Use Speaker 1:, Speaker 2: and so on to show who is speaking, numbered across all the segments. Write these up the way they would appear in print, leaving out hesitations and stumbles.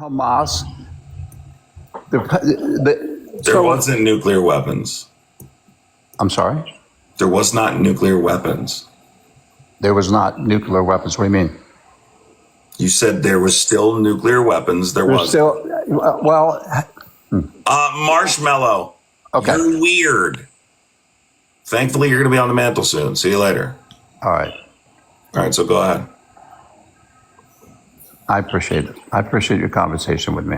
Speaker 1: Hamas.
Speaker 2: There wasn't nuclear weapons.
Speaker 1: I'm sorry?
Speaker 2: There was not nuclear weapons.
Speaker 1: There was not nuclear weapons. What do you mean?
Speaker 2: You said there was still nuclear weapons. There was
Speaker 1: still, well,
Speaker 2: Marshmallow.
Speaker 1: Okay.
Speaker 2: You're weird. Thankfully, you're going to be on the mantle soon. See you later.
Speaker 1: All right.
Speaker 2: All right, so go ahead.
Speaker 1: I appreciate it. I appreciate your conversation with me.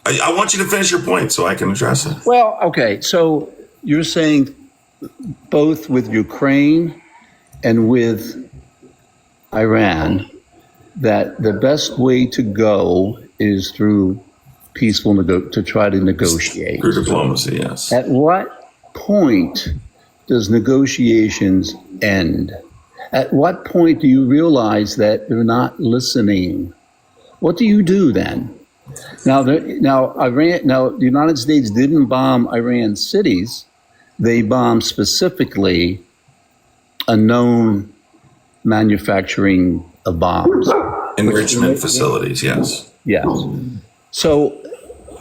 Speaker 2: I want you to finish your point so I can address it.
Speaker 1: Well, okay. So you're saying both with Ukraine and with Iran that the best way to go is through peaceful to try to negotiate.
Speaker 2: Through diplomacy, yes.
Speaker 1: At what point does negotiations end? At what point do you realize that they're not listening? What do you do then? Now, the United States didn't bomb Iran cities. They bombed specifically a known manufacturing of bombs.
Speaker 2: Enrichment facilities, yes.
Speaker 1: Yes. So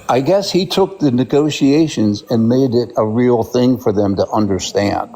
Speaker 1: I guess he took the negotiations and made it a real thing for them to understand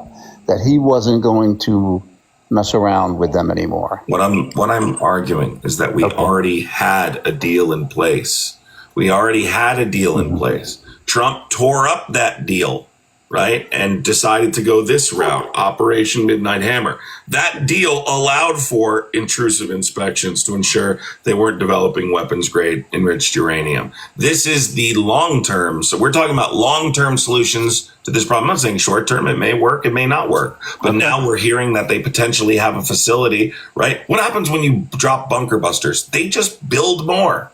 Speaker 1: that he wasn't going to mess around with them anymore.
Speaker 2: What I'm arguing is that we already had a deal in place. We already had a deal in place. Trump tore up that deal, right? And decided to go this route, Operation Midnight Hammer. That deal allowed for intrusive inspections to ensure they weren't developing weapons grade enriched uranium. This is the long term. So we're talking about long-term solutions to this problem. I'm not saying short term, it may work, it may not work. But now we're hearing that they potentially have a facility, right? What happens when you drop bunker busters? They just build more.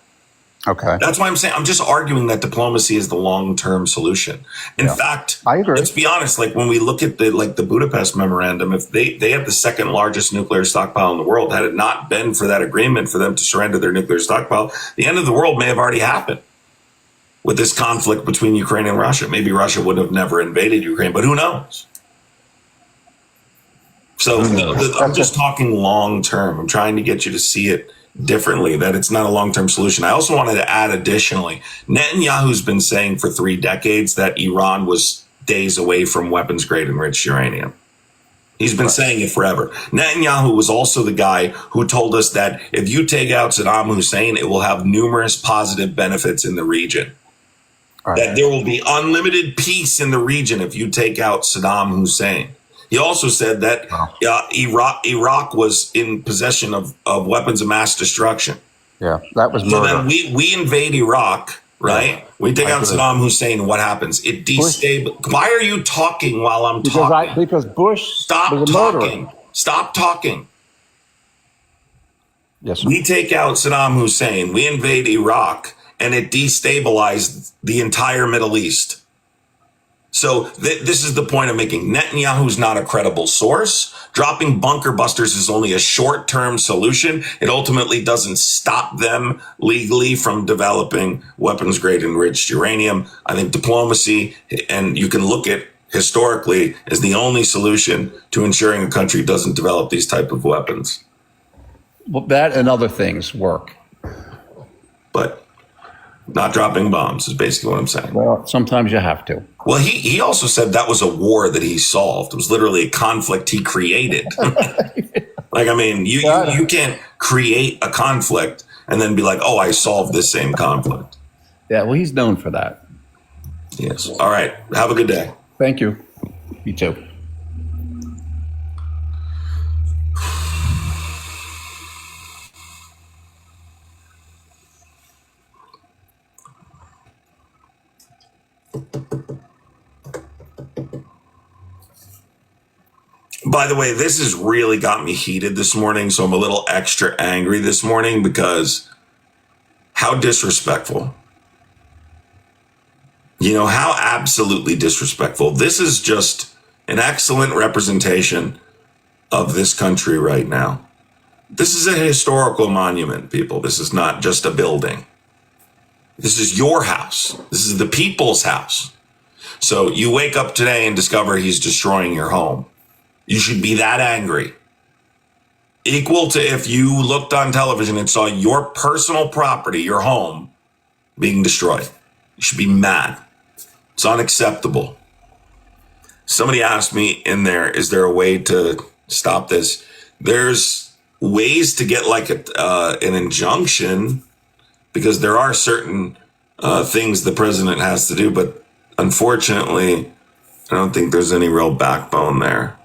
Speaker 1: Okay.
Speaker 2: That's why I'm saying I'm just arguing that diplomacy is the long-term solution. In fact,
Speaker 1: I agree.
Speaker 2: Let's be honest. Like when we look at the Budapest memorandum, if they have the second largest nuclear stockpile in the world, had it not been for that agreement for them to surrender their nuclear stockpile, the end of the world may have already happened with this conflict between Ukraine and Russia. Maybe Russia would have never invaded Ukraine, but who knows? So I'm just talking long-term. I'm trying to get you to see it differently, that it's not a long-term solution. I also wanted to add additionally, Netanyahu's been saying for 3 decades that Iran was days away from weapons grade enriched uranium. He's been saying it forever. Netanyahu was also the guy who told us that if you take out Saddam Hussein, it will have numerous positive benefits in the region. That there will be unlimited peace in the region if you take out Saddam Hussein. He also said that Iraq was in possession of weapons of mass destruction.
Speaker 1: Yeah, that was murder.
Speaker 2: So then we invade Iraq, right? Yeah, we take out Saddam Hussein. What happens? It destabilizes. Why are you talking while I'm talking?
Speaker 1: Because Bush
Speaker 2: Stop talking. Stop talking.
Speaker 1: Yes, sir.
Speaker 2: We take out Saddam Hussein. We invade Iraq, and it destabilized the entire Middle East. So this is the point I'm making. Netanyahu's not a credible source. Dropping bunker busters is only a short-term solution. It ultimately doesn't stop them legally from developing weapons-grade enriched uranium. I think diplomacy, and you can look at historically, is the only solution to ensuring a country doesn't develop these type of weapons.
Speaker 1: Well, that and other things work.
Speaker 2: But not dropping bombs is basically what I'm saying.
Speaker 1: Well, sometimes you have to.
Speaker 2: Well, he also said that was a war that he solved. It was literally a conflict he created. Like, I mean, you can't create a conflict and then be like, oh, I solved this same conflict.
Speaker 1: Yeah, well, he's known for that.
Speaker 2: Yes. All right. Have a good day.
Speaker 1: Thank you. You too.
Speaker 2: By the way, this has really got me heated this morning, so I'm a little extra angry this morning because how disrespectful. You know, how absolutely disrespectful. This is just an excellent representation of this country right now. This is a historical monument, people. This is not just a building. This is your house. This is the people's house. So you wake up today and discover he's destroying your home. You should be that angry. Equal to if you looked on television and saw your personal property, your home, being destroyed. You should be mad. It's unacceptable. Somebody asked me in there, is there a way to stop this? There's ways to get like an injunction, because there are certain things the president has to do, but unfortunately, I don't think there's any real backbone there.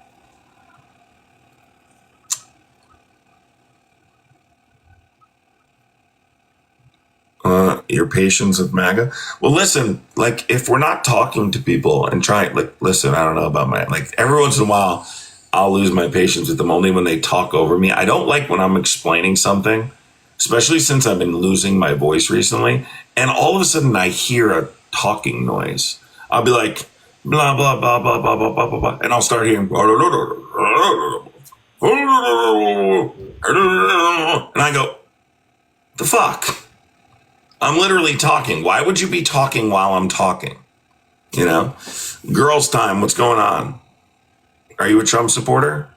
Speaker 2: Your patience with MAGA. Well, listen, like if we're not talking to people and trying, like, listen, I don't know about like every once in a while, I'll lose my patience with them only when they talk over me. I don't like when I'm explaining something, especially since I've been losing my voice recently. And all of a sudden I hear a talking noise. I'll be like, blah, blah, blah, blah, blah, blah, blah, blah, blah. And I'll start hearing, and I go, the fuck? I'm literally talking. Why would you be talking while I'm talking? You know? Girls' time, what's going on? Are you a Trump supporter?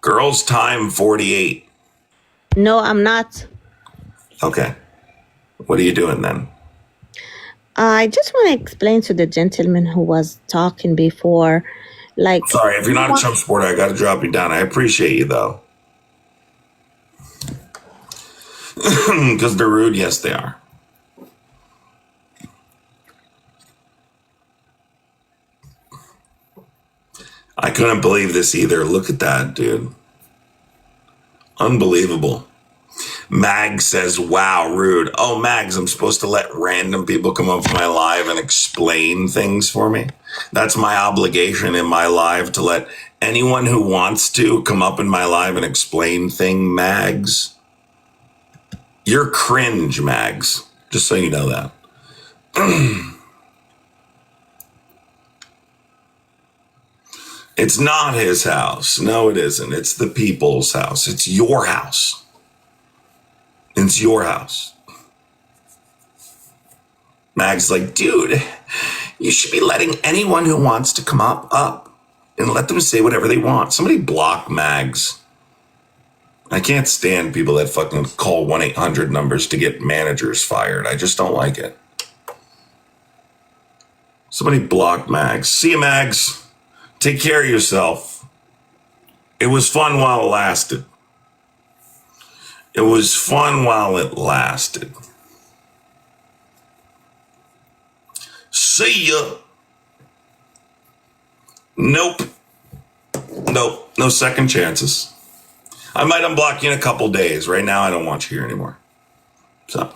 Speaker 2: Girls' time 48.
Speaker 3: No, I'm not.
Speaker 2: Okay. What are you doing then?
Speaker 3: I just want to explain to the gentleman who was talking before, like...
Speaker 2: Sorry, if you're not a Trump supporter, I got to drop you down. I appreciate you, though. Because they're rude. Yes, they are. I couldn't believe this either. Look at that, dude. Unbelievable. Mags says, wow, rude. Oh, Mags, I'm supposed to let random people come up to my live and explain things for me? That's my obligation in my live, to let anyone who wants to come up in my live and explain things, Mags. You're cringe, Mags. Just so you know that. It's not his house. No, it isn't. It's the people's house. It's your house. It's your house. Mag's like, dude, you should be letting anyone who wants to come up and let them say whatever they want. Somebody block Mags. I can't stand people that fucking call 1-800 numbers to get managers fired. I just don't like it. Somebody block Mags. See you, Mags. Take care of yourself. It was fun while it lasted. It was fun while it lasted. See ya. Nope. No second chances. I might unblock you in a couple days. Right now, I don't want you here anymore. So,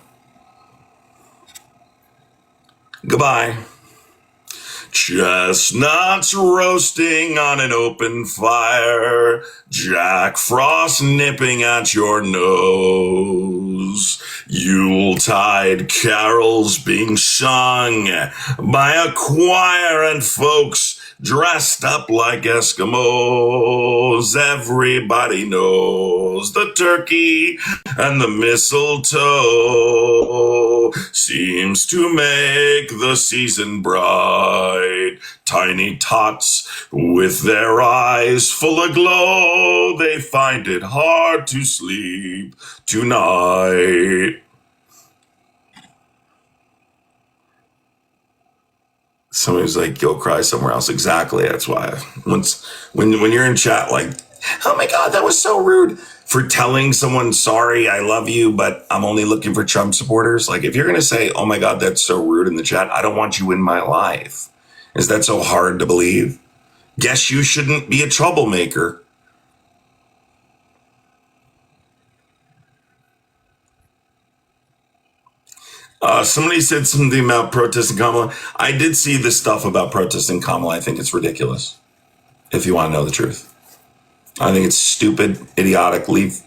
Speaker 2: goodbye. Chestnuts roasting on an open fire, Jack Frost nipping at your nose, Yuletide carols being sung by a choir and folks dressed up like Eskimos. Everybody knows the turkey and the mistletoe seems to make the season bright. Tiny tots with their eyes full of glow, they find it hard to sleep tonight. Somebody's like, go cry somewhere else. Exactly. That's why when you're in chat, like, oh my God, that was so rude, for telling someone, sorry, I love you, but I'm only looking for Trump supporters. Like, if you're going to say, oh my God, that's so rude in the chat, I don't want you in my life. Is that so hard to believe? Guess you shouldn't be a troublemaker. Somebody said something about protesting Kamala. I did see this stuff about protesting Kamala. I think it's ridiculous, if you want to know the truth. I think it's stupid, idiotic.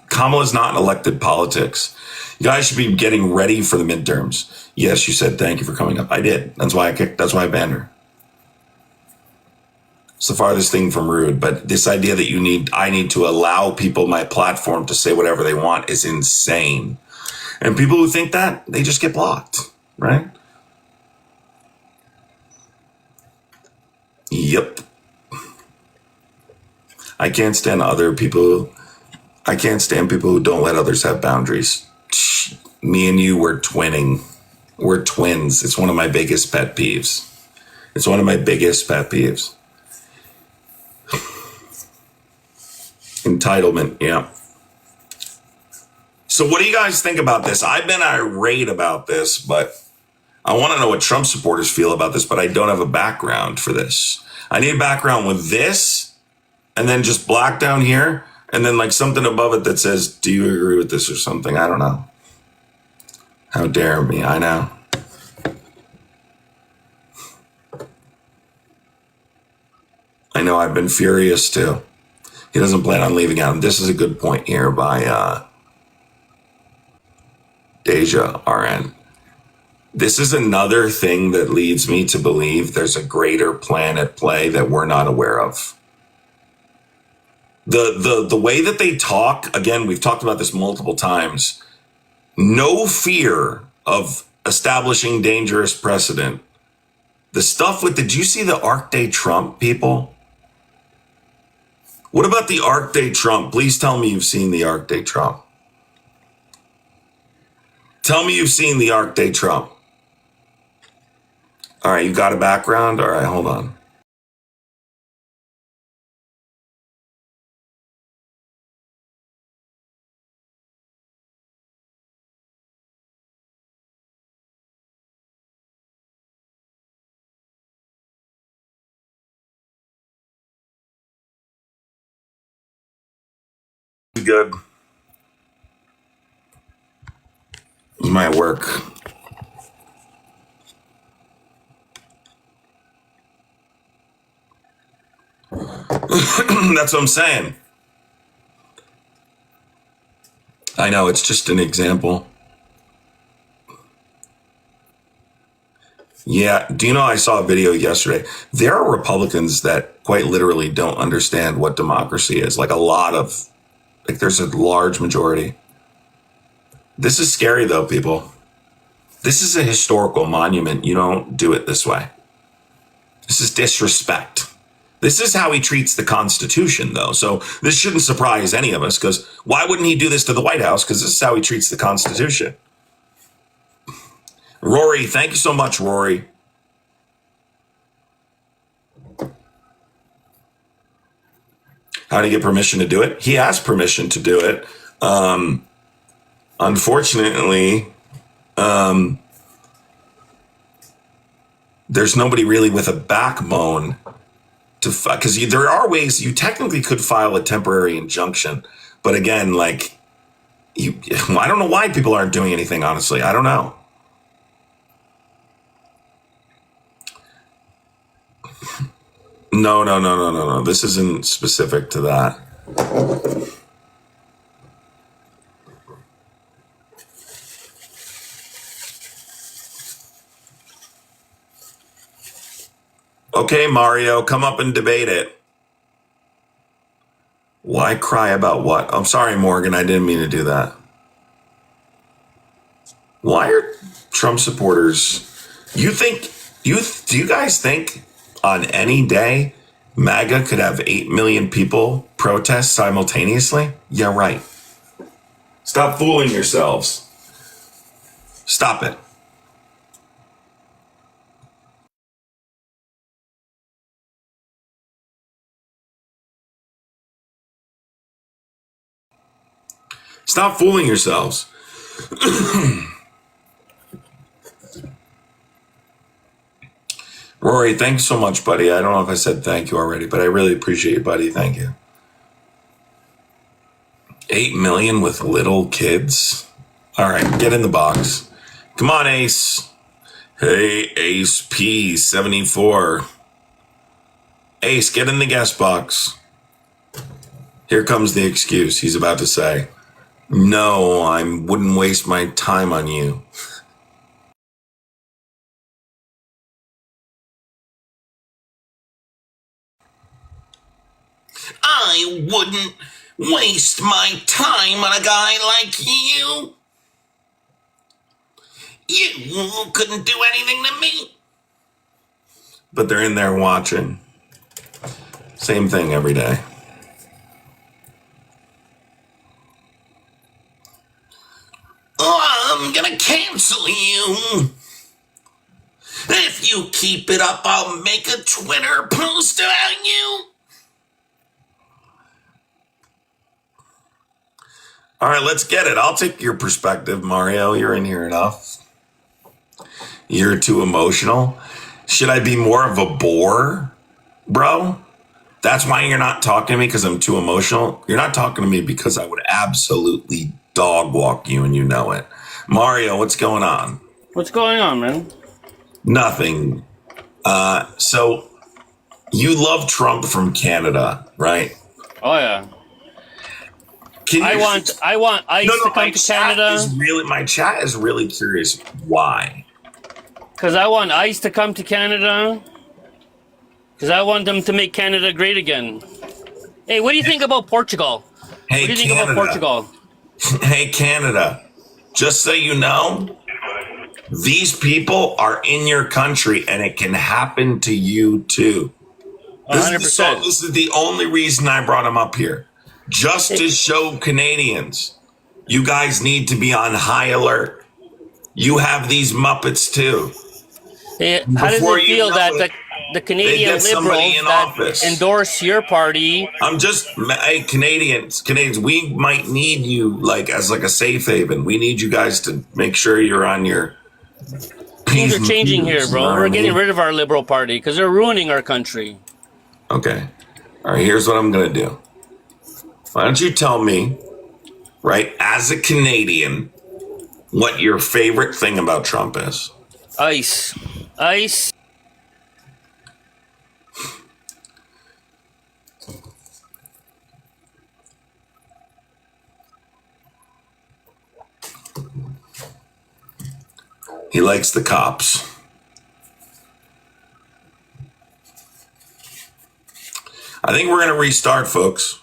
Speaker 2: Kamala's not in elected politics. You guys should be getting ready for the midterms. Yes, you said thank you for coming up. I did. That's why I banned her. It's the farthest thing from rude. But this idea that I need to allow people my platform to say whatever they want is insane. And people who think that, they just get blocked, right? Yep. I can't stand people who don't let others have boundaries. Me and you were twinning. We're twins. It's one of my biggest pet peeves. It's one of my biggest pet peeves. Entitlement, yeah. So what do you guys think about this? I've been irate about this, but I want to know what Trump supporters feel about this, but I don't have a background for this. I need a background with this, and then just black down here, and then like something above it that says, do you agree with this or something? I don't know. How dare me, I know. I know, I've been furious too. He doesn't plan on leaving out. This is a good point here by Deja RN. This is another thing that leads me to believe there's a greater plan at play that we're not aware of. The way that they talk, again, we've talked about this multiple times, no fear of establishing dangerous precedent. The stuff with, did you see the Arc Day Trump people? What about the Arc Day Trump? Please tell me you've seen the Arc Day Trump. Tell me you've seen the Arc Day Trump. All right, you got a background? All right, hold on. Good. It was my work. That's what I'm saying. I know, it's just an example. Yeah, do you know, I saw a video yesterday. There are Republicans that quite literally don't understand what democracy is. Like there's a large majority. This is scary though, people. This is a historical monument. You don't do it this way. This is disrespect. This is how he treats the Constitution, though. So this shouldn't surprise any of us, because why wouldn't he do this to the White House? Because this is how he treats the Constitution. Rory, thank you so much, Rory. How do you get permission to do it? He has permission to do it. Unfortunately, there's nobody really with a backbone because there are ways you technically could file a temporary injunction, but again, like I don't know why people aren't doing anything. Honestly, I don't know. No. This isn't specific to that. Okay, Mario, come up and debate it. Why cry about what? I'm sorry, Morgan, I didn't mean to do that. Why are Trump supporters? Do you guys think on any day MAGA could have 8 million people protest simultaneously? Yeah, right. Stop fooling yourselves. Stop it. Stop fooling yourselves. Rory, thanks so much, buddy. I don't know if I said thank you already, but I really appreciate you, buddy. Thank you. 8 million with little kids? All right, get in the box. Come on, Ace. Hey, Ace P74. Ace, get in the guest box. Here comes the excuse he's about to say. No, I wouldn't waste my time on you. I wouldn't waste my time on a guy like you. You couldn't do anything to me. But they're in there watching. Same thing every day. Oh, I'm gonna cancel you. If you keep it up, I'll make a Twitter post about you. All right, let's get it. I'll take your perspective, Mario. You're in here enough. You're too emotional. Should I be more of a bore, bro? That's why you're not talking to me, because I'm too emotional. You're not talking to me because I would absolutely dog walk you, and you know it. Mario, what's going on?
Speaker 4: What's going on, man?
Speaker 2: Nothing. So you love Trump from Canada, right?
Speaker 4: Oh yeah.
Speaker 2: Can
Speaker 4: I
Speaker 2: you,
Speaker 4: want ICE to come to Canada
Speaker 2: my chat is really curious why.
Speaker 4: because I want ICE to come to Canada because I want them to make Canada great again. Hey, what do you think about Portugal?
Speaker 2: Hey,
Speaker 4: What do you think
Speaker 2: Canada.
Speaker 4: about Portugal?
Speaker 2: Hey, Canada. Just so you know, these people are in your country, and it can happen to you too.
Speaker 4: 100%.
Speaker 2: This is the only reason I brought them up here. Just to show Canadians, you guys need to be on high alert. You have these Muppets too.
Speaker 4: Hey, how does
Speaker 2: Before
Speaker 4: it
Speaker 2: you
Speaker 4: feel
Speaker 2: know
Speaker 4: that
Speaker 2: it,
Speaker 4: the Canadian
Speaker 2: get somebody
Speaker 4: Liberals
Speaker 2: in
Speaker 4: that
Speaker 2: office.
Speaker 4: endorse your party?
Speaker 2: Hey, Canadians, we might need you as a safe haven. We need you guys to make sure you're on your
Speaker 4: Things are changing here, bro. We're getting rid of our Liberal Party because they're ruining our country.
Speaker 2: Okay. All right, here's what I'm going to do. Why don't you tell me, right, as a Canadian, what your favorite thing about Trump is?
Speaker 4: ICE. ICE.
Speaker 2: He likes the cops. I think we're going to restart, folks.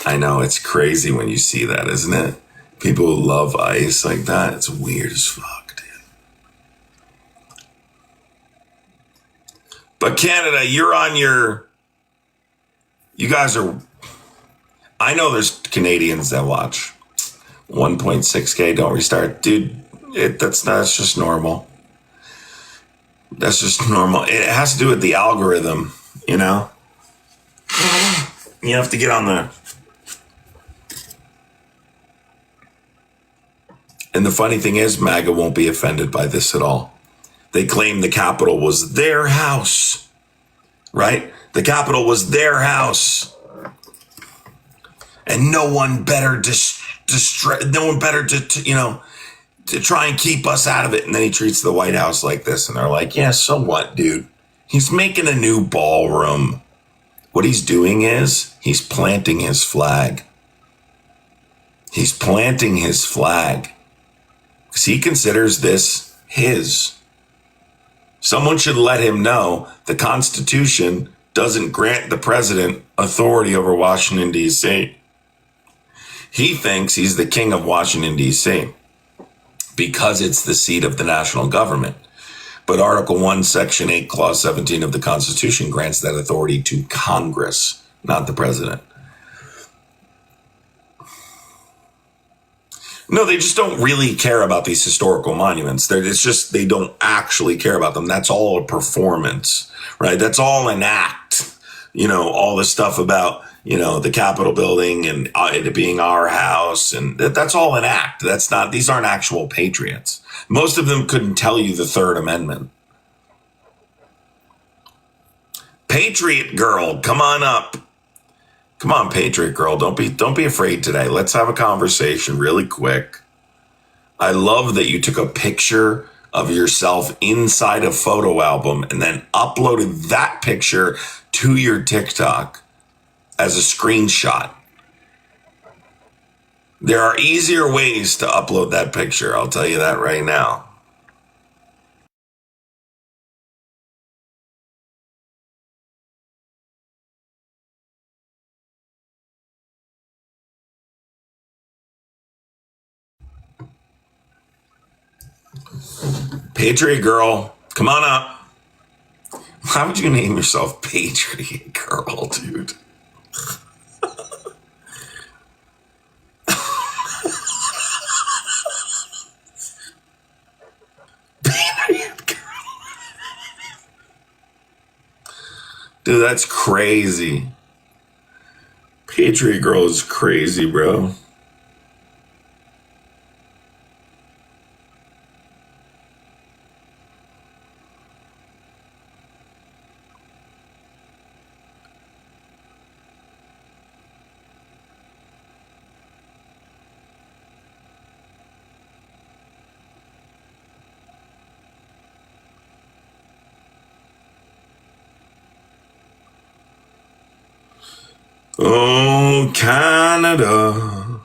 Speaker 2: I know, it's crazy when you see that, isn't it? People who love ICE like that, it's weird as fuck, dude. But Canada, you're on your... You guys are... I know there's Canadians that watch. 1.6K, don't restart. Dude, that's just normal. That's just normal. It has to do with the algorithm, you know? You have to get on there. And the funny thing is, MAGA won't be offended by this at all. They claim the Capitol was their house, right? The Capitol was their house. And no one better to try and keep us out of it. And then he treats the White House like this. And they're like, yeah, so what, dude? He's making a new ballroom. What he's doing is he's planting his flag. He's planting his flag. Because he considers this his. Someone should let him know the Constitution doesn't grant the president authority over Washington, D.C. He thinks he's the king of Washington, D.C. because it's the seat of the national government. But Article 1, Section 8, Clause 17 of the Constitution grants that authority to Congress, not the president. No, they just don't really care about these historical monuments. They don't actually care about them. That's all a performance, right? That's all an act. You know, all the stuff about, the Capitol building and it being our house. And that's all an act. These aren't actual patriots. Most of them couldn't tell you the Third Amendment. Patriot girl, come on up. Come on, Patriot girl. Don't be afraid today. Let's have a conversation really quick. I love that you took a picture of yourself inside a photo album and then uploaded that picture to your TikTok as a screenshot. There are easier ways to upload that picture. I'll tell you that right now. Patriot girl, come on up. Why would you name yourself Patriot girl, dude? Dude, that's crazy. Patriot Girl is crazy, bro. Oh, Canada.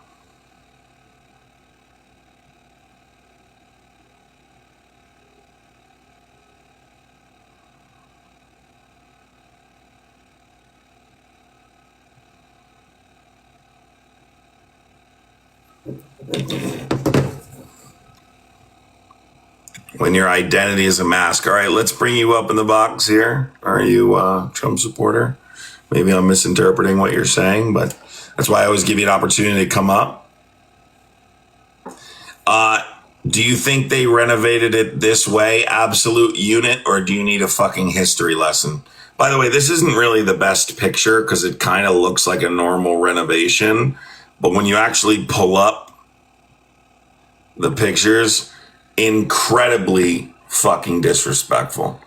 Speaker 2: When your identity is a mask. All right, let's bring you up in the box here. Are you a Trump supporter? Maybe I'm misinterpreting what you're saying, but that's why I always give you an opportunity to come up. Do you think they renovated it this way, absolute unit, or do you need a fucking history lesson? By the way, this isn't really the best picture because it kind of looks like a normal renovation. But when you actually pull up the pictures, incredibly fucking disrespectful.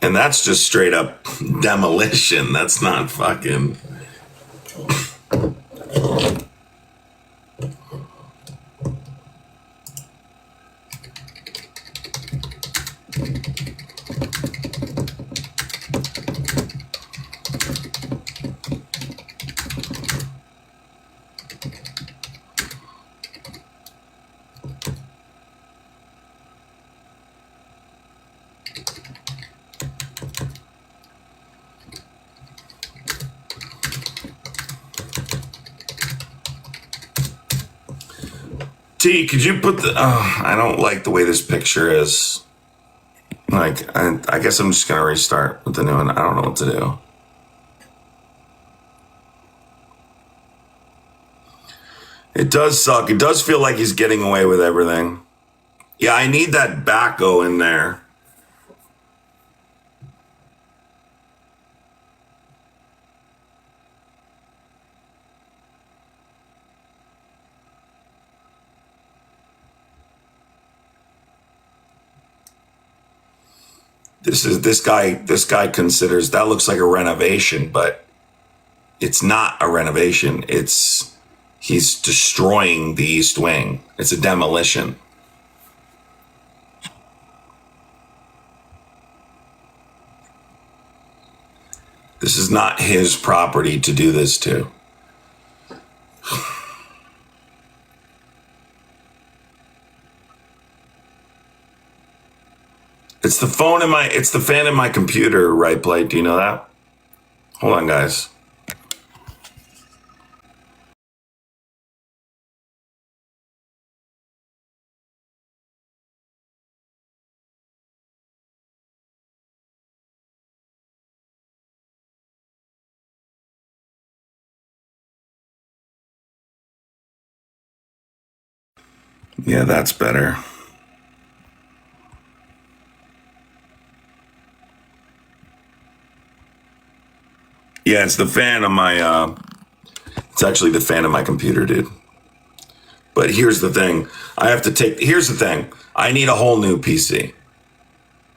Speaker 2: And that's just straight up demolition. That's not fucking... T, could you put the... Oh, I don't like the way this picture is. Like, I guess I'm just going to restart with the new one. I don't know what to do. It does suck. It does feel like he's getting away with everything. Yeah, I need that backo in there. This guy considers that looks like a renovation, but it's not a renovation. He's destroying the East Wing. It's a demolition. This is not his property to do this to. It's the fan in my computer, right, Blake? Do you know that? Hold on, guys. Yeah, that's better. Yeah, it's the fan of my, it's actually the fan of my computer, dude. But here's the thing. Here's the thing. I need a whole new PC.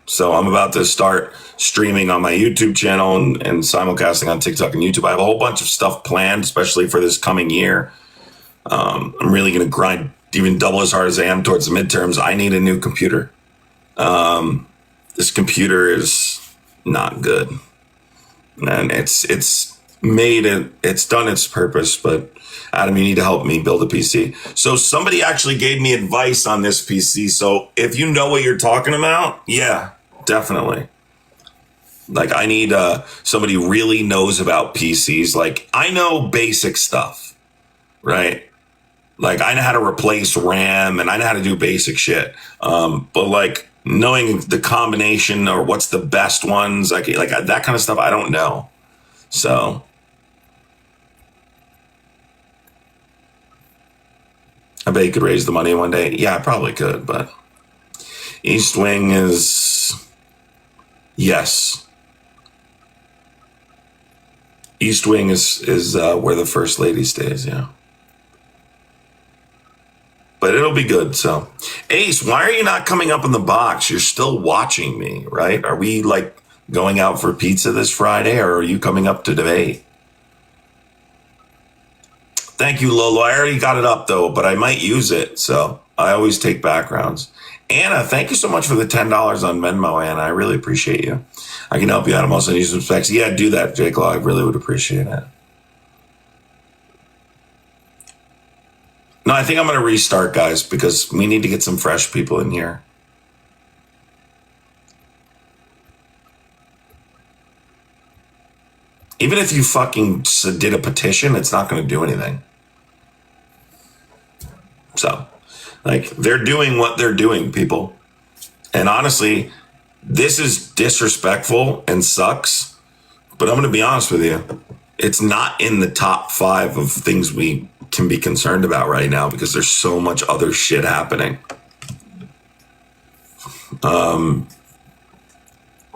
Speaker 2: So I'm about to start streaming on my YouTube channel and simulcasting on TikTok and YouTube. I have a whole bunch of stuff planned, especially for this coming year. I'm really going to grind even double as hard as I am towards the midterms. I need a new computer. This computer is not good. And it's done its purpose, but Adam, you need to help me build a PC. So somebody actually gave me advice on this PC. So if you know what you're talking about, yeah, definitely. Like I need somebody who really knows about PCs. Like I know basic stuff, right? Like I know how to replace RAM and I know how to do basic shit. But like knowing the combination or what's the best ones, like that kind of stuff, I don't know. So I bet you could raise the money one day. Yeah, I probably could, but East Wing is, yes. East Wing is where the First Lady stays, yeah. But it'll be good, so. Ace, why are you not coming up in the box? You're still watching me, right? Are we, like, going out for pizza this Friday, or are you coming up to debate? Thank you, Lolo. I already got it up, though, but I might use it, so I always take backgrounds. Anna, thank you so much for the $10 on Venmo, Anna. I really appreciate you. I can help you out. I'm also need some specs. Yeah, do that, Jake Law. I really would appreciate it. No, I think I'm going to restart, guys, because we need to get some fresh people in here. Even if you fucking did a petition, it's not going to do anything. So, like, they're doing what they're doing, people. And honestly, this is disrespectful and sucks, but I'm going to be honest with you. It's not in the top 5 of things we can be concerned about right now because there's so much other shit happening.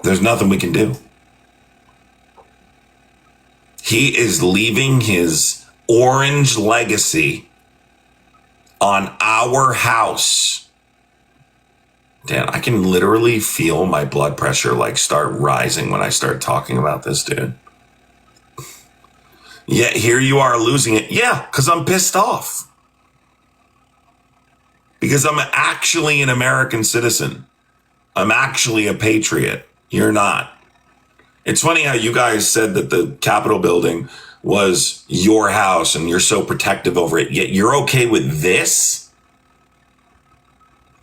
Speaker 2: There's nothing we can do. He is leaving his orange legacy on our house. Dan, I can literally feel my blood pressure like start rising when I start talking about this, dude. Yet here you are losing it. Yeah, because I'm pissed off. Because I'm actually an American citizen. I'm actually a patriot. You're not. It's funny how you guys said that the Capitol building was your house and you're so protective over it, yet you're okay with this?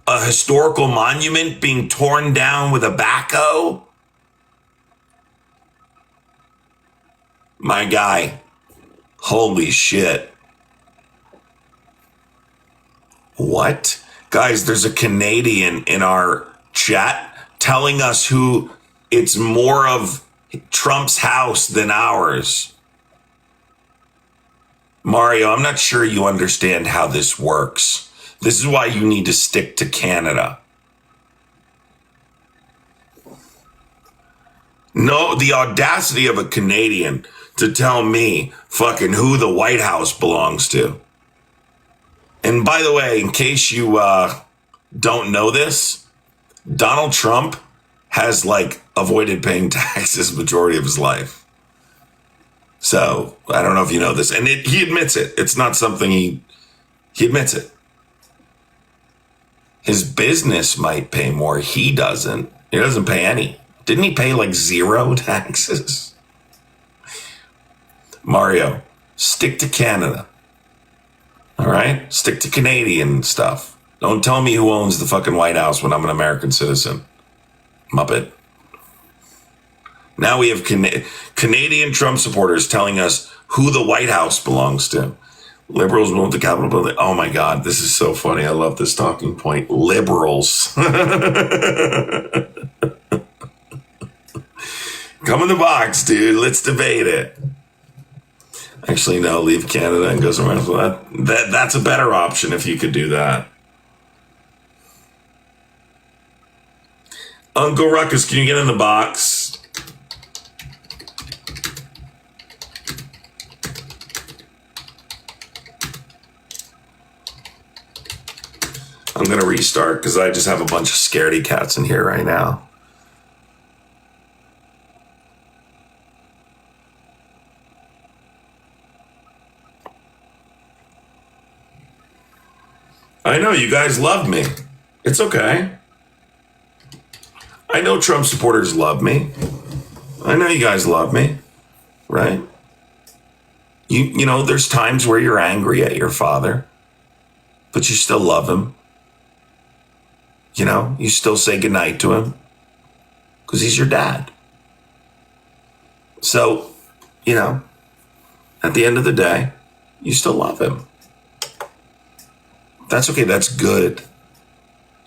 Speaker 2: A historical monument being torn down with a backhoe? My guy, holy shit. What? Guys, there's a Canadian in our chat telling us who it's more of Trump's house than ours. Mario, I'm not sure you understand how this works. This is why you need to stick to Canada. No, the audacity of a Canadian to tell me fucking who the White House belongs to. And by the way, in case you don't know this, Donald Trump has like avoided paying taxes majority of his life. So I don't know if you know this, and he admits it. It's not something he admits it. His business might pay more. He doesn't. He doesn't pay any. Didn't he pay like 0 taxes? Mario, stick to Canada. All right? Stick to Canadian stuff. Don't tell me who owns the fucking White House when I'm an American citizen. Muppet. Now we have Canadian Trump supporters telling us who the White House belongs to. Liberals moved the Capitol building. Oh my God, this is so funny. I love this talking point. Liberals. Come in the box, dude. Let's debate it. Actually, no, leave Canada and go somewhere else. That's a better option if you could do that. Uncle Ruckus, can you get in the box? I'm going to restart because I just have a bunch of scaredy cats in here right now. I know you guys love me. It's okay. I know Trump supporters love me. I know you guys love me, right? You know, there's times where you're angry at your father, but you still love him. You know, you still say goodnight to him because he's your dad. So, you know, at the end of the day, you still love him. That's okay. That's good.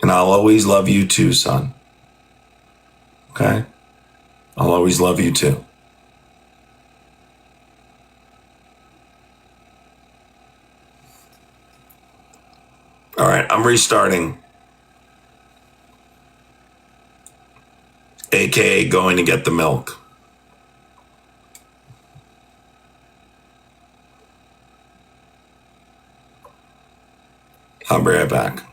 Speaker 2: And And I'll always love you too, son. Okay? I'll always love you too. All right, I'm restarting. AKA going to get the milk. I'll be right back.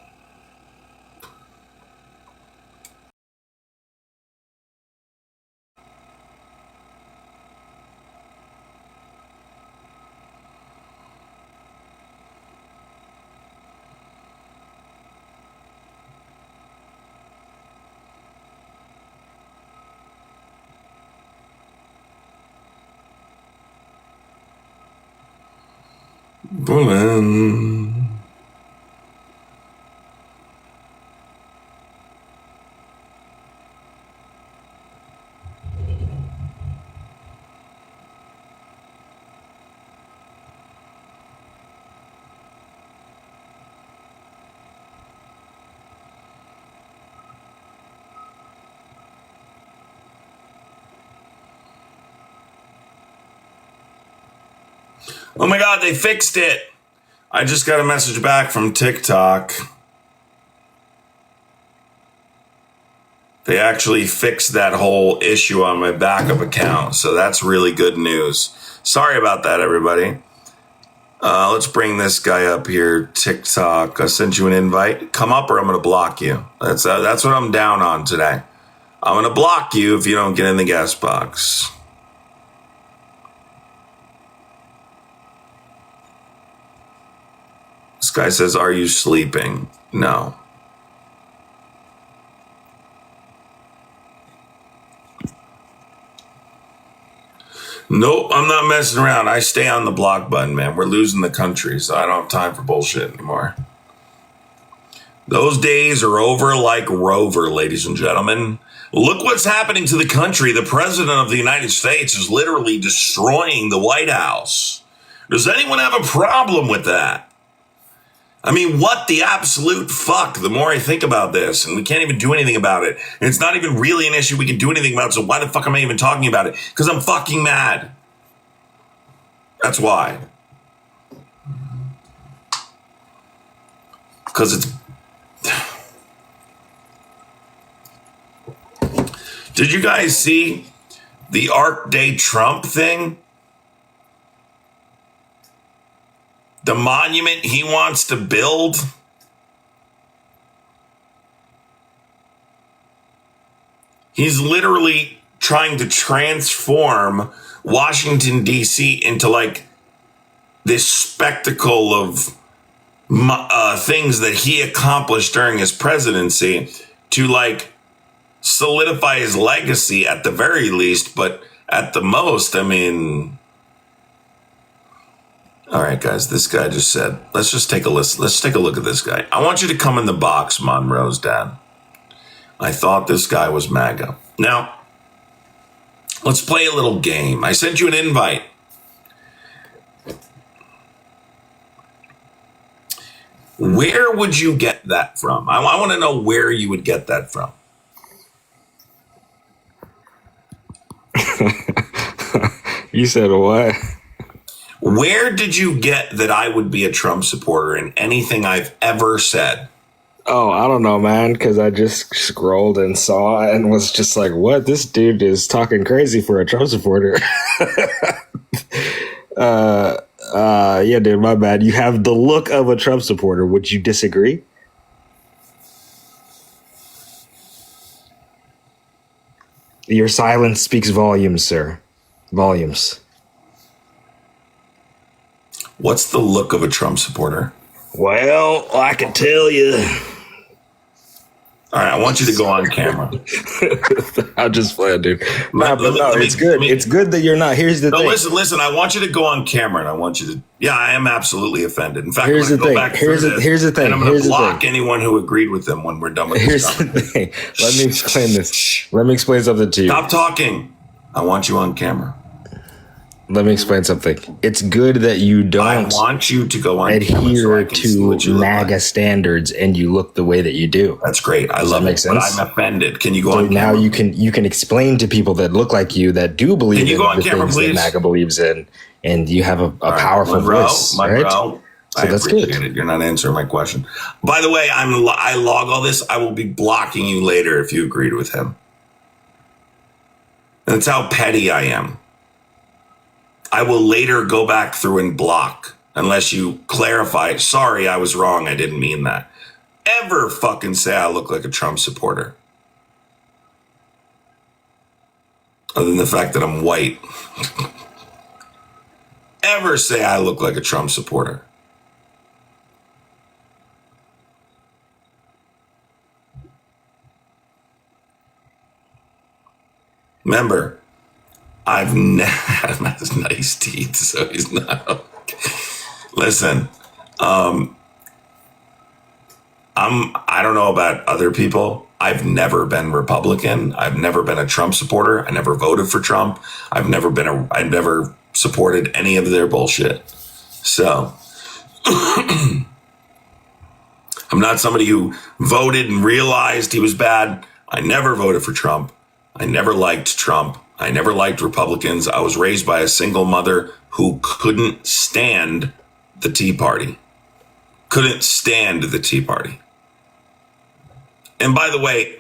Speaker 2: Bullen. Oh my God, they fixed it. I just got a message back from TikTok. They actually fixed that whole issue on my backup account. So that's really good news. Sorry about that, everybody. Let's bring this guy up here. TikTok. I sent you an invite. Come up or I'm going to block you. That's what I'm down on today. I'm going to block you if you don't get in the guest box. This guy says, "Are you sleeping?" No. Nope, I'm not messing around. I stay on the block button, man. We're losing the country, so I don't have time for bullshit anymore. Those days are over like Rover, ladies and gentlemen. Look what's happening to the country. The president of the United States is literally destroying the White House. Does anyone have a problem with that? I mean, what the absolute fuck? The more I think about this, and we can't even do anything about it, and it's not even really an issue we can do anything about, so why the fuck am I even talking about it? Because I'm fucking mad. That's why. Because it's... Did you guys see the Arc Day Trump thing? The monument he wants to build? He's literally trying to transform Washington, D.C. into like this spectacle of things that he accomplished during his presidency to like solidify his legacy at the very least, but at the most, I mean... All right, guys, this guy just said, let's just take a listen. Let's take a look at this guy. I want you to come in the box, Monroe's dad. I thought this guy was MAGA. Now, let's play a little game. I sent you an invite. Where would you get that from? I want to know where you would get that from.
Speaker 5: You said what?
Speaker 2: Where did you get that I would be a Trump supporter in anything I've ever said?
Speaker 5: Oh, I don't know, man, because I just scrolled and saw and was just like, what? This dude is talking crazy for a Trump supporter. Yeah, dude, my bad. You have the look of a Trump supporter. Would you disagree? Your silence speaks volumes, sir. Volumes.
Speaker 2: What's the look of a Trump supporter?
Speaker 5: Well, I can tell you.
Speaker 2: All right, I want you to go on camera.
Speaker 5: I'll just play it, dude.
Speaker 2: Let me-
Speaker 5: It's good. It's good that you're not. Here's the
Speaker 2: No,
Speaker 5: thing.
Speaker 2: listen. I want you to go on camera, and I want you to. Yeah, I am absolutely offended. In fact,
Speaker 5: Here's
Speaker 2: I'm
Speaker 5: the
Speaker 2: gonna go
Speaker 5: thing.
Speaker 2: back through this,
Speaker 5: Here's the thing.
Speaker 2: and I'm going
Speaker 5: Here's
Speaker 2: to
Speaker 5: the
Speaker 2: block
Speaker 5: thing.
Speaker 2: anyone who agreed with them when we're done with
Speaker 5: Here's
Speaker 2: this.
Speaker 5: the thing. Let me explain this. Let me explain something to you.
Speaker 2: Stop talking. I want you on camera.
Speaker 5: let me explain something. It's good that you
Speaker 2: I
Speaker 5: don't
Speaker 2: want you to go on camera so I
Speaker 5: adhere
Speaker 2: can see what
Speaker 5: to
Speaker 2: you look
Speaker 5: MAGA
Speaker 2: like.
Speaker 5: standards and you look the way that you do.
Speaker 2: That's great. I
Speaker 5: Does
Speaker 2: love
Speaker 5: that
Speaker 2: it.
Speaker 5: make sense?
Speaker 2: But I'm offended. Can you go
Speaker 5: So
Speaker 2: on
Speaker 5: now
Speaker 2: camera?
Speaker 5: you can explain to people that look like you that do believe
Speaker 2: Can you
Speaker 5: in
Speaker 2: go on
Speaker 5: the
Speaker 2: camera,
Speaker 5: things
Speaker 2: please?
Speaker 5: that MAGA believes in, and you have a
Speaker 2: All right,
Speaker 5: powerful voice, right?
Speaker 2: Monroe,
Speaker 5: So
Speaker 2: I
Speaker 5: that's
Speaker 2: appreciate
Speaker 5: good.
Speaker 2: it. You're not answering my question. By the way, I log all this. I will be blocking you later if you agreed with him. That's how petty I am. I will later go back through and block unless you clarify. Sorry, I was wrong. I didn't mean that. Ever fucking say I look like a Trump supporter. Other than the fact that I'm white. Ever say I look like a Trump supporter. Remember, I've never had nice teeth, so he's not okay. Listen, I don't know about other people. I've never been Republican. I've never been a Trump supporter. I never voted for Trump. I've never supported any of their bullshit. So I'm not somebody who voted and realized he was bad. I never voted for Trump. I never liked Trump. I never liked Republicans. I was raised by a single mother who couldn't stand the Tea Party. Couldn't stand the Tea Party. And by the way,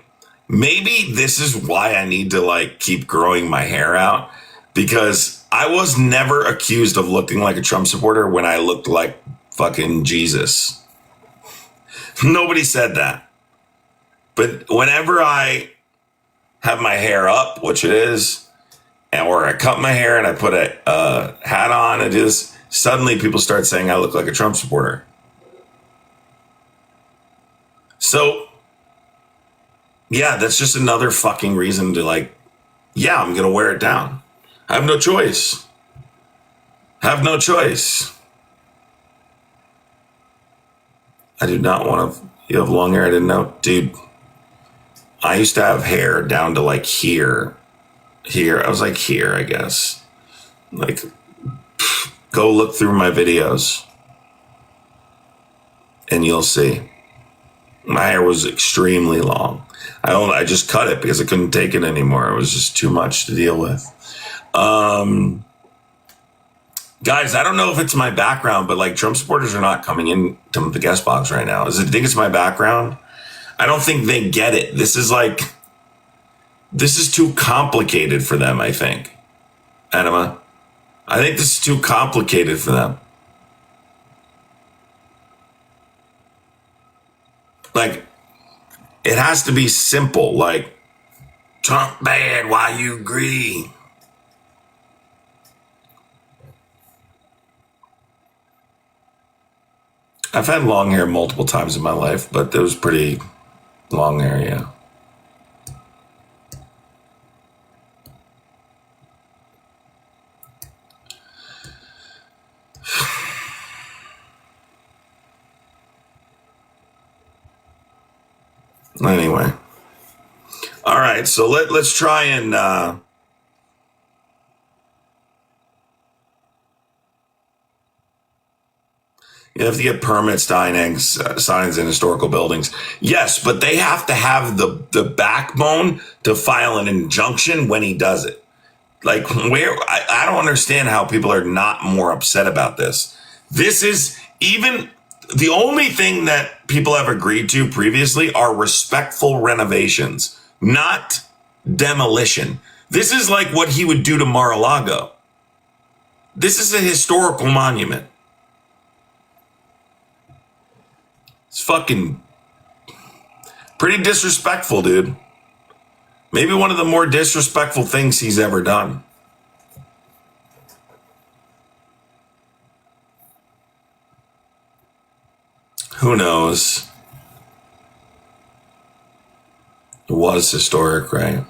Speaker 2: maybe this is why I need to keep growing my hair out, because I was never accused of looking like a Trump supporter when I looked like fucking Jesus. Nobody said that. But whenever I have my hair up, which it is, or I cut my hair and I put a hat on, it is, suddenly people start saying I look like a Trump supporter. So, yeah, that's just another fucking reason to I'm going to wear it down. I have no choice. I do not want to. You have long hair? I didn't know. Dude, I used to have hair down to here. I was here, I guess. Go look through my videos and you'll see. My hair was extremely long. I just cut it because I couldn't take it anymore. It was just too much to deal with. Guys, I don't know if it's my background, but Trump supporters are not coming in to the guest box right now. Does it think it's my background? I don't think they get it. This is too complicated for them, I think. Anima, I think this is too complicated for them. It has to be simple, Trump bad, why you agree? I've had long hair multiple times in my life, but it was pretty long hair, yeah. Anyway. All right, so let's try and you have to get permits to annex signs in historical buildings. Yes, but they have to have the backbone to file an injunction when he does it. I don't understand how people are not more upset about this. This is even the only thing that people have agreed to previously are respectful renovations, not demolition. This is like what he would do to Mar-a-Lago. This is a historical monument. It's fucking pretty disrespectful, dude. Maybe one of the more disrespectful things he's ever done. Who knows? It was historic, right?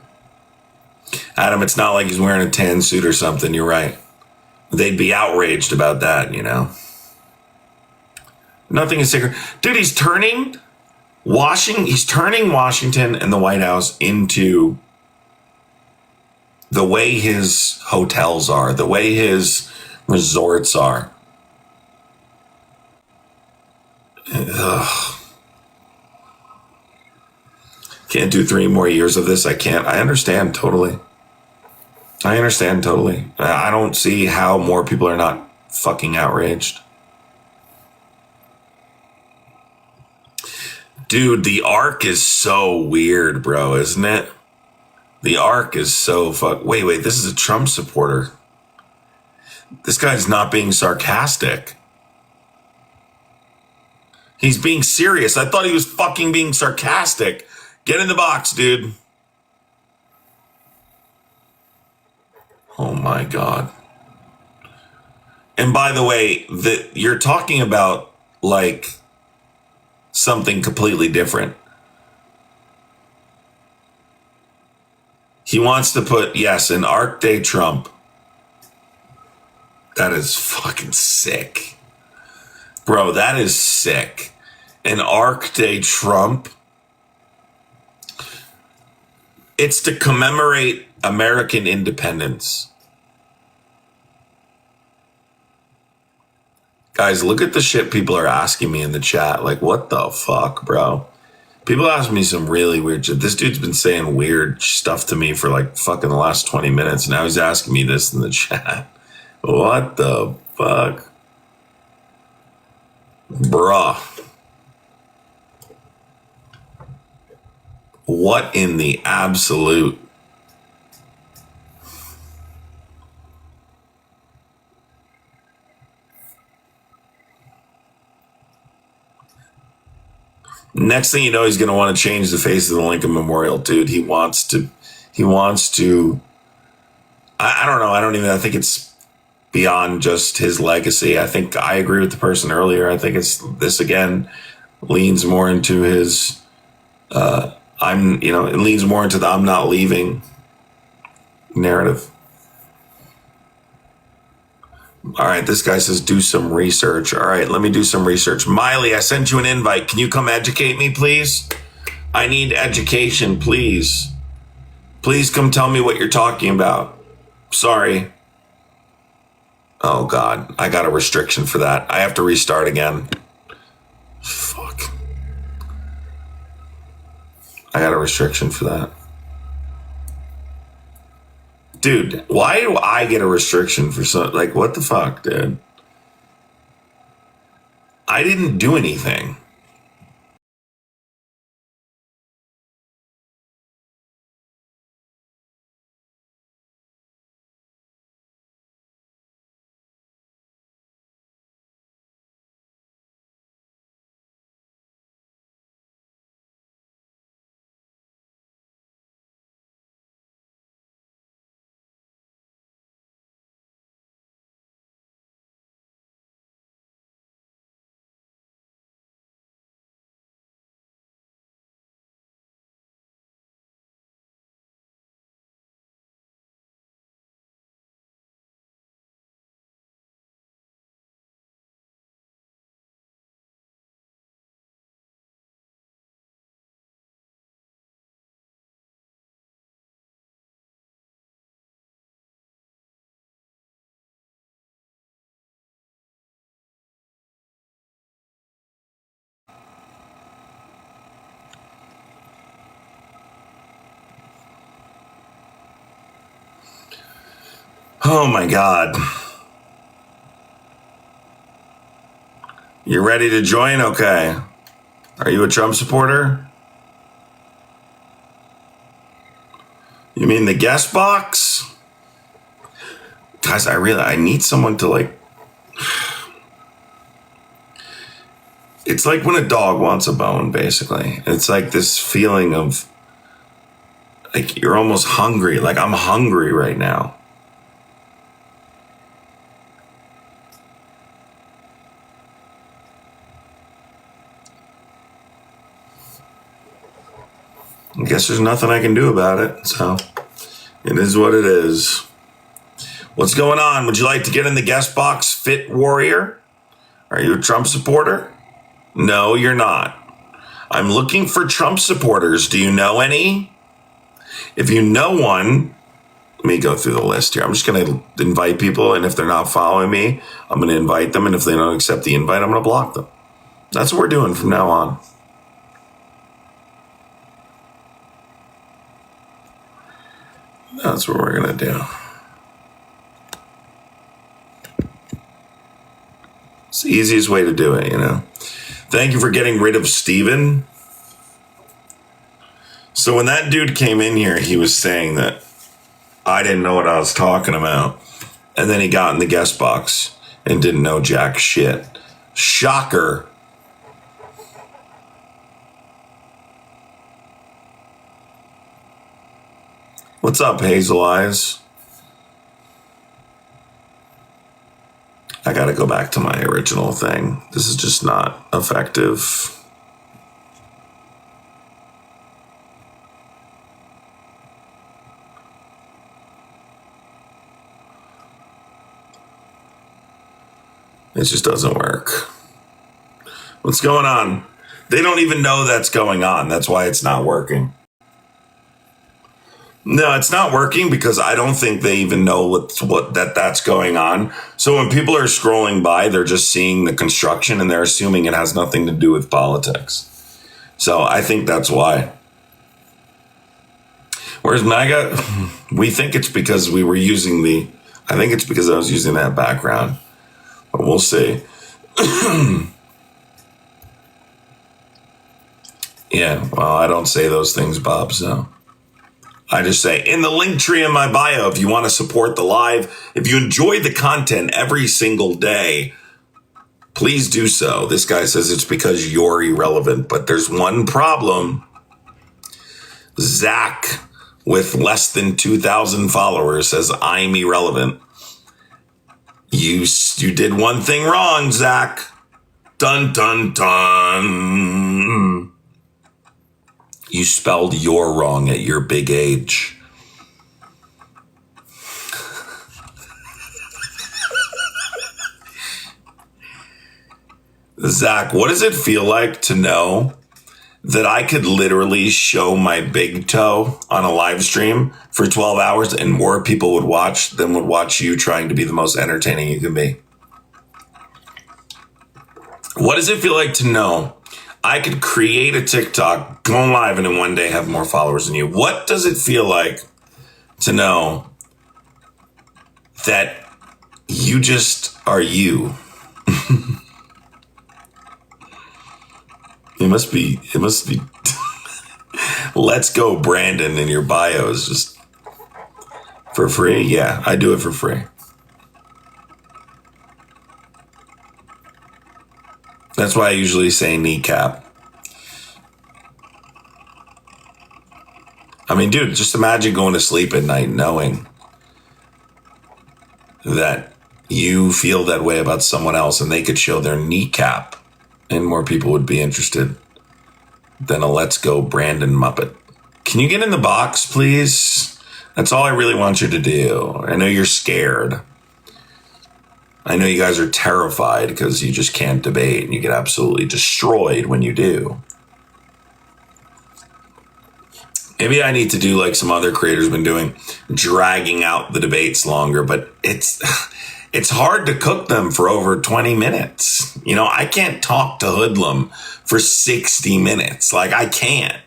Speaker 2: Adam, it's not like he's wearing a tan suit or something. You're right. They'd be outraged about that, you know? Nothing is sacred. Dude, he's turning Washington and the White House into the way his hotels are, the way his resorts are. Ugh. Can't do 3 more years of this. I can't. I understand totally. I don't see how more people are not fucking outraged. Dude, the arc is so weird, bro, isn't it? The arc is so Wait, this is a Trump supporter. This guy's not being sarcastic. He's being serious. I thought he was fucking being sarcastic. Get in the box, dude. Oh my God. And by the way, you're talking about like something completely different. He wants to put, yes, an Arc Day Trump. That is fucking sick. Bro, that is sick. An Arc Day Trump. It's to commemorate American independence. Guys, look at the shit people are asking me in the chat. Like, what the fuck, bro? People ask me some really weird shit. This dude's been saying weird stuff to me for like fucking the last 20 minutes. Now he's asking me this in the chat. What the fuck? Bruh. What in the absolute? Next thing you know, he's going to want to change the face of the Lincoln Memorial, dude. He wants to, I don't know. I think it's beyond just his legacy. I think I agree with the person earlier. I think this again leans more into his, it leans more into the I'm not leaving narrative. All right, this guy says do some research. All right, let me do some research. Miley, I sent you an invite. Can you come educate me, please? I need education, please. Please come tell me what you're talking about. Sorry. Oh, God, I got a restriction for that. I have to restart again. Fuck. I got a restriction for that. Dude, why do I get a restriction for something? Like, what the fuck, dude? I didn't do anything. Oh, my God. You ready to join? Okay. Are you a Trump supporter? You mean the guest box? Guys, I need someone to like... It's like when a dog wants a bone, basically. It's like this feeling of like you're almost hungry. Like I'm hungry right now. I guess there's nothing I can do about it. So it is what it is. What's going on? Would you like to get in the guest box, Fit Warrior? Are you a Trump supporter? No, you're not. I'm looking for Trump supporters. Do you know any? If you know one, Let me go through the list here. I'm just going to invite people, and if they're not following me, I'm going to invite them, and if they don't accept the invite, I'm going to block them. That's what we're doing from now on. That's what we're going to do. It's the easiest way to do it, you know. Thank you for getting rid of Steven. So when that dude came in here, he was saying that I didn't know what I was talking about. And then he got in the guest box and didn't know jack shit. Shocker. What's up, Hazel Eyes? I gotta go back to my original thing. This is just not effective. It just doesn't work. What's going on? They don't even know that's going on. That's why it's not working. No, it's not working because I don't think they even know that's going on. So when people are scrolling by, they're just seeing the construction and they're assuming it has nothing to do with politics. So I think that's why. Whereas MAGA, we think it's because we were using I think it's because I was using that background. But we'll see. Yeah, well, I don't say those things, Bob, so. I just say, in the link tree in my bio, if you want to support the live, if you enjoy the content every single day, please do so. This guy says it's because you're irrelevant, but there's one problem. Zach, with less than 2,000 followers, says I'm irrelevant. You did one thing wrong, Zach. Dun, dun, dun. You spelled "you're" wrong at your big age. Zach, what does it feel like to know that I could literally show my big toe on a live stream for 12 hours and more people would watch than would watch you trying to be the most entertaining you can be? What does it feel like to know I could create a TikTok, go live, and in one day have more followers than you? What does it feel like to know that you just are you? It must be, let's go, Brandon, in your bio is just for free. Yeah, I do it for free. That's why I usually say kneecap. I mean, dude, just imagine going to sleep at night knowing that you feel that way about someone else and they could show their kneecap and more people would be interested than a let's go Brandon Muppet. Can you get in the box, please? That's all I really want you to do. I know you're scared. I know you guys are terrified because you just can't debate and you get absolutely destroyed when you do. Maybe I need to do like some other creators have been doing, dragging out the debates longer, but it's hard to cook them for over 20 minutes. You know, I can't talk to Hoodlum for 60 minutes. Like, I can't.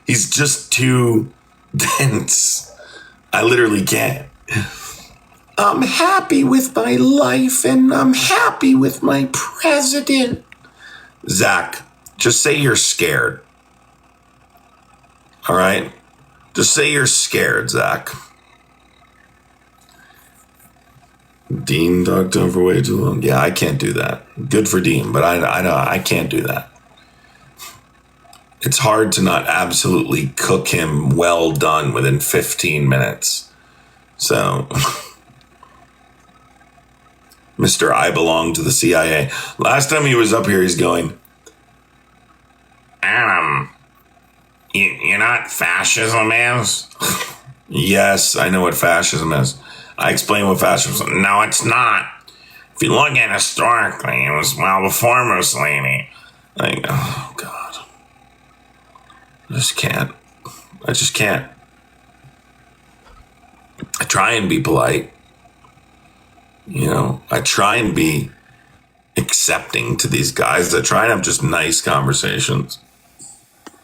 Speaker 2: He's just too dense. I literally can't. I'm happy with my life and I'm happy with my president. Zach, just say you're scared. All right? Just say you're scared, Zach. Dean talked to him for way too long. Yeah, I can't do that. Good for Dean, but I know I can't do that. It's hard to not absolutely cook him well done within 15 minutes. So... Mr. I belong to the CIA. Last time he was up here, he's going, Adam, you know what fascism is? Yes, I know what fascism is. I explain what fascism is. No, it's not. If you look at it historically, it was, well, before Mussolini. Like, oh, God. I just can't. I try try and be polite. You know, I try and be accepting to these guys. I try and have just nice conversations.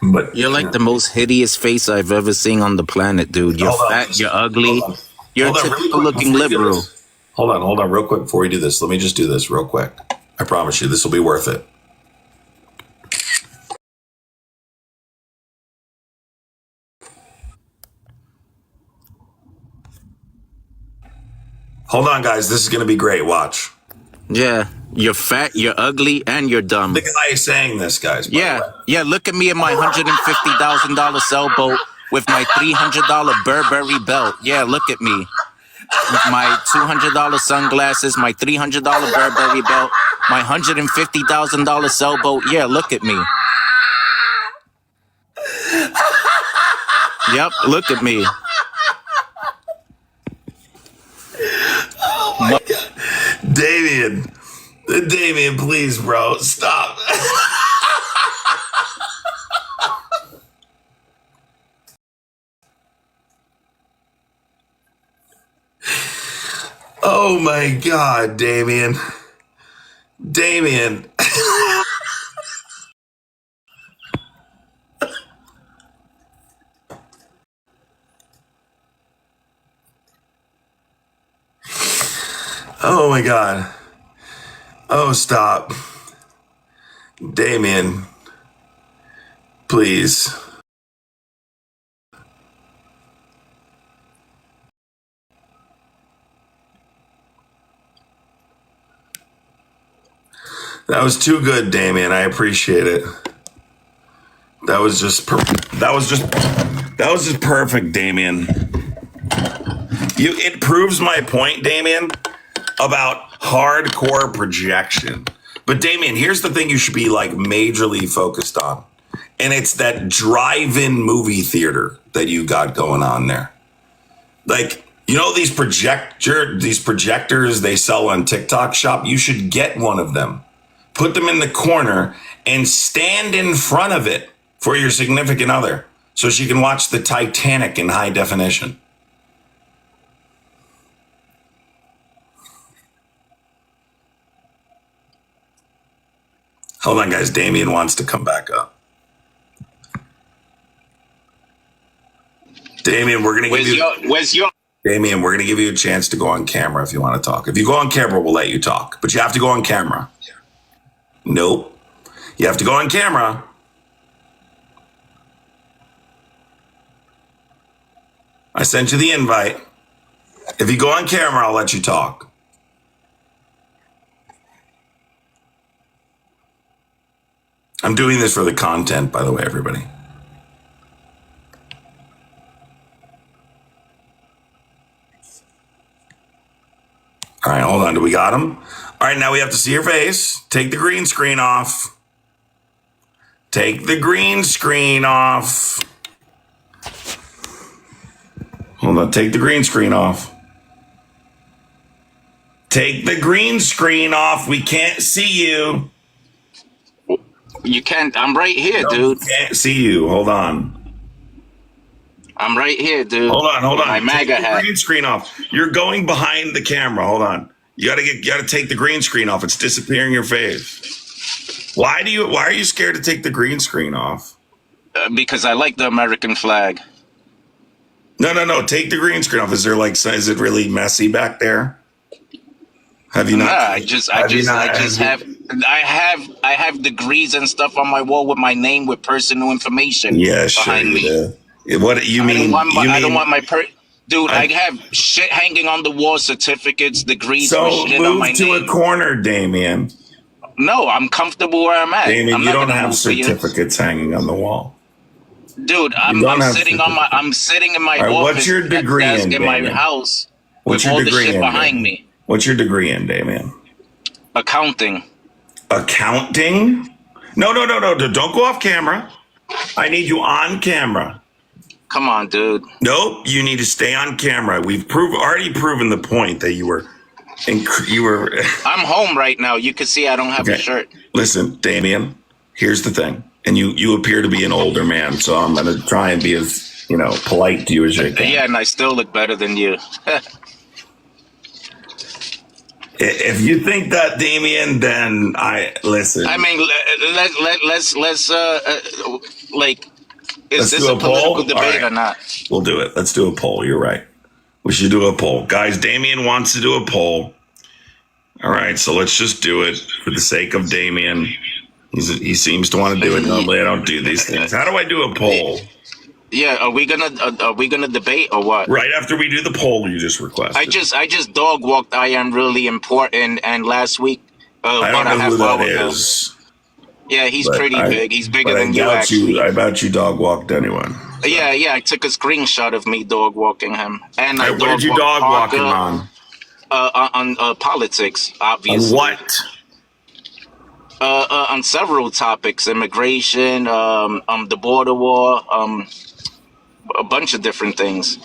Speaker 2: But
Speaker 6: You're like the most hideous face I've ever seen on the planet, dude. You're fat, you're ugly, you're a typical looking liberal.
Speaker 2: Hold on, real quick before we do this. Let me just do this real quick. I promise you, this will be worth it. Hold on, guys. This is going to be great. Watch.
Speaker 6: Yeah, you're fat, you're ugly, and you're dumb.
Speaker 2: The guy is saying this, guys.
Speaker 6: Yeah, look at me in my $150,000 sailboat with my $300 Burberry belt. Yeah, look at me. With my $200 sunglasses, my $300 Burberry belt, my $150,000 sailboat. Yeah, look at me. Yep, look at me.
Speaker 2: Oh my God. Damien, please, bro, stop. Oh my God, Damien. Oh my God. Oh, stop. Damien, please. That was too good, Damien. I appreciate it. That was just perfect, Damien. It proves my point, Damien, about hardcore projection. But Damien, here's the thing you should be like majorly focused on. And it's that drive-in movie theater that you got going on there. Like, you know, these projectors they sell on TikTok Shop, you should get one of them. Put them in the corner and stand in front of it for your significant other so she can watch the Titanic in high definition. Hold on, guys. Damien wants to come back up. Damien, we're going to give you... Damien, we're going to give you a chance to go on camera if you want to talk. If you go on camera, we'll let you talk. But you have to go on camera. Nope. You have to go on camera. I sent you the invite. If you go on camera, I'll let you talk. I'm doing this for the content, by the way, everybody. All right, hold on. Do we got him? All right, now we have to see your face. Take the green screen off. Take the green screen off. Hold on, take the green screen off. Take the green screen off. We can't see you.
Speaker 6: You can't. I'm right here, dude.
Speaker 2: We can't see you. Hold on.
Speaker 6: I'm right here, dude.
Speaker 2: Hold on.
Speaker 6: My MAGA
Speaker 2: Take the
Speaker 6: hat.
Speaker 2: green screen off. You're going behind the camera. Hold on. You gotta take the green screen off. It's disappearing your face. Why are you scared to take the green screen off?
Speaker 6: Because I like the American flag.
Speaker 2: No. Take the green screen off. Is it really messy back there? Have you not?
Speaker 6: I have degrees and stuff on my wall with my name with personal information behind me.
Speaker 2: What you mean?
Speaker 6: I don't want my dude. I have shit hanging on the wall, certificates, degrees,
Speaker 2: so
Speaker 6: shit on my
Speaker 2: move to
Speaker 6: name.
Speaker 2: a corner, Damien.
Speaker 6: No, I'm comfortable where I'm at.
Speaker 2: Damien, you don't have certificates hanging on the wall.
Speaker 6: Dude, I'm sitting in my office.
Speaker 2: What's your degree in
Speaker 6: my house with all the shit behind me.
Speaker 2: What's your degree in, Damien?
Speaker 6: Accounting.
Speaker 2: Accounting? No. Don't go off camera. I need you on camera.
Speaker 6: Come on, dude.
Speaker 2: Nope, you need to stay on camera. We've already proven the point that you were.
Speaker 6: I'm home right now. You can see I don't have a shirt.
Speaker 2: Listen, Damien. Here's the thing, and you appear to be an older man, so I'm going to try and be as polite to you as you can.
Speaker 6: Yeah, and I still look better than you.
Speaker 2: If you think that, Damien, then listen.
Speaker 6: I mean, let's like, is
Speaker 2: Let's
Speaker 6: this
Speaker 2: do
Speaker 6: a
Speaker 2: a
Speaker 6: political
Speaker 2: poll?
Speaker 6: debate
Speaker 2: All right.
Speaker 6: or not?
Speaker 2: We'll do it. Let's do a poll. You're right. We should do a poll. Guys, Damien wants to do a poll. All right, so let's just do it for the sake of Damien. He seems to want to do it. Normally, I don't do these things. How do I do a poll?
Speaker 6: Yeah, are we gonna debate or what?
Speaker 2: Right after we do the poll you just requested.
Speaker 6: I just dog walked I Am Really Important, and last week
Speaker 2: I don't know who that is.
Speaker 6: Yeah, he's pretty big. He's bigger than you,
Speaker 2: I
Speaker 6: actually.
Speaker 2: bet you dog walked anyone.
Speaker 6: Yeah, I took a screenshot of me dog walking him, and I
Speaker 2: what did you dog walk him on?
Speaker 6: On politics, obviously.
Speaker 2: On what?
Speaker 6: On several topics: immigration, the border war, a bunch of different things.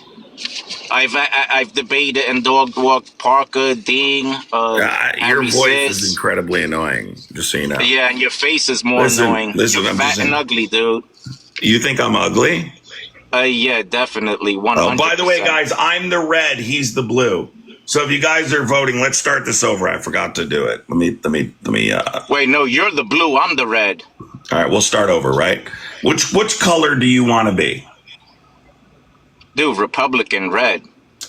Speaker 6: I've debated and dog walked Parker, Ding.
Speaker 2: Your voice is incredibly annoying. Just so you know.
Speaker 6: Yeah, and your face is more annoying.
Speaker 2: Listen,
Speaker 6: You're fat and ugly, dude.
Speaker 2: You think I'm ugly?
Speaker 6: Yeah, definitely. 100%.
Speaker 2: Oh, by the way, guys, I'm the red. He's the blue. So if you guys are voting, let's start this over. I forgot to do it. Let me.
Speaker 6: Wait, no, you're the blue. I'm the red.
Speaker 2: All right, we'll start over. Right? Which color do you want to be?
Speaker 6: Dude, Republican red.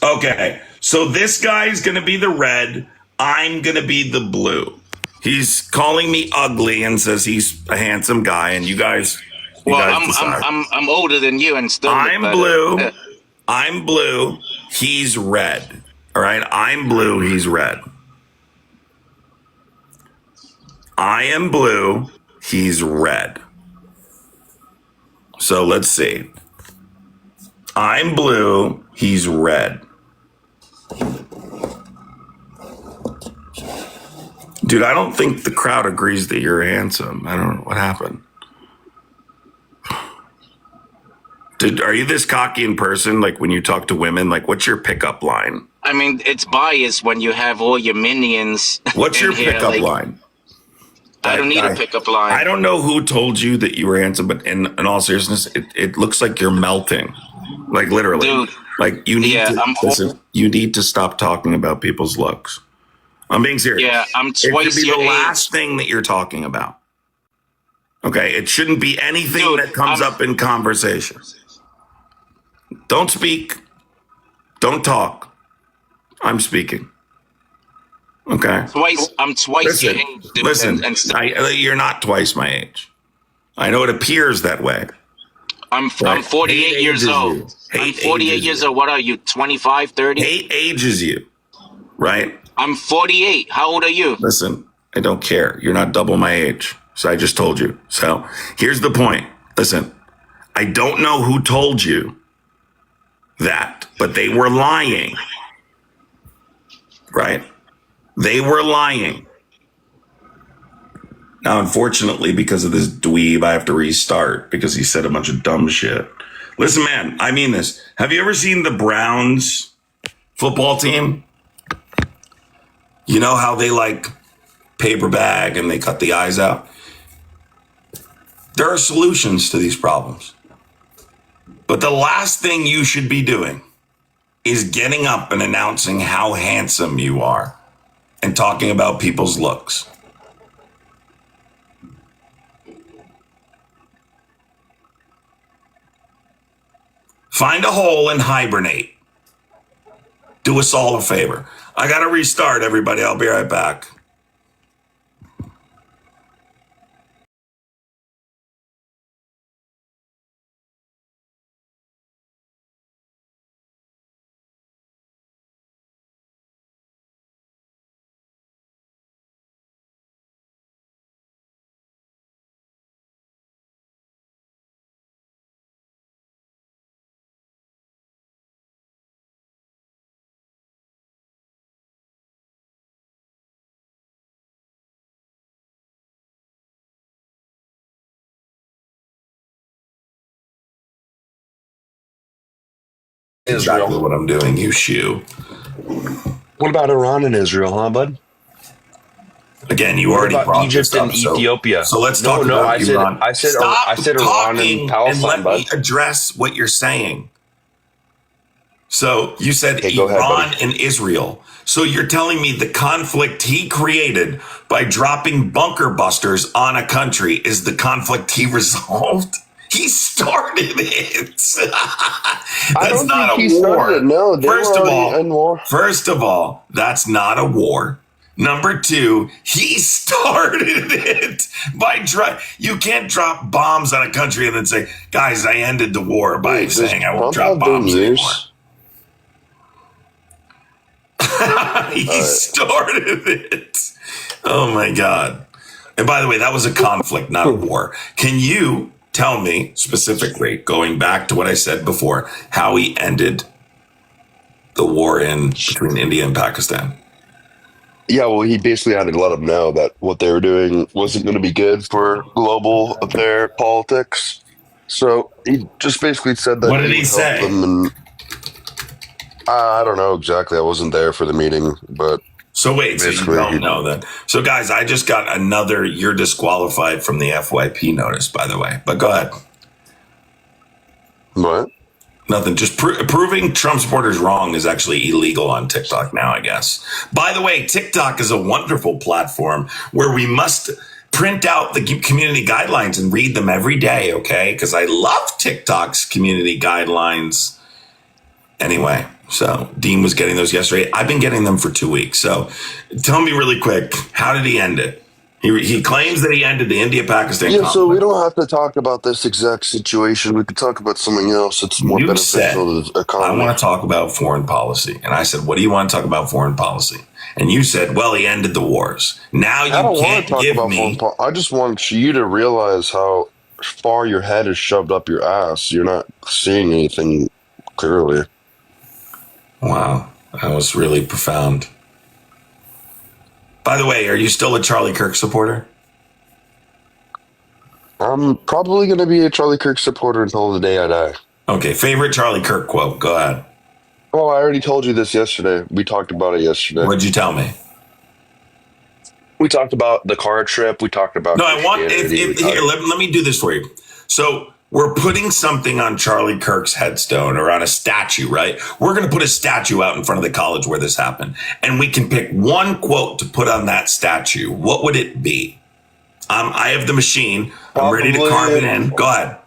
Speaker 2: Okay, so this guy's gonna be the red. I'm gonna be the blue. He's calling me ugly and says he's a handsome guy, and you guys.
Speaker 6: I'm older than you and still.
Speaker 2: I'm blue. I'm blue. He's red. All right, I'm blue. He's red. I am blue. He's red. So let's see. I'm blue. He's red. Dude, I don't think the crowd agrees that you're handsome. I don't know what happened. Are you this cocky in person? Like when you talk to women, like what's your pickup line?
Speaker 6: I mean, it's biased when you have all your minions.
Speaker 2: What's your pickup line?
Speaker 6: I don't need a pickup line.
Speaker 2: I don't know who told you that you were handsome, but in all seriousness, it looks like you're melting. Like literally.
Speaker 6: Dude.
Speaker 2: Like you need to stop talking about people's looks. I'm being serious.
Speaker 6: Yeah, I'm twice your age. It should be the
Speaker 2: last thing that you're talking about. Okay, it shouldn't be anything that comes up in conversation. Don't speak. Don't talk. I'm speaking. Okay.
Speaker 6: I'm twice your age.
Speaker 2: Listen, you're not twice my age. I know it appears that way.
Speaker 6: I'm 48 years old. I'm 48 years old. What are you, 25, 30?
Speaker 2: Hate ages you, right?
Speaker 6: I'm 48. How old are you?
Speaker 2: Listen, I don't care. You're not double my age. So I just told you. So here's the point. Listen, I don't know who told you that, but they were lying. Right? They were lying. Now, unfortunately, because of this dweeb, I have to restart because he said a bunch of dumb shit. Listen, man, I mean this. Have you ever seen the Browns football team? You know how they like paper bag and they cut the eyes out? There are solutions to these problems. But the last thing you should be doing is getting up and announcing how handsome you are and talking about people's looks. Find a hole and hibernate. Do us all a favor. I got to restart, everybody. I'll be right back. Exactly what I'm doing, you shoe.
Speaker 7: What about Iran and Israel, huh, bud?
Speaker 2: Again, you
Speaker 7: What
Speaker 2: already
Speaker 7: about
Speaker 2: brought
Speaker 7: Egypt
Speaker 2: this up.
Speaker 7: and Ethiopia?
Speaker 2: So let's
Speaker 7: No,
Speaker 2: talk
Speaker 7: no,
Speaker 2: about Iran.
Speaker 7: I said Iran and Palestine,
Speaker 2: let
Speaker 7: bud.
Speaker 2: me address what you're saying. So you said
Speaker 8: Okay, go ahead,
Speaker 2: Iran
Speaker 8: buddy.
Speaker 2: and Israel. So you're telling me the conflict he created by dropping bunker busters on a country is the conflict he resolved? He started it.
Speaker 8: I
Speaker 2: That's
Speaker 8: don't
Speaker 2: not
Speaker 8: think
Speaker 2: a
Speaker 8: he
Speaker 2: war.
Speaker 8: started it. No, they
Speaker 2: First
Speaker 8: were
Speaker 2: of
Speaker 8: already in war.
Speaker 2: all, that's not a war. Number two, he started it by you can't drop bombs on a country and then say, guys, I ended the war by
Speaker 8: Does
Speaker 2: saying I won't
Speaker 8: Trump
Speaker 2: drop
Speaker 8: have
Speaker 2: bombs anymore.
Speaker 8: years?
Speaker 2: He started it. Oh my God. And by the way, that was a conflict, not a war. Can you tell me specifically, going back to what I said before, how he ended the war between India and Pakistan?
Speaker 8: Yeah, well, he basically had to let them know that what they were doing wasn't going to be good for global affair politics. So he just basically said that
Speaker 2: What did he
Speaker 8: would
Speaker 2: say?
Speaker 8: help them. And I don't know exactly. I wasn't there for the meeting, but
Speaker 2: So wait, so you
Speaker 8: basically,
Speaker 2: don't know that. So guys, I just got another you're disqualified from the FYP notice, by the way. But go ahead.
Speaker 8: what?
Speaker 2: Nothing. Just proving Trump supporters wrong is actually illegal on TikTok now, I guess. By the way, TikTok is a wonderful platform where we must print out the community guidelines and read them every day, okay? Because I love TikTok's community guidelines. Anyway, so Dean was getting those yesterday. I've been getting them for 2 weeks. So tell me really quick, how did he end it? He claims that he ended the India-Pakistan conflict.
Speaker 8: So we don't have to talk about this exact situation. We could talk about something else that's more beneficial to the economy.
Speaker 2: I want to talk about foreign policy. And I said, what do you want to talk about foreign policy? And you said, well, he ended the wars. Now you
Speaker 8: I don't want
Speaker 2: can't
Speaker 8: to talk
Speaker 2: give
Speaker 8: about
Speaker 2: me...
Speaker 8: foreign policy. I just want you to realize how far your head is shoved up your ass. You're not seeing anything clearly.
Speaker 2: Wow, that was really profound. By the way, are you still a Charlie Kirk supporter?
Speaker 8: I'm probably going to be a Charlie Kirk supporter until the day I die.
Speaker 2: Okay, favorite Charlie Kirk quote. Go ahead.
Speaker 8: Oh, I already told you this yesterday. We talked about it yesterday.
Speaker 2: What'd you tell me?
Speaker 8: We talked about the car trip. We talked about
Speaker 2: No, I want...
Speaker 8: Christianity.
Speaker 2: Here, let me do this for you. So we're putting something on Charlie Kirk's headstone or on a statue, right? We're going to put a statue out in front of the college where this happened. And we can pick one quote to put on that statue. What would it be? I have the machine. I'm ready to carve it in. Go ahead.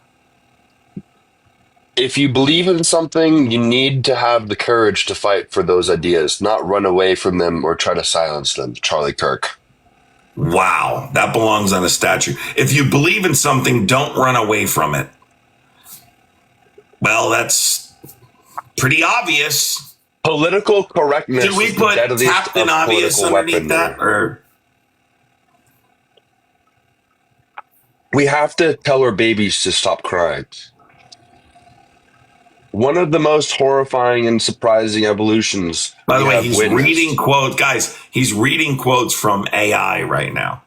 Speaker 8: If you believe in something, you need to have the courage to fight for those ideas, not run away from them or try to silence them. Charlie Kirk.
Speaker 2: Wow, that belongs on a statue. If you believe in something, don't run away from it. Well, that's pretty obvious.
Speaker 8: Political correctness.
Speaker 2: Should we
Speaker 8: is the
Speaker 2: put
Speaker 8: deadliest
Speaker 2: Captain
Speaker 8: of
Speaker 2: Obvious
Speaker 8: political
Speaker 2: underneath
Speaker 8: weaponry.
Speaker 2: that? Or
Speaker 8: We have to tell our babies to stop crying. One of the most horrifying and surprising evolutions.
Speaker 2: by the
Speaker 8: we
Speaker 2: way,
Speaker 8: have
Speaker 2: he's
Speaker 8: witnessed.
Speaker 2: reading quotes. Guys, he's reading quotes from AI right now.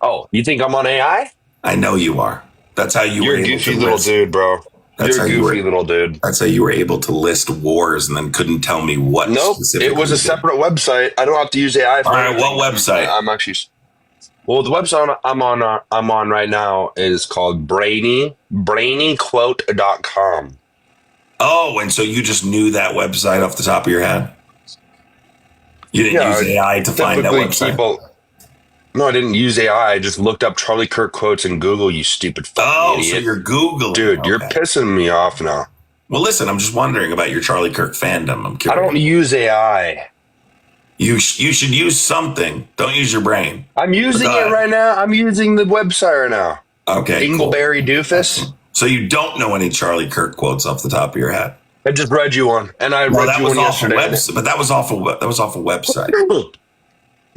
Speaker 8: Oh, you think I'm on AI?
Speaker 2: I know you are. That's how you
Speaker 8: You're
Speaker 2: were
Speaker 8: a
Speaker 2: able
Speaker 8: goofy
Speaker 2: to
Speaker 8: little
Speaker 2: list.
Speaker 8: dude, bro.
Speaker 2: That's
Speaker 8: You're
Speaker 2: how
Speaker 8: a
Speaker 2: you
Speaker 8: goofy
Speaker 2: were-
Speaker 8: little dude.
Speaker 2: That's how you were able to list wars and then couldn't tell me what.
Speaker 8: Nope,
Speaker 2: specifically
Speaker 8: it was a
Speaker 2: you did.
Speaker 8: separate website. I don't have to use AI for
Speaker 2: All right,
Speaker 8: anything.
Speaker 2: what website?
Speaker 8: I'm actually. Well, the website I'm on right now is called brainyquote.com.
Speaker 2: Oh, and so you just knew that website off the top of your head? You didn't use AI to find that website?
Speaker 8: No, I didn't use AI. I just looked up Charlie Kirk quotes in Google, you stupid fucking idiot.
Speaker 2: So you're Googling.
Speaker 8: Dude, you're
Speaker 2: Okay.
Speaker 8: pissing me off now.
Speaker 2: Well, listen, I'm just wondering about your Charlie Kirk fandom. I'm
Speaker 8: I
Speaker 2: curious.
Speaker 8: don't use AI.
Speaker 2: You should use something. Don't use your brain.
Speaker 8: I'm using it right now. I'm using the website right now.
Speaker 2: Okay,
Speaker 8: Dingleberry doofus.
Speaker 2: So you don't know any Charlie Kirk quotes off the top of your head?
Speaker 8: I just read you one, and I read
Speaker 2: that
Speaker 8: you
Speaker 2: was
Speaker 8: one
Speaker 2: off a
Speaker 8: yesterday.
Speaker 2: website, but that was off a website.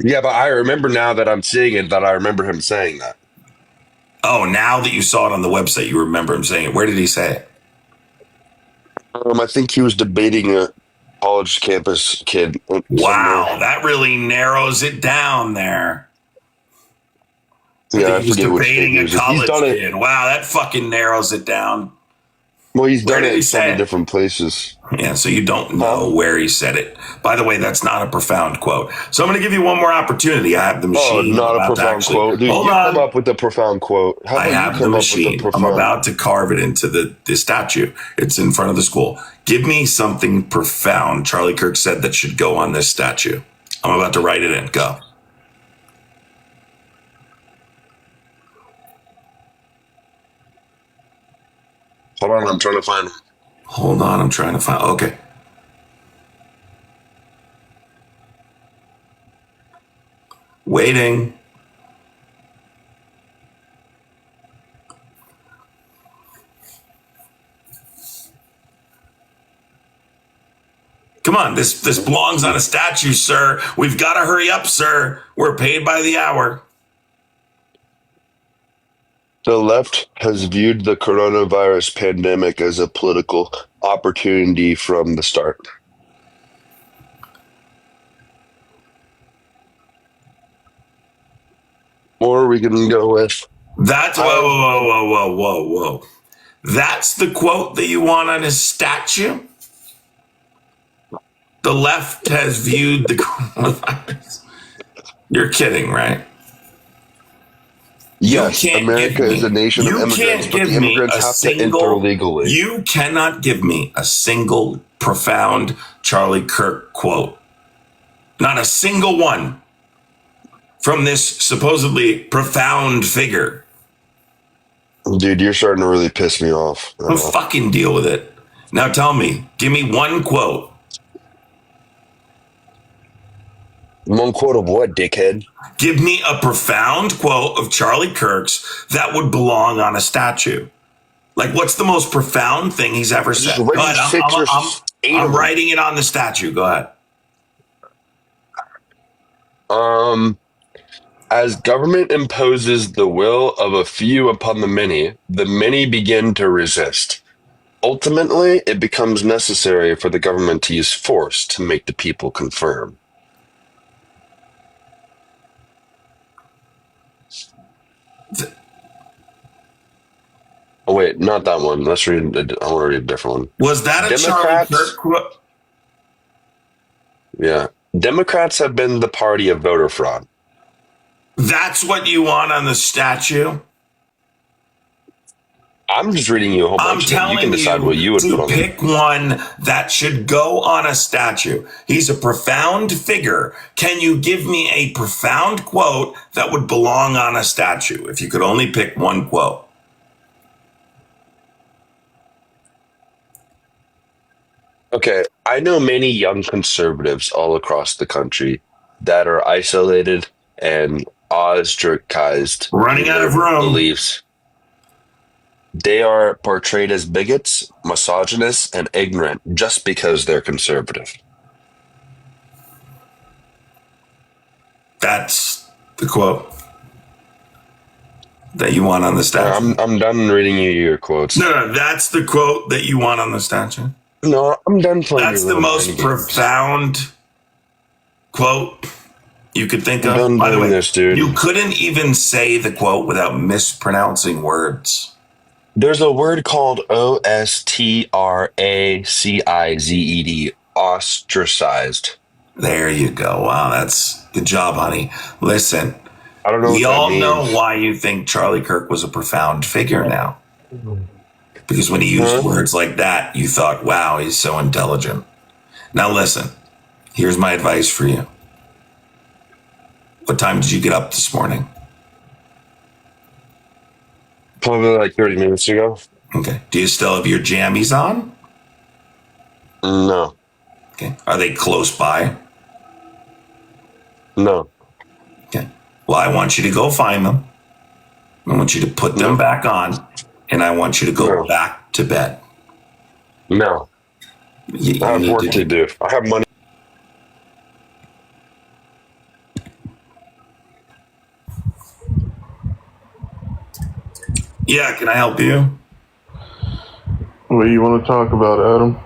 Speaker 8: Yeah, but I remember now that I'm seeing it that I remember him saying that.
Speaker 2: Oh, now that you saw it on the website, you remember him saying it. Where did he say it?
Speaker 8: I think he was debating a college campus kid.
Speaker 2: Wow, that really narrows it down there.
Speaker 8: Yeah, I
Speaker 2: He was
Speaker 8: forget which
Speaker 2: debating
Speaker 8: kid he
Speaker 2: a
Speaker 8: was.
Speaker 2: college
Speaker 8: He's done it.
Speaker 2: kid. Wow, that fucking narrows it down.
Speaker 8: Well, he's
Speaker 2: Where
Speaker 8: done
Speaker 2: did
Speaker 8: it
Speaker 2: he
Speaker 8: in so
Speaker 2: say
Speaker 8: many
Speaker 2: it?
Speaker 8: different places.
Speaker 2: Yeah, so you don't know where he said it. By the way, that's not a profound quote. So I'm going to give you one more opportunity. I have the
Speaker 8: Oh,
Speaker 2: machine.
Speaker 8: not
Speaker 2: I'm
Speaker 8: a
Speaker 2: about to
Speaker 8: profound
Speaker 2: actually
Speaker 8: quote. Dude,
Speaker 2: hold
Speaker 8: you come
Speaker 2: on.
Speaker 8: up with a profound quote. How
Speaker 2: I
Speaker 8: about you
Speaker 2: have the
Speaker 8: come up with a
Speaker 2: machine. I'm
Speaker 8: profound...
Speaker 2: about to carve it into the statue. It's in front of the school. Give me something profound Charlie Kirk said that should go on this statue. I'm about to write it in. Go.
Speaker 8: Hold on, I'm trying to find...
Speaker 2: Hold on. I'm trying to find. Okay. Waiting. Come on, this belongs on a statue, sir. We've got to hurry up, sir. We're paid by the hour.
Speaker 8: The left has viewed the coronavirus pandemic as a political opportunity from the start. Or we can go with...
Speaker 2: That's whoa. That's the quote that you want on his statue? The left has viewed the coronavirus. You're kidding, right?
Speaker 8: Yes, America is a nation of immigrants, but the immigrants have to enter legally.
Speaker 2: You cannot give me a single profound Charlie Kirk quote. Not a single one from this supposedly profound figure.
Speaker 8: Dude, you're starting to really piss me off.
Speaker 2: I'll fucking deal with it. Now tell me, give me one quote.
Speaker 8: One quote of what, dickhead?
Speaker 2: Give me a profound quote of Charlie Kirk's that would belong on a statue. Like, what's the most profound thing he's ever said? Go ahead. I'm writing it on the statue. Go ahead.
Speaker 8: As government imposes the will of a few upon the many begin to resist. Ultimately, it becomes necessary for the government to use force to make the people conform. Oh, wait, not that one. Let's read. I want to read a different one.
Speaker 2: Was that a Charlie Kirk quote?
Speaker 8: Yeah. Democrats have been the party of voter fraud.
Speaker 2: That's what you want on the statue?
Speaker 8: I'm just reading you a whole bunch of them. You can decide what you would put on there.
Speaker 2: Pick one that should go on a statue. He's a profound figure. Can you give me a profound quote that would belong on a statue? If you could only pick one quote.
Speaker 8: Okay, I know many young conservatives all across the country that are isolated and ostracized,
Speaker 2: running out of room,
Speaker 8: beliefs. They are portrayed as bigots, misogynists, and ignorant just because they're conservative.
Speaker 2: That's the quote that you want on the statue.
Speaker 8: I'm done reading you your quotes.
Speaker 2: No, that's the quote that you want on the statue.
Speaker 8: No, I'm done playing.
Speaker 2: That's the most profound quote you could think of. By the way, you couldn't even say the quote without mispronouncing words.
Speaker 8: There's a word called ostracized, ostracized.
Speaker 2: There you go. Wow, that's good job, honey. Listen,
Speaker 8: I don't know.
Speaker 2: We all know why you think Charlie Kirk was a profound figure now. Because when he used words like that, you thought, wow, he's so intelligent. Now listen, here's my advice for you. What time did you get up this morning?
Speaker 8: Probably like 30 minutes ago.
Speaker 2: Okay. Do you still have your jammies on?
Speaker 8: No.
Speaker 2: Okay. Are they close by?
Speaker 8: No.
Speaker 2: Okay. Well, I want you to go find them. I want you to put them back on, and I want you to go back to bed.
Speaker 8: No. I have work to do. I have money.
Speaker 2: Yeah, can I help you?
Speaker 9: What do you want to talk about, Adam?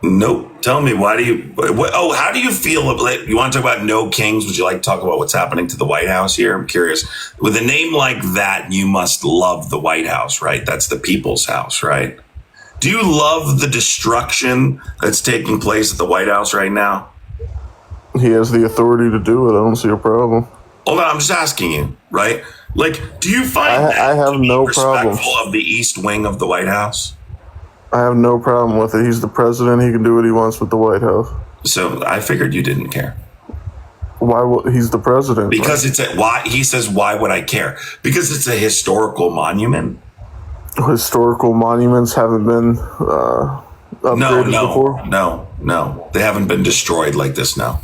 Speaker 2: Nope. Tell me, why do you... how do you feel... You want to talk about no kings? Would you like to talk about what's happening to the White House here? I'm curious. With a name like that, you must love the White House, right? That's the people's house, right? Do you love the destruction that's taking place at the White House right now?
Speaker 9: He has the authority to do it. I don't see a problem.
Speaker 2: Hold on, I'm just asking you, right? Like, do you find
Speaker 9: I have no problem
Speaker 2: of the East Wing of the White House?
Speaker 9: I have no problem with it. He's the president. He can do what he wants with the White House.
Speaker 2: So I figured you didn't care.
Speaker 9: Why would he's the president?
Speaker 2: Because it's why he says, why would I care? Because it's a historical monument.
Speaker 9: Historical monuments haven't been upgraded before?
Speaker 2: No. They haven't been destroyed like this now.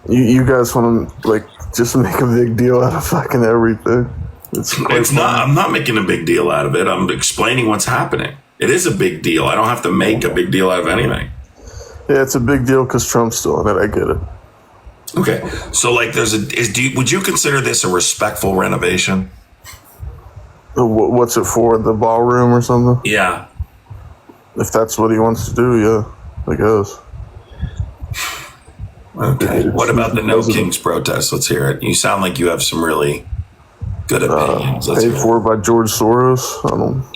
Speaker 9: You guys want to, like, just make a big deal out of fucking everything.
Speaker 2: It's not. I'm not making a big deal out of it. I'm explaining what's happening. It is a big deal. I don't have to make a big deal out of anything.
Speaker 9: Yeah, it's a big deal because Trump's still in it. I get it.
Speaker 2: Okay. So, like, would you consider this a respectful renovation?
Speaker 9: What's it for? The ballroom or something?
Speaker 2: Yeah.
Speaker 9: If that's what he wants to do, yeah, I guess.
Speaker 2: Okay. What about the No Kings protest? Let's hear it. You sound like you have some really good opinions.
Speaker 9: Paid for by George Soros.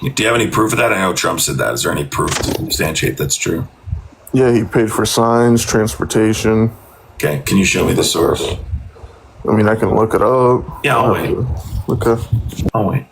Speaker 2: Do you have any proof of that? I know Trump said that. Is there any proof to substantiate that's true?
Speaker 9: Yeah, he paid for signs, transportation.
Speaker 2: Okay. Can you show me the source?
Speaker 9: I mean, I can look it up.
Speaker 2: Yeah, I'll wait.
Speaker 9: Okay.
Speaker 2: I'll wait.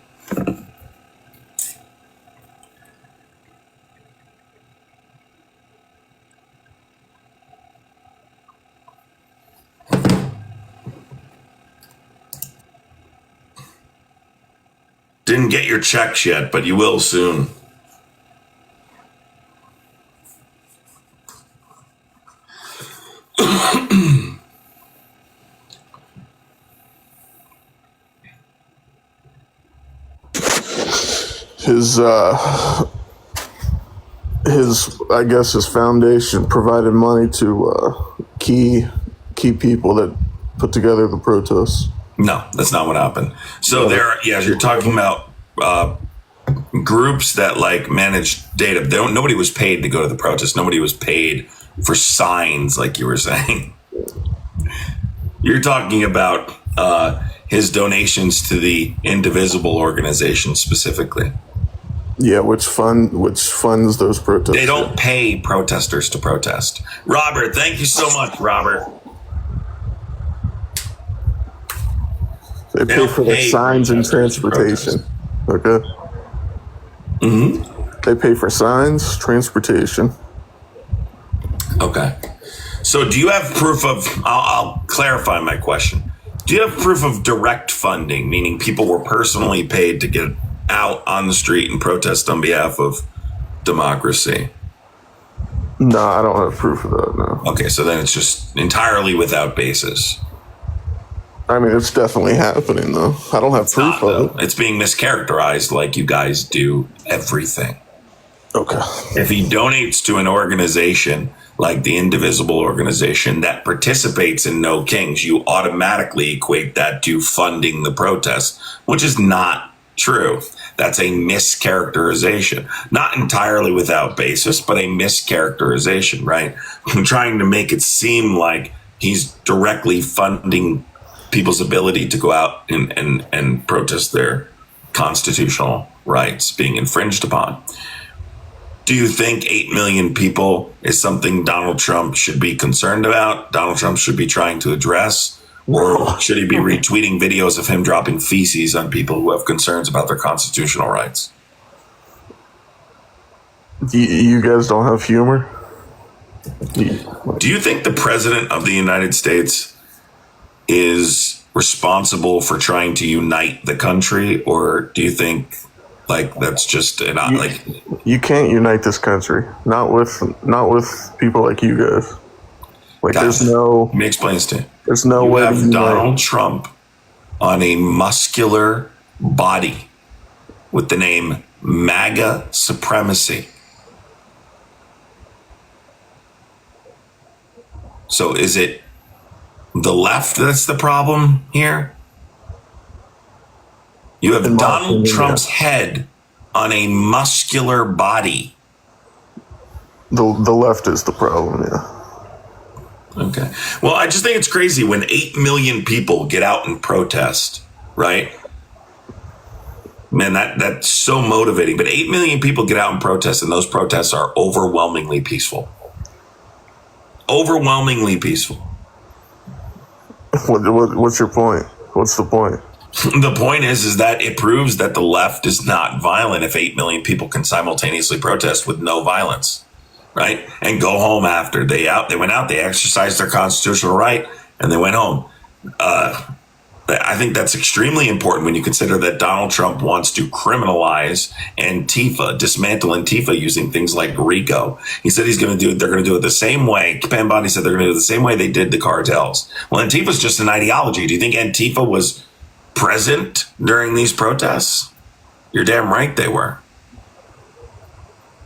Speaker 2: Didn't get your checks yet, but you will soon.
Speaker 9: I guess his foundation provided money to key people that put together the protests.
Speaker 2: No, that's not what happened. So you're talking about groups that like manage data. Nobody was paid to go to the protest. Nobody was paid for signs, like you were saying. You're talking about his donations to the Indivisible organization specifically.
Speaker 9: Yeah, which funds those protests.
Speaker 2: They don't pay protesters to protest. Robert, thank you so much, Robert.
Speaker 9: They pay for the signs and transportation. Okay.
Speaker 2: Mm-hmm.
Speaker 9: They pay for signs, transportation.
Speaker 2: Okay. So do you have proof of, I'll clarify my question. Do you have proof of direct funding, meaning people were personally paid to get out on the street and protest on behalf of democracy?
Speaker 9: No, I don't have proof of that, no.
Speaker 2: Okay, so then it's just entirely without basis.
Speaker 9: I mean, it's definitely happening, though. I don't have proof of it.
Speaker 2: It's being mischaracterized like you guys do everything.
Speaker 9: Okay.
Speaker 2: If he donates to an organization like the Indivisible organization that participates in No Kings, you automatically equate that to funding the protest, which is not true. That's a mischaracterization. Not entirely without basis, but a mischaracterization, right? I'm trying to make it seem like he's directly funding people's ability to go out and protest their constitutional rights being infringed upon. Do you think 8 million people is something Donald Trump should be concerned about? Donald Trump should be trying to address? Or should he be retweeting videos of him dropping feces on people who have concerns about their constitutional rights?
Speaker 9: You guys don't have humor?
Speaker 2: Do you think the president of the United States is responsible for trying to unite the country? Or do you think like that's just
Speaker 9: you can't unite this country. Not with people like you guys. Like there's no.
Speaker 2: Let me explain this to you.
Speaker 9: There's no way.
Speaker 2: You have Donald Trump on a muscular body with the name MAGA supremacy. So is it the left that's the problem here? You have Donald Trump's head on a muscular body.
Speaker 9: The left is the problem, yeah.
Speaker 2: Okay. Well, I just think it's crazy when 8 million people get out and protest, right? Man, that's so motivating. But 8 million people get out and protest, and those protests are overwhelmingly peaceful. Overwhelmingly peaceful.
Speaker 9: What's your point? What's the point?
Speaker 2: The point is that it proves that the left is not violent if 8 million people can simultaneously protest with no violence, right? And go home after they went out, they exercised their constitutional right, and they went home. I think that's extremely important when you consider that Donald Trump wants to criminalize Antifa, dismantle Antifa using things like RICO. He said they're going to do it the same way. Pam Bondi said they're going to do it the same way they did the cartels. Well, Antifa's just an ideology. Do you think Antifa was present during these protests? You're damn right they were.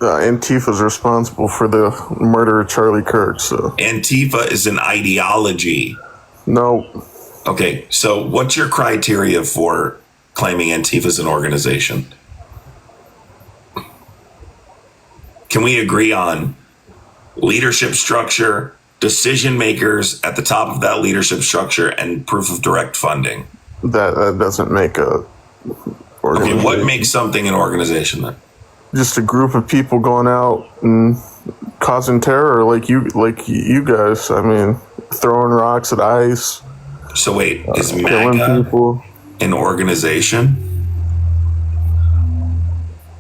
Speaker 9: Antifa's responsible for the murder of Charlie Kirk. So
Speaker 2: Antifa is an ideology.
Speaker 9: No.
Speaker 2: Okay, so what's your criteria for claiming Antifa as an organization? Can we agree on leadership structure, decision makers at the top of that leadership structure, and proof of direct funding?
Speaker 9: That doesn't make a organization.
Speaker 2: Okay, what makes something an organization then?
Speaker 9: Just a group of people going out and causing terror, like you guys. I mean, throwing rocks at ICE.
Speaker 2: So wait, is
Speaker 9: killing
Speaker 2: MAGA
Speaker 9: people.
Speaker 2: an organization?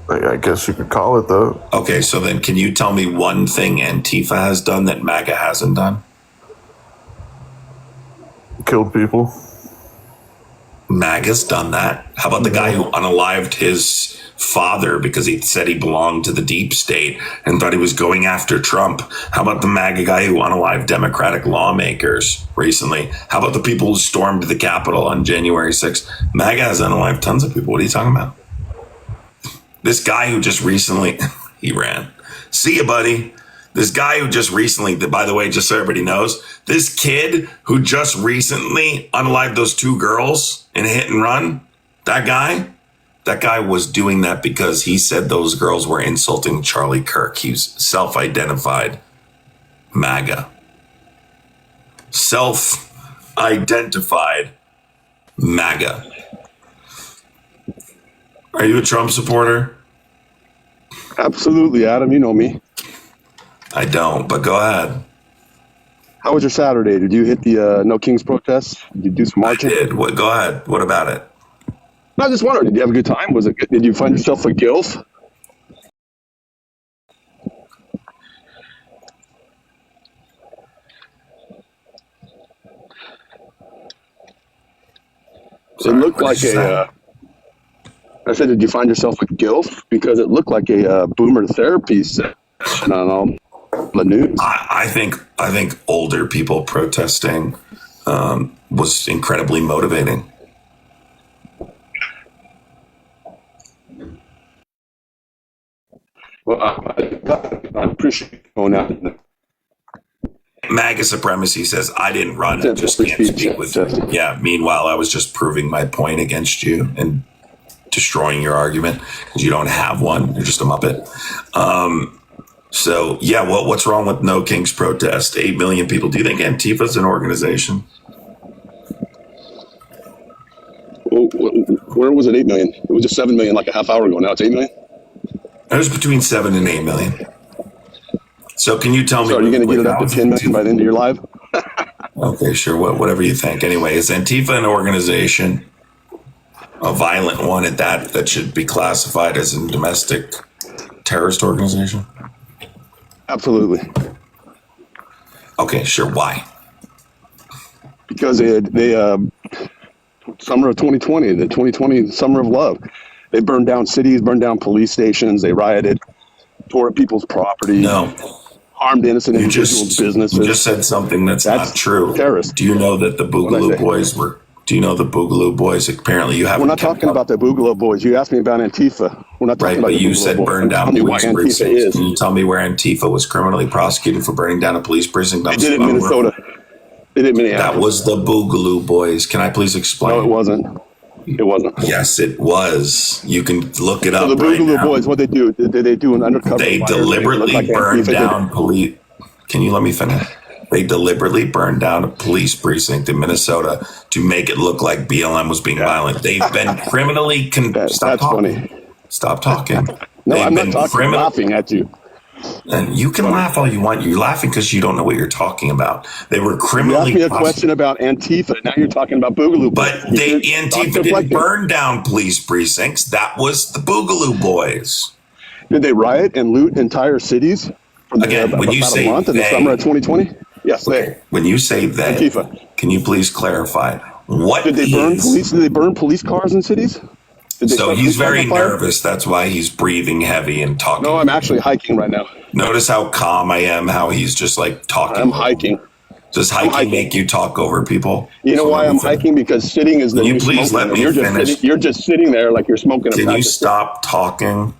Speaker 9: I guess you could call it that.
Speaker 2: Okay, so then can you tell me one thing Antifa has done that MAGA hasn't done?
Speaker 9: Killed people.
Speaker 2: MAGA's done that. How about the guy who unalived his father because he said he belonged to the deep state and thought he was going after Trump? How about the MAGA guy who unalived Democratic lawmakers recently? How about the people who stormed the Capitol on January 6th? MAGA has unalived tons of people. What are you talking about? This guy who just recently, he ran. See ya, buddy. This guy who just recently, by the way, just so everybody knows, this kid who just recently unalived those two girls in a hit and run, that guy was doing that because he said those girls were insulting Charlie Kirk. He was self-identified MAGA. Self-identified MAGA. Are you a Trump supporter?
Speaker 10: Absolutely, Adam. You know me.
Speaker 2: I don't, but go ahead.
Speaker 10: How was your Saturday? Did you hit the No Kings protest? Did you do some marching?
Speaker 2: I did. Go ahead. What about it?
Speaker 10: I was just wondering, did you have a good time? Was it good? Did you find yourself a gilf?
Speaker 2: Sorry,
Speaker 10: it looked like I said, did you find yourself a gilf? Because it looked like a boomer therapy session on all the news.
Speaker 2: I think older people protesting was incredibly motivating.
Speaker 10: Well, I appreciate going out.
Speaker 2: MAGA supremacy says I didn't run and just can't speak with you. Yeah. Meanwhile, I was just proving my point against you and destroying your argument because you don't have one. You're just a muppet. So yeah, what's wrong with No Kings protest? 8 million people. Do you think Antifa's an organization?
Speaker 10: Well, where was it 8 million? It was just 7 million like a half hour ago. Now it's 8 million?
Speaker 2: It was between 7 and 8 million. So can you tell me?
Speaker 10: So are you going to get it up to 10 million by the end of your live?
Speaker 2: Okay, sure. Whatever you think. Anyway, is Antifa an organization, a violent one at that should be classified as a domestic terrorist organization?
Speaker 10: Absolutely.
Speaker 2: Okay, sure. Why?
Speaker 10: Because they summer of 2020, the 2020 summer of love, they burned down cities, burned down police stations, they rioted, tore up people's property.
Speaker 2: No.
Speaker 10: Harmed innocent individuals' businesses.
Speaker 2: You just said something that's not true.
Speaker 10: Terrorist.
Speaker 2: Do you know that the Boogaloo Boys were? Do you know the Boogaloo Boys? Apparently, you haven't.
Speaker 10: We're not talking about the Boogaloo Boys. You asked me about Antifa. We're not talking about
Speaker 2: but
Speaker 10: the
Speaker 2: you
Speaker 10: Boogaloo
Speaker 2: said
Speaker 10: Boys.
Speaker 2: burn down police precincts.
Speaker 10: Is.
Speaker 2: Can you tell me where Antifa was criminally prosecuted for burning down a police precinct?
Speaker 10: They did it in Minnesota. They did it in Minneapolis.
Speaker 2: That was the Boogaloo Boys. Can I please explain?
Speaker 10: No, it wasn't. It wasn't.
Speaker 2: Yes, it was. You can look it up.
Speaker 10: So the Boogaloo Boys, what they do? They do an undercover.
Speaker 2: They deliberately burned down police. Can you let me finish? They deliberately burned down a police precinct in Minnesota to make it look like BLM was being violent. They've been criminally
Speaker 10: That's funny.
Speaker 2: Stop talking.
Speaker 10: No,
Speaker 2: They've
Speaker 10: I'm
Speaker 2: been
Speaker 10: not talking. I'm laughing at you.
Speaker 2: And you can laugh all you want. You're laughing because you don't know what you're talking about. They were
Speaker 10: You
Speaker 2: criminally
Speaker 10: asked me a question about Antifa. Now you're talking about Boogaloo.
Speaker 2: But Antifa didn't burn down police precincts. That was the Boogaloo Boys.
Speaker 10: Did they riot and loot entire cities for
Speaker 2: Again, when you
Speaker 10: about
Speaker 2: say
Speaker 10: a month in the
Speaker 2: they-
Speaker 10: summer of 2020? Yes, they.
Speaker 2: When you say they,
Speaker 10: Antifa.
Speaker 2: can you please clarify what
Speaker 10: Did they burn
Speaker 2: is-
Speaker 10: police? Did they burn police cars in cities? Did they
Speaker 2: So
Speaker 10: set
Speaker 2: he's
Speaker 10: police cars
Speaker 2: very
Speaker 10: on fire?
Speaker 2: nervous. That's why he's breathing heavy and talking.
Speaker 10: No, I'm actually hiking right now.
Speaker 2: Notice how calm I am, how he's just like talking.
Speaker 10: I'm hiking.
Speaker 2: Does hiking make you talk over people?
Speaker 10: You know why I'm hiking? Because sitting is the
Speaker 2: Can you
Speaker 10: new
Speaker 2: please
Speaker 10: smoking.
Speaker 2: let me
Speaker 10: You're
Speaker 2: finish?
Speaker 10: you're just sitting there like you're smoking a
Speaker 2: Can
Speaker 10: pack
Speaker 2: you
Speaker 10: of
Speaker 2: stop talking?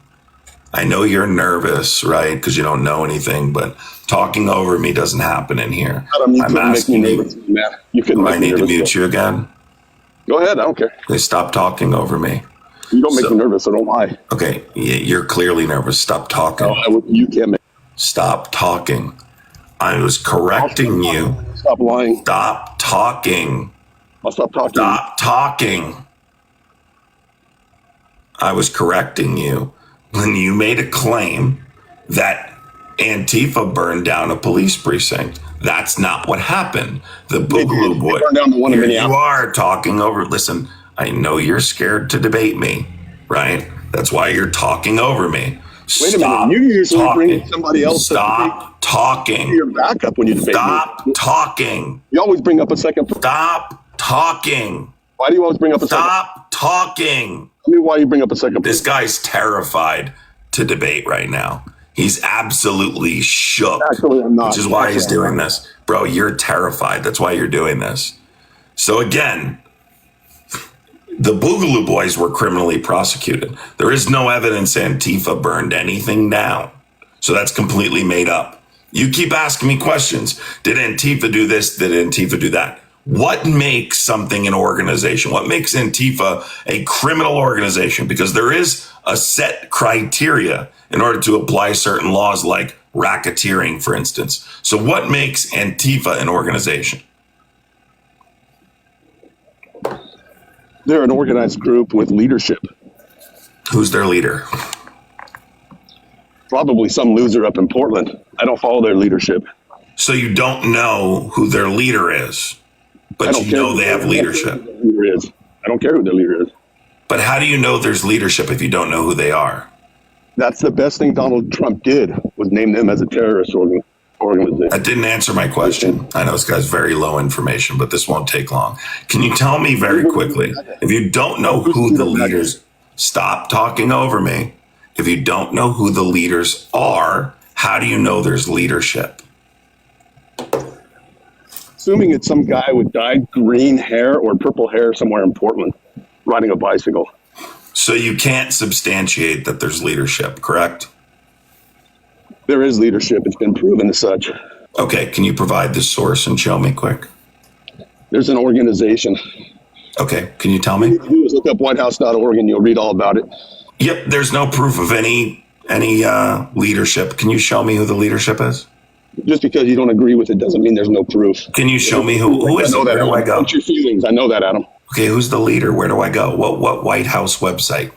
Speaker 2: I know you're nervous, right? Because you don't know anything, but talking over me doesn't happen in here.
Speaker 10: Adam, you
Speaker 2: I'm
Speaker 10: couldn't make me
Speaker 2: asking you,
Speaker 10: nervous, man. You couldn't
Speaker 2: do I
Speaker 10: make me
Speaker 2: need to
Speaker 10: nervous.
Speaker 2: mute you again?
Speaker 10: Go ahead. I don't care.
Speaker 2: Okay, stop talking over me.
Speaker 10: You don't make me nervous, so don't lie.
Speaker 2: Okay, you're clearly nervous. Stop talking.
Speaker 10: No, you can't make.
Speaker 2: Stop talking. I was correcting you.
Speaker 10: Stop lying.
Speaker 2: Stop talking.
Speaker 10: I'll stop talking.
Speaker 2: Stop talking. I was correcting you when you made a claim that Antifa burned down a police precinct. That's not what happened. The Boogaloo Boy.
Speaker 10: burned down the one in
Speaker 2: Here you
Speaker 10: Minneapolis.
Speaker 2: are talking over. Listen, I know you're scared to debate me, right? That's why you're talking over me.
Speaker 10: Wait a minute. You usually bring somebody else.
Speaker 2: Stop talking.
Speaker 10: Your backup when you debate
Speaker 2: Stop
Speaker 10: me.
Speaker 2: talking.
Speaker 10: You always bring up a second.
Speaker 2: Stop talking.
Speaker 10: Why do you always bring up a second?
Speaker 2: Stop talking.
Speaker 10: Tell me why you bring up a second.
Speaker 2: This guy's terrified to debate right now. He's absolutely shook.
Speaker 10: Actually, I'm not.
Speaker 2: Which is why he's doing this. Bro, you're terrified. That's why you're doing this. So again, the Boogaloo Boys were criminally prosecuted. There is no evidence Antifa burned anything down. So that's completely made up. You keep asking me questions. Did Antifa do this? Did Antifa do that? What makes something an organization? What makes Antifa a criminal organization? Because there is a set criteria in order to apply certain laws like racketeering, for instance. So what makes Antifa an organization?
Speaker 10: They're an organized group with leadership.
Speaker 2: Who's their leader?
Speaker 10: Probably some loser up in Portland. I don't follow their leadership.
Speaker 2: So you don't know who their leader is, but you know they have leadership.
Speaker 10: I don't care who their leader is.
Speaker 2: But how do you know there's leadership if you don't know who they are?
Speaker 10: That's the best thing Donald Trump did, was name them as a terrorist organization.
Speaker 2: That didn't answer my question. I know this guy's very low information, but this won't take long. Can you tell me very quickly, if you don't know who the leaders, stop talking over me. If you don't know who the leaders are, how do you know there's leadership?
Speaker 10: Assuming it's some guy with dyed green hair or purple hair somewhere in Portland riding a bicycle.
Speaker 2: So you can't substantiate that there's leadership, correct?
Speaker 10: There is leadership. It's been proven as such.
Speaker 2: Okay, can you provide the source and show me quick?
Speaker 10: There's an organization.
Speaker 2: Okay, can you tell me?
Speaker 10: All you do is look up whitehouse.org and you'll read all about it.
Speaker 2: Yep, there's no proof of any leadership. Can you show me who the leadership is?
Speaker 10: Just because you don't agree with it doesn't mean there's no proof.
Speaker 2: Can you show me who is it? Where do I go?
Speaker 10: What's your feelings? I know that, Adam.
Speaker 2: Okay, who's the leader? Where do I go? What White House website?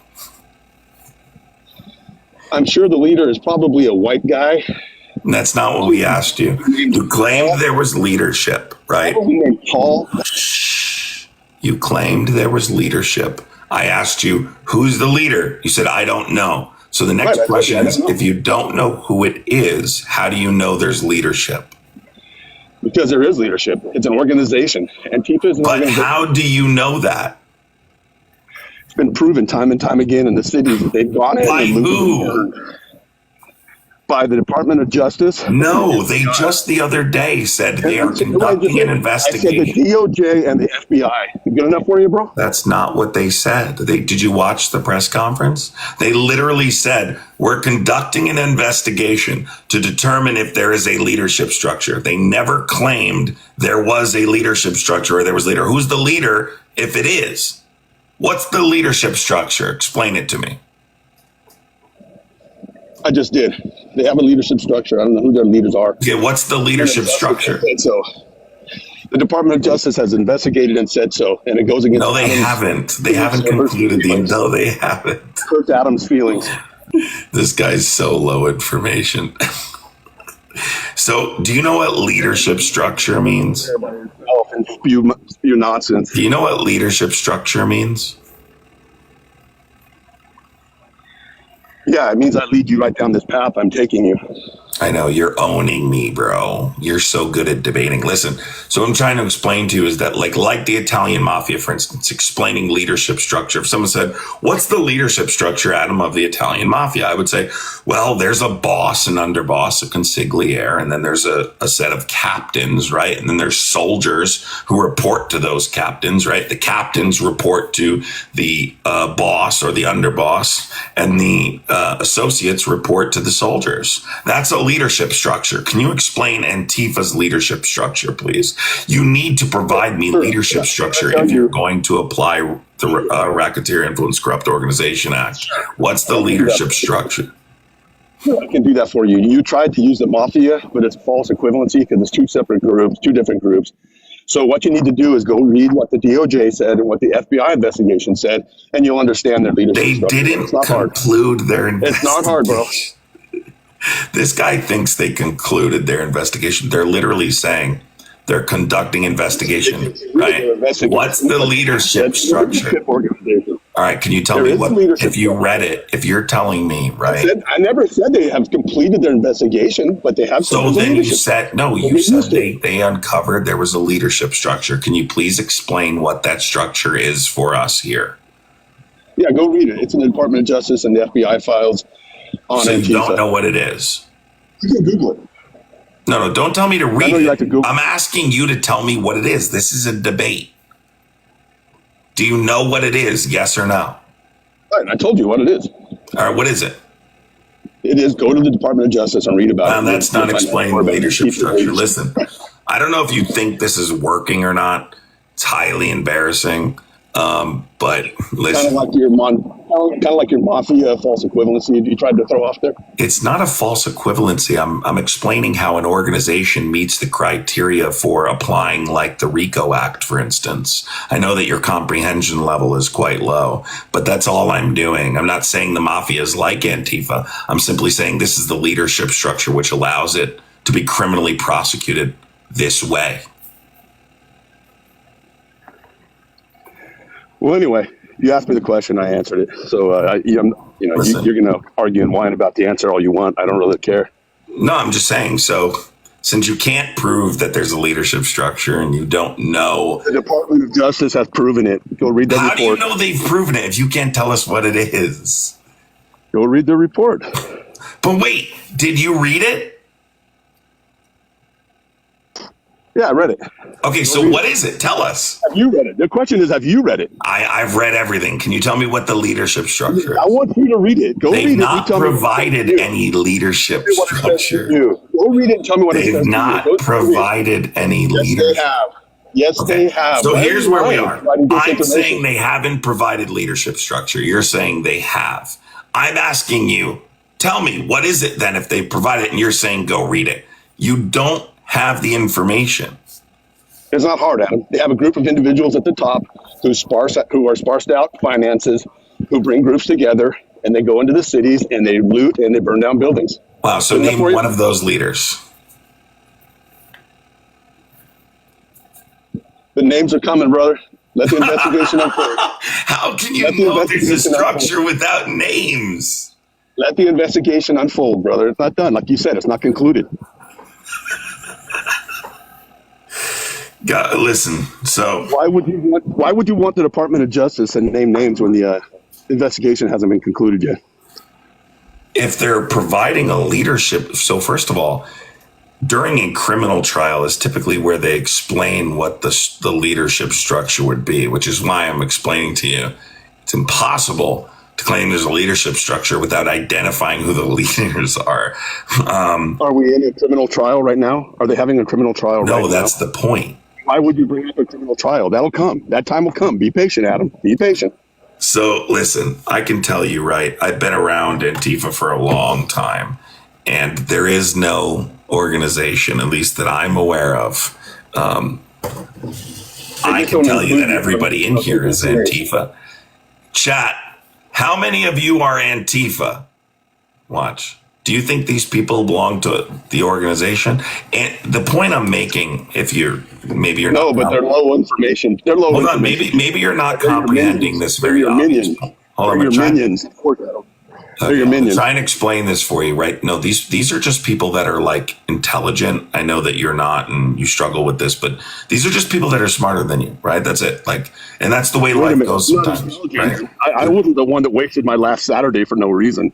Speaker 10: I'm sure the leader is probably a white guy.
Speaker 2: And that's not what we asked you. You claimed there was leadership, right?
Speaker 10: Probably named Paul.
Speaker 2: Shh. You claimed there was leadership. I asked you, who's the leader? You said, I don't know. So the next question is, if you don't know who it is, how do you know there's leadership?
Speaker 10: Because there is leadership. It's an organization. Antifa is an organization.
Speaker 2: But how do you know that?
Speaker 10: It's been proven time and time again in the cities that they've gone in.
Speaker 2: By
Speaker 10: and
Speaker 2: who?
Speaker 10: By the Department of Justice.
Speaker 2: No, they just the other day said they are conducting an investigation.
Speaker 10: I said the DOJ and the FBI. Good enough for you, bro?
Speaker 2: That's not what they said. Did you watch the press conference? They literally said, we're conducting an investigation to determine if there is a leadership structure. They never claimed there was a leadership structure or there was leader. Who's the leader if it is? What's the leadership structure? Explain it to me.
Speaker 10: I just did. They have a leadership structure. I don't know who their leaders are.
Speaker 2: Okay, what's the leadership structure?
Speaker 10: So the Department of Justice has investigated and said so, and it goes against.
Speaker 2: No, they haven't. They haven't concluded the. No, they haven't.
Speaker 10: Hurt Adams' feelings.
Speaker 2: This guy's so low information. So, do you know what leadership structure means?
Speaker 10: And spew nonsense.
Speaker 2: Do you know what leadership structure means?
Speaker 10: Yeah, it means I lead you right down this path I'm taking you.
Speaker 2: I know, you're owning me, bro. You're so good at debating. Listen, so what I'm trying to explain to you is that like the Italian mafia, for instance, explaining leadership structure. If someone said, what's the leadership structure, Adam, of the Italian mafia? I would say, well, there's a boss, an underboss, a consigliere, and then there's a set of captains, right? And then there's soldiers who report to those captains, right? The captains report to the boss or the underboss, and the associates report to the soldiers. That's a leadership structure. Can you explain Antifa's leadership structure, please? You need to provide me leadership structure if you're going to apply the Racketeer Influence Corrupt Organization Act. What's the leadership structure?
Speaker 10: I can do that for you. You tried to use the mafia, but it's false equivalency because it's two separate groups, two different groups. So what you need to do is go read what the DOJ said and what the FBI investigation said, and you'll understand their leadership structure.
Speaker 2: They didn't conclude their investigation.
Speaker 10: It's not hard, bro.
Speaker 2: This guy thinks they concluded their investigation. They're literally saying they're conducting investigation, right? What's the leadership structure? All right, can you tell me what, if you read it, if you're telling me, right?
Speaker 10: I never said they have completed their investigation, but they have.
Speaker 2: So then you said, no, you said they uncovered there was a leadership structure. Can you please explain what that structure is for us here?
Speaker 10: Yeah, go read it. It's in the Department of Justice and the FBI files.
Speaker 2: So you don't know what it is?
Speaker 10: You can Google it.
Speaker 2: No, don't tell me to read it. I'm asking you to tell me what it is. This is a debate. Do you know what it is? Yes or no?
Speaker 10: All right, I told you what it is.
Speaker 2: All right, what is it?
Speaker 10: It is go to the Department of Justice and read about it.
Speaker 2: That's not explaining the leadership structure. Listen, I don't know if you think this is working or not. It's highly embarrassing. But listen,
Speaker 10: kind of like your mafia false equivalency you tried to throw off there.
Speaker 2: It's not a false equivalency. I'm explaining how an organization meets the criteria for applying, like the RICO Act, for instance. I know that your comprehension level is quite low, but that's all I'm doing. I'm not saying the mafia is like Antifa. I'm simply saying this is the leadership structure which allows it to be criminally prosecuted this way.
Speaker 10: Well, anyway, you asked me the question, I answered it. So, you're going to argue and whine about the answer all you want. I don't really care.
Speaker 2: No, I'm just saying. So, since you can't prove that there's a leadership structure and you don't know,
Speaker 10: the Department of Justice has proven it. Go read the report.
Speaker 2: How do you know they've proven it if you can't tell us what it is?
Speaker 10: Go read the report.
Speaker 2: But wait, did you read it?
Speaker 10: Yeah, I read it.
Speaker 2: Okay, so what is it? Tell us.
Speaker 10: Have you read it? The question is, have you read it?
Speaker 2: I've read everything. Can you tell me what the leadership structure is?
Speaker 10: I want you to read it. Go read it.
Speaker 2: They've not provided any leadership structure.
Speaker 10: Go read it and tell me what it says.
Speaker 2: They've not provided any leadership.
Speaker 10: Yes, they have.
Speaker 2: So here's where we are. I'm saying they haven't provided leadership structure. You're saying they have. I'm asking you, tell me, what is it then if they provide it and you're saying go read it? You don't have the information.
Speaker 10: It's not hard, Adam. They have a group of individuals at the top who are sparsed out finances, who bring groups together, and they go into the cities and they loot and they burn down buildings.
Speaker 2: Wow, so name one of those leaders.
Speaker 10: The names are coming, brother. Let the investigation unfold.
Speaker 2: How can you know there's a structure without names?
Speaker 10: Let the investigation unfold, brother. It's not done. Like you said, it's not concluded.
Speaker 2: Listen, so
Speaker 10: why would you want the Department of Justice and name names when the investigation hasn't been concluded yet?
Speaker 2: If they're providing a leadership, so first of all, during a criminal trial is typically where they explain what the leadership structure would be, which is why I'm explaining to you. It's impossible to claim there's a leadership structure without identifying who the leaders are.
Speaker 10: Are we in a criminal trial right now? Are they having a criminal trial right now?
Speaker 2: No, that's the point.
Speaker 10: Why would you bring up a criminal trial? That'll come. That time will come. Be patient, Adam. Be patient.
Speaker 2: So listen, I can tell you, right, I've been around Antifa for a long time. and there is no organization, at least that I'm aware of. I can tell you that everybody in here is Antifa. Chat, how many of you are Antifa? Watch. Do you think these people belong to the organization? And the point I'm making, if you're maybe you're
Speaker 10: no,
Speaker 2: not,
Speaker 10: but they're low information. They're low.
Speaker 2: Hold on, maybe you're not comprehending this very obvious. Hold on,
Speaker 10: your minions. They're your minions.
Speaker 2: Try and explain this for you, right? No, these are just people that are like intelligent. I know that you're not, and you struggle with this, but these are just people that are smarter than you, right? That's it. Like, and that's the way life goes sometimes. Right?
Speaker 10: I wasn't the one that wasted my last Saturday for no reason.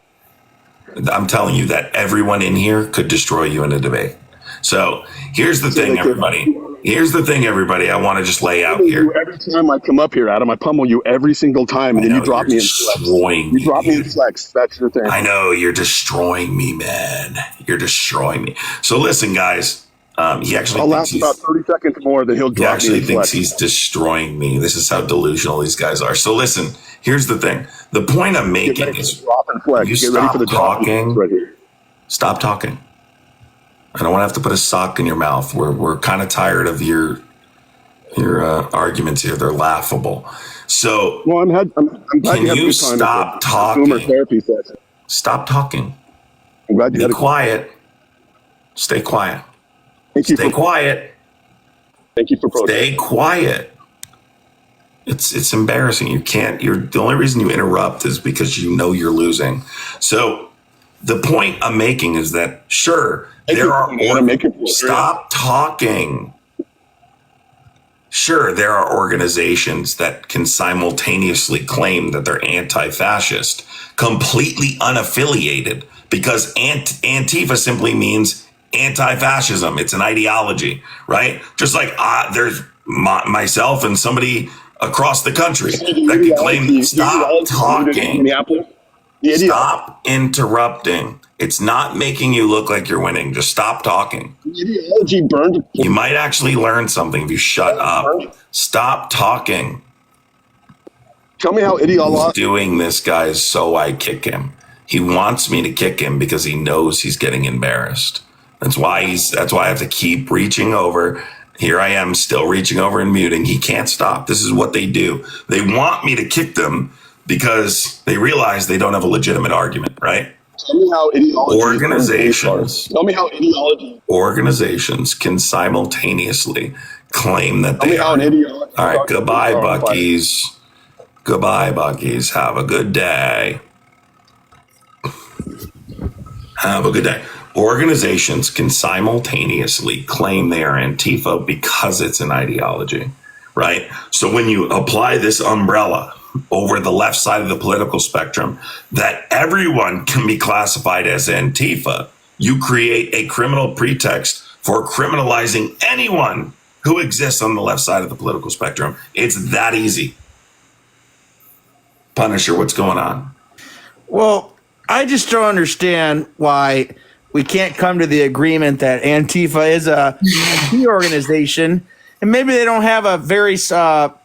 Speaker 2: I'm telling you that everyone in here could destroy you in a debate. So here's the thing, everybody. Here's the thing, everybody. I want to just lay out here.
Speaker 10: Every time I come up here, Adam, I pummel you every single time, and then you drop me in flex. You drop me in flex. That's your thing.
Speaker 2: I know you're destroying me, man. You're destroying me. So listen, guys. He actually
Speaker 10: I'll last about 30 seconds more, then he'll drop me in flex.
Speaker 2: He actually thinks he's destroying me. This is how delusional these guys are. So listen. Here's the thing. The point I'm making is you stop talking. Right here. Stop talking. I don't want to have to put a sock in your mouth. We're kind of tired of your arguments here. They're laughable. So
Speaker 10: well, I'm glad
Speaker 2: can you stop talking? Stop talking.
Speaker 10: I'm glad you
Speaker 2: be quiet. Stay quiet. Stay quiet.
Speaker 10: Thank you for protesting.
Speaker 2: Stay quiet. It's embarrassing. You can't. The only reason you interrupt is because you know you're losing. So the point I'm making is that sure there are. Stop talking. Sure, there are organizations that can simultaneously claim that they're anti-fascist, completely unaffiliated, because Antifa simply means anti-fascism. It's an ideology, right? Just like there's myself and somebody across the country that can claim. Stop talking. Stop interrupting. It's not making you look like you're winning. Just stop talking.
Speaker 10: Ideology burned.
Speaker 2: You might actually learn something if you shut up. Stop talking.
Speaker 10: Tell me how ideology.
Speaker 2: He's doing this, guys, so I kick him. He wants me to kick him because he knows he's getting embarrassed. That's why I have to keep reaching over. Here I am still reaching over and muting. He can't stop. This is what they do. They want me to kick them because they realize they don't have a legitimate argument, right?
Speaker 10: Tell me how ideology.
Speaker 2: Organizations can simultaneously claim that they are. All right, goodbye, Buckies. Goodbye, Buckies. Have a good day. Have a good day. Organizations can simultaneously claim they are Antifa because it's an ideology, right? So when you apply this umbrella over the left side of the political spectrum, that everyone can be classified as Antifa, you create a criminal pretext for criminalizing anyone who exists on the left side of the political spectrum. It's that easy. Punisher, what's going on?
Speaker 11: Well, I just don't understand why we can't come to the agreement that Antifa is a key organization, and maybe they don't have a very, top-down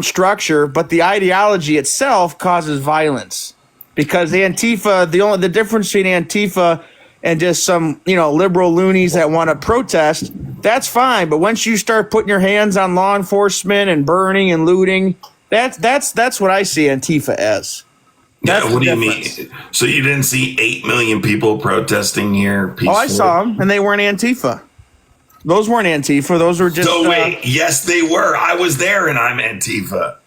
Speaker 11: structure, but the ideology itself causes violence. Because Antifa, the difference between Antifa and just some, liberal loonies that want to protest, that's fine. But once you start putting your hands on law enforcement and burning and looting, that's what I see Antifa as.
Speaker 2: Yeah, what do you mean? So you didn't see 8 million people protesting here peacefully?
Speaker 11: Oh, I saw them, and they weren't Antifa. Those weren't Antifa. Those were just...
Speaker 2: So wait, yes, they were. I was there, and I'm Antifa.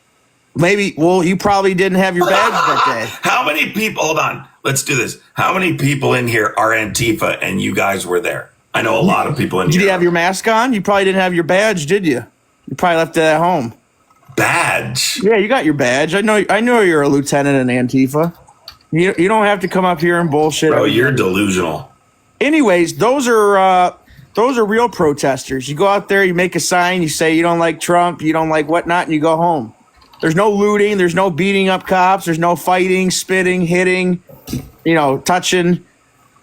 Speaker 11: Maybe, well, you probably didn't have your badge that day.
Speaker 2: How many people... Hold on. Let's do this. How many people in here are Antifa, and you guys were there? I know a lot of people in here.
Speaker 11: Did you have your mask on? You probably didn't have your badge, did you? You probably left it at home.
Speaker 2: Badge?
Speaker 11: Yeah, you got your badge. I know you're a lieutenant in Antifa. You don't have to come up here and bullshit.
Speaker 2: Bro, you're delusional.
Speaker 11: Anyways, those are real protesters. You go out there, you make a sign, you say you don't like Trump, you don't like whatnot, and you go home. There's no looting, there's no beating up cops, there's no fighting, spitting, hitting, touching.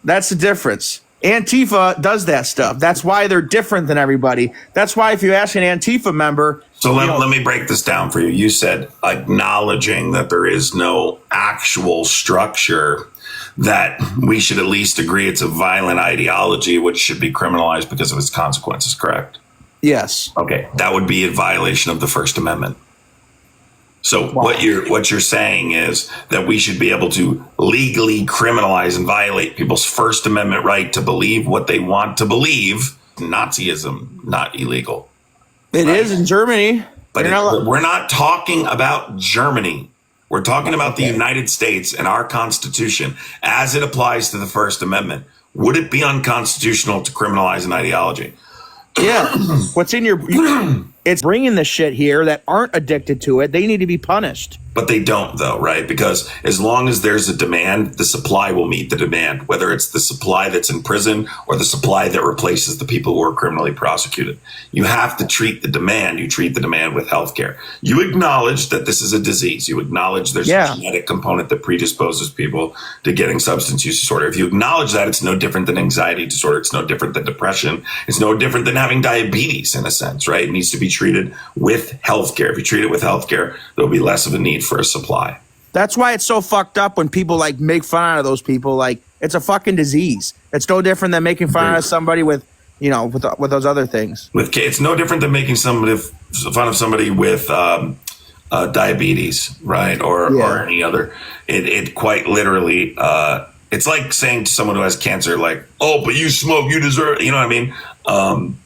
Speaker 11: That's the difference. Antifa does that stuff. That's why they're different than everybody. That's why if you ask an Antifa member...
Speaker 2: So let me break this down for you. You said acknowledging that there is no actual structure that we should at least agree it's a violent ideology which should be criminalized because of its consequences, correct?
Speaker 11: Yes.
Speaker 2: Okay, that would be a violation of the First Amendment. So what you're saying is that we should be able to legally criminalize and violate people's First Amendment right to believe what they want to believe. Nazism, not illegal.
Speaker 11: It is in Germany.
Speaker 2: But we're not talking about Germany. We're talking about the United States and our Constitution as it applies to the First Amendment. Would it be unconstitutional to criminalize an ideology?
Speaker 11: Yeah. What's in your... It's bringing the shit here that aren't addicted to it. They need to be punished.
Speaker 2: But they don't, though, right? Because as long as there's a demand, the supply will meet the demand, whether it's the supply that's in prison or the supply that replaces the people who are criminally prosecuted. You have to treat the demand. You treat the demand with healthcare. You acknowledge that this is a disease. You acknowledge there's a genetic component that predisposes people to getting substance use disorder. If you acknowledge that, it's no different than anxiety disorder. It's no different than depression. It's no different than having diabetes, in a sense, right? It needs to be treated with healthcare. If you treat it with healthcare, there'll be less of a need for a supply.
Speaker 11: That's why it's so fucked up when people like make fun out of those people. Like, it's a fucking disease. It's no different than making fun of somebody with, you know, with those other things.
Speaker 2: It's no different than making fun of somebody with diabetes, right? Or any other. It quite literally, it's like saying to someone who has cancer, like, oh, but you smoke, you deserve, you know what I mean?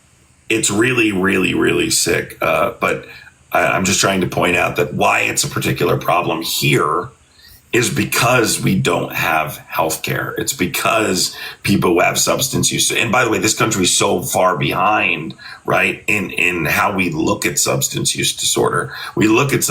Speaker 2: It's really, really, really sick. But I'm just trying to point out that why it's a particular problem here is because we don't have health care. It's because people who have substance use. And by the way, this country is so far behind, right, in how we look at substance use disorder. We look at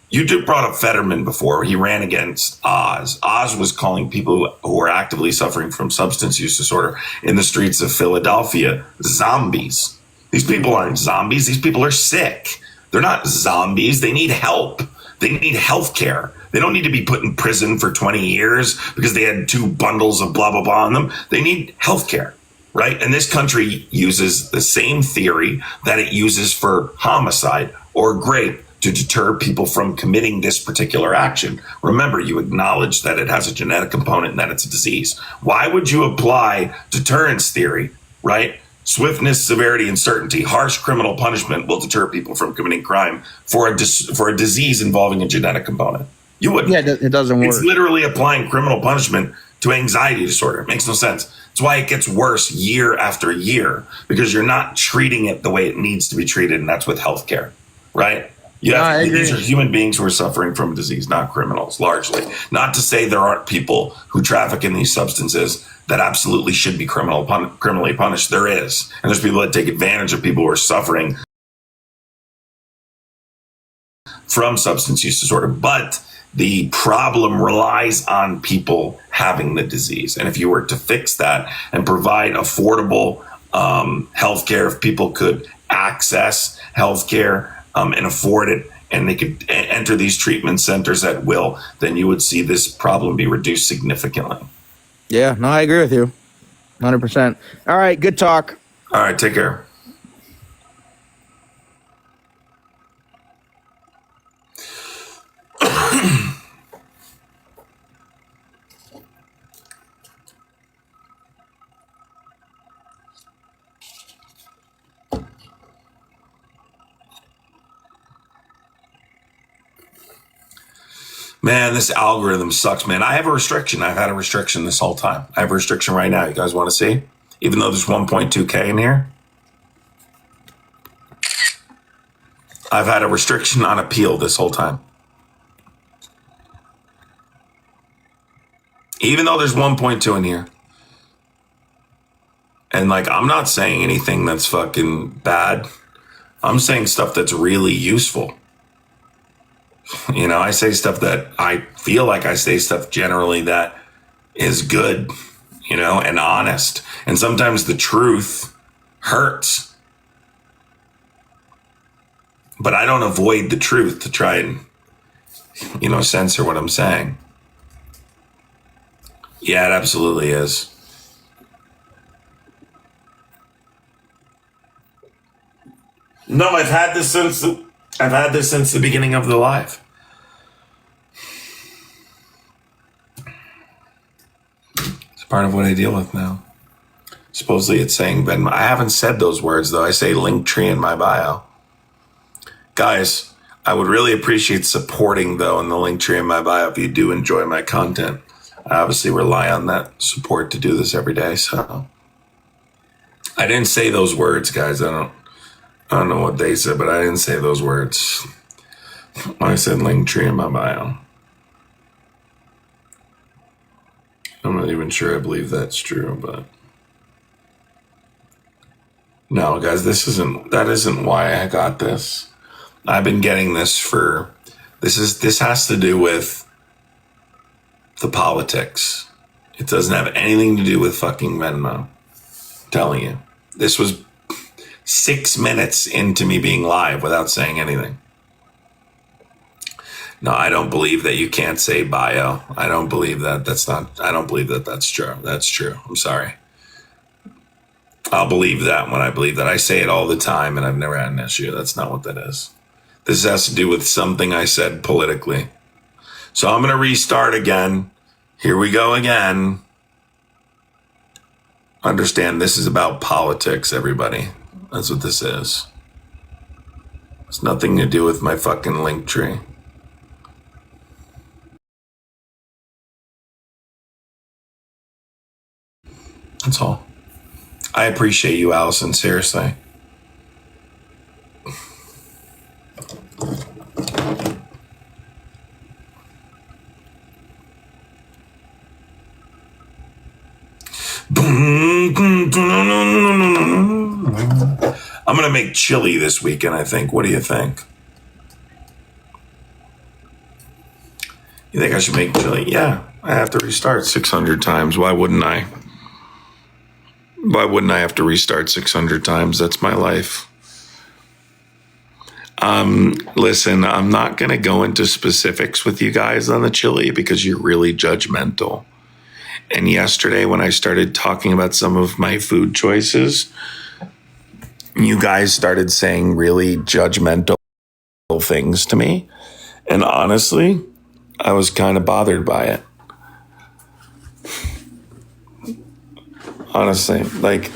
Speaker 2: you brought up Fetterman before. He ran against Oz. Oz was calling people who are actively suffering from substance use disorder in the streets of Philadelphia zombies. These people aren't zombies. These people are sick. They're not zombies. They need help. They need health care. They don't need to be put in prison for 20 years because they had 2 bundles of blah, blah, blah on them. They need health care, right? And this country uses the same theory that it uses for homicide or rape to deter people from committing this particular action. Remember, you acknowledge that it has a genetic component and that it's a disease. Why would you apply deterrence theory, right? Swiftness, severity, and certainty. Harsh criminal punishment will deter people from committing crime for a disease involving a genetic component. You wouldn't.
Speaker 11: Yeah, it doesn't work.
Speaker 2: It's literally applying criminal punishment to anxiety disorder. It makes no sense. It's why it gets worse year after year, because you're not treating it the way it needs to be treated, and that's with healthcare, right? These are human beings who are suffering from a disease, not criminals, largely. Not to say there aren't people who traffic in these substances that absolutely should be criminally punished. There is. And there's people that take advantage of people who are suffering from substance use disorder. But the problem relies on people having the disease. And if you were to fix that and provide affordable healthcare, if people could access healthcare and afford it, and they could enter these treatment centers at will, then you would see this problem be reduced significantly.
Speaker 11: Yeah, no, I agree with you. 100%. All right, good talk.
Speaker 2: All right, take care. Man, this algorithm sucks, man. I have a restriction. I've had a restriction this whole time. I have a restriction right now. You guys want to see? Even though there's 1.2K in here. I've had a restriction on appeal this whole time. Even though there's 1.2 in here. And like, I'm not saying anything that's fucking bad. I'm saying stuff that's really useful. You know, I say stuff that I feel like I say stuff generally that is good, you know, and honest. And sometimes the truth hurts. But I don't avoid the truth to try and, you know, censor what I'm saying. Yeah, it absolutely is. No, I've had this since the beginning of the live. part of what I deal with now. Supposedly it's saying Venmo. I haven't said those words, though. I say Linktree in my bio. Guys, I would really appreciate supporting, though, in the Linktree in my bio if you do enjoy my content. I obviously rely on that support to do this every day, so. I didn't say those words, guys. I don't know what they said, but I didn't say those words. I said Linktree in my bio. I'm not even sure I believe that's true, but no, guys, that isn't why I got this. I've been getting this for this has to do with the politics. It doesn't have anything to do with fucking Venmo. I'm telling you. This was 6 minutes into me being live without saying anything. No, I don't believe that you can't say bio. I don't believe that. I don't believe that that's true. That's true. I'm sorry. I'll believe that when I believe that. I say it all the time and I've never had an issue. That's not what that is. This has to do with something I said politically. So I'm going to restart again. Here we go again. Understand this is about politics, everybody. That's what this is. It's nothing to do with my fucking Linktree. That's all. I appreciate you, Allison, seriously. I'm going to make chili this weekend, I think. What do you think? You think I should make chili? Yeah, I have to restart 600 times. Why wouldn't I? Why wouldn't I have to restart 600 times? That's my life. Listen, I'm not going to go into specifics with you guys on the chili because you're really judgmental. And yesterday when I started talking about some of my food choices, you guys started saying really judgmental things to me. And honestly, I was kind of bothered by it. Honestly, like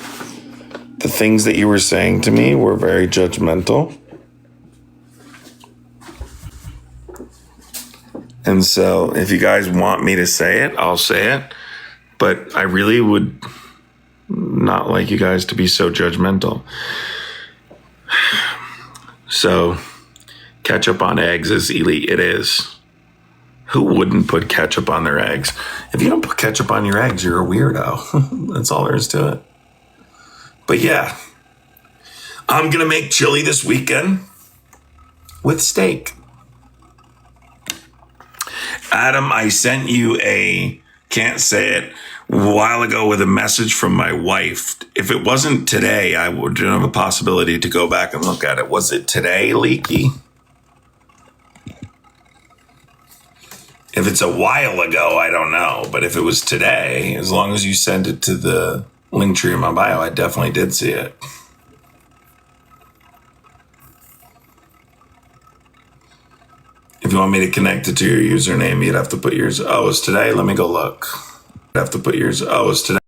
Speaker 2: the things that you were saying to me were very judgmental. And so if you guys want me to say it, I'll say it. But I really would not like you guys to be so judgmental. So ketchup on eggs is elite. It is. Who wouldn't put ketchup on their eggs? If you don't put ketchup on your eggs, you're a weirdo. That's all there is to it. But yeah, I'm going to make chili this weekend with steak. Adam, I sent you can't say it, a while ago with a message from my wife. If it wasn't today, I would have a possibility to go back and look at it. Was it today, Leaky? If it's a while ago, I don't know. But if it was today, as long as you send it to the link tree in my bio, I definitely did see it. If you want me to connect it to your username, you'd have to put yours. Oh, it's today? Let me go look. You'd have to put yours. Oh, it's today.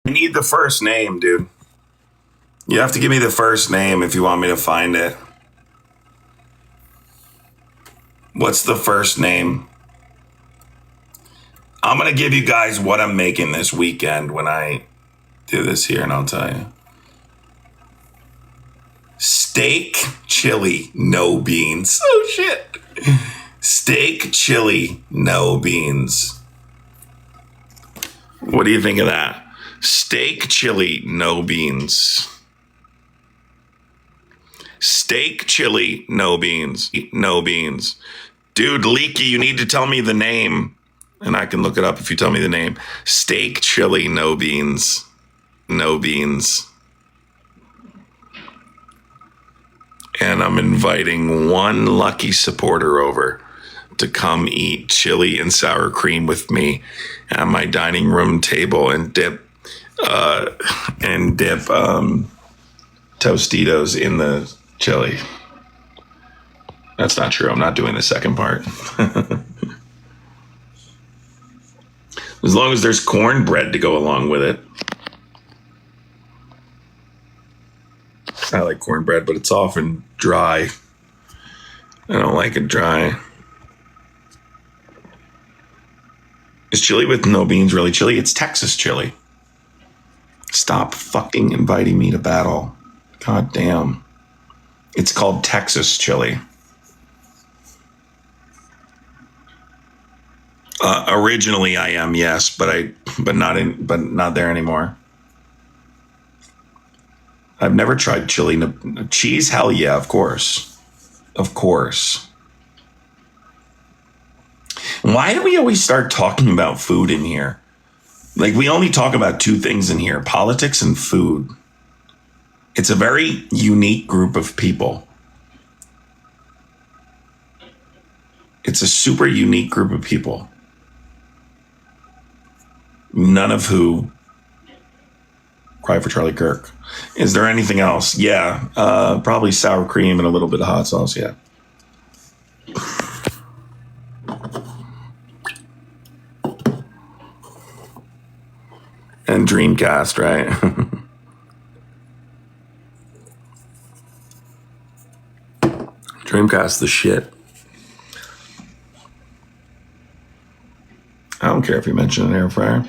Speaker 2: I need the first name, dude. You have to give me the first name if you want me to find it. What's the first name? I'm going to give you guys what I'm making this weekend when I do this here, and I'll tell you. Steak, chili, no beans. Oh, shit. Steak, chili, no beans. What do you think of that? Steak chili, no beans. Steak chili, no beans. No beans. Dude, Leaky, you need to tell me the name. And I can look it up if you tell me the name. Steak chili, no beans. No beans. And I'm inviting one lucky supporter over to come eat chili and sour cream with me at my dining room table and dip Tostitos in the chili. That's not true. I'm not doing the second part. As long as there's cornbread to go along with it. I like cornbread, but it's often dry. I don't like it dry. Is chili with no beans really chili? It's Texas chili. Stop fucking inviting me to battle. God damn. It's called Texas chili. Originally I am, yes, but not there anymore. I've never tried chili cheese. Hell yeah, of course. Of course. Why do we always start talking about food in here? Like, we only talk about two things in here, politics and food. It's a very unique group of people. It's a super unique group of people. None of who cry for Charlie Kirk. Is there anything else? Yeah, probably sour cream and a little bit of hot sauce, yeah. And Dreamcast, right? Dreamcast the shit. I don't care if you mention an air fryer.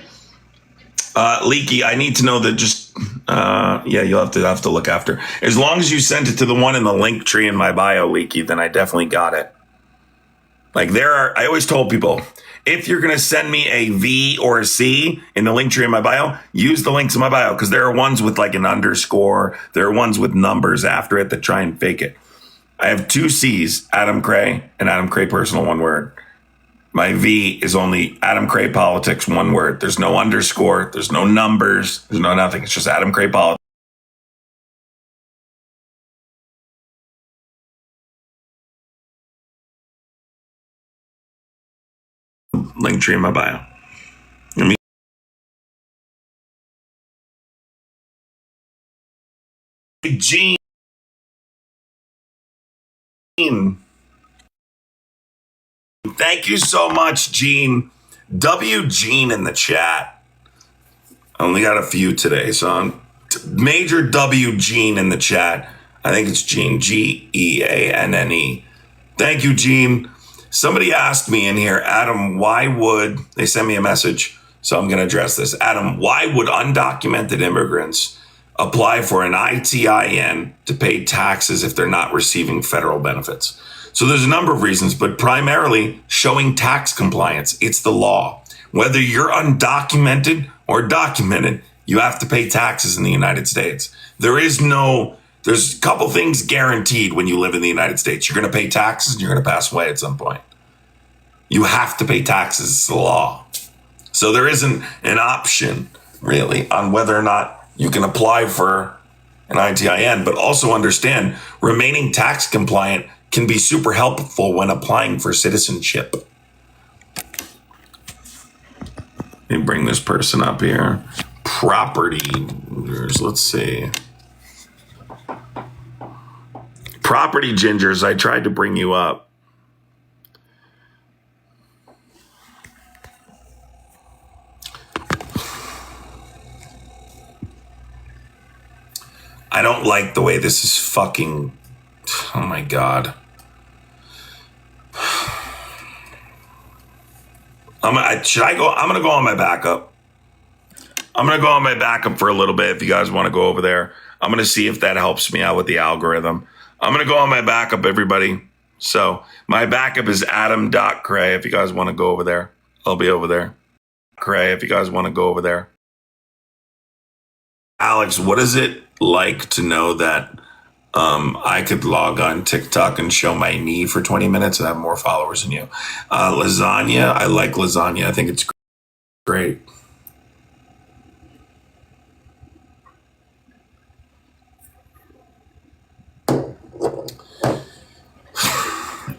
Speaker 2: Leaky, I need to know that just, you'll have to look after. As long as you sent it to the one in the link tree in my bio, Leaky, then I definitely got it. Like, I always told people, if you're going to send me a V or a C in the link tree in my bio, use the links in my bio, because there are ones with like an underscore. There are ones with numbers after it that try and fake it. I have two C's, Adam Cray and Adam Cray Personal, one word. My V is only Adam Cray Politics, one word. There's no underscore. There's no numbers. There's no nothing. It's just Adam Cray Politics. Link tree in my bio. Gene. Thank you so much, Gene. W Gene in the chat. I only got a few today, so I'm major W Gene in the chat. I think it's Gene, Geanne. Thank you, Gene. Somebody asked me in here, Adam, they sent me a message, so I'm going to address this. Adam, why would undocumented immigrants apply for an ITIN to pay taxes if they're not receiving federal benefits? So there's a number of reasons, but primarily showing tax compliance. It's the law. Whether you're undocumented or documented, you have to pay taxes in the United States. There's a couple things guaranteed when you live in the United States. You're going to pay taxes and you're going to pass away at some point. You have to pay taxes. It's the law. So there isn't an option, really, on whether or not you can apply for an ITIN, but also understand remaining tax compliant can be super helpful when applying for citizenship. Let me bring this person up here. Property. Let's see. Property Gingers, I tried to bring you up. I don't like the way this is fucking... Oh my God. I'm gonna go on my backup. I'm gonna go on my backup for a little bit if you guys want to go over there. I'm gonna see if that helps me out with the algorithm. I'm gonna go on my backup, everybody. So my backup is adam.cray if you guys want to go over there. I'll be over there. Cray, if you guys want to go over there. Alex, what is it like to know that I could log on TikTok and show my knee for 20 minutes and have more followers than you? Lasagna, I like lasagna. I think it's great.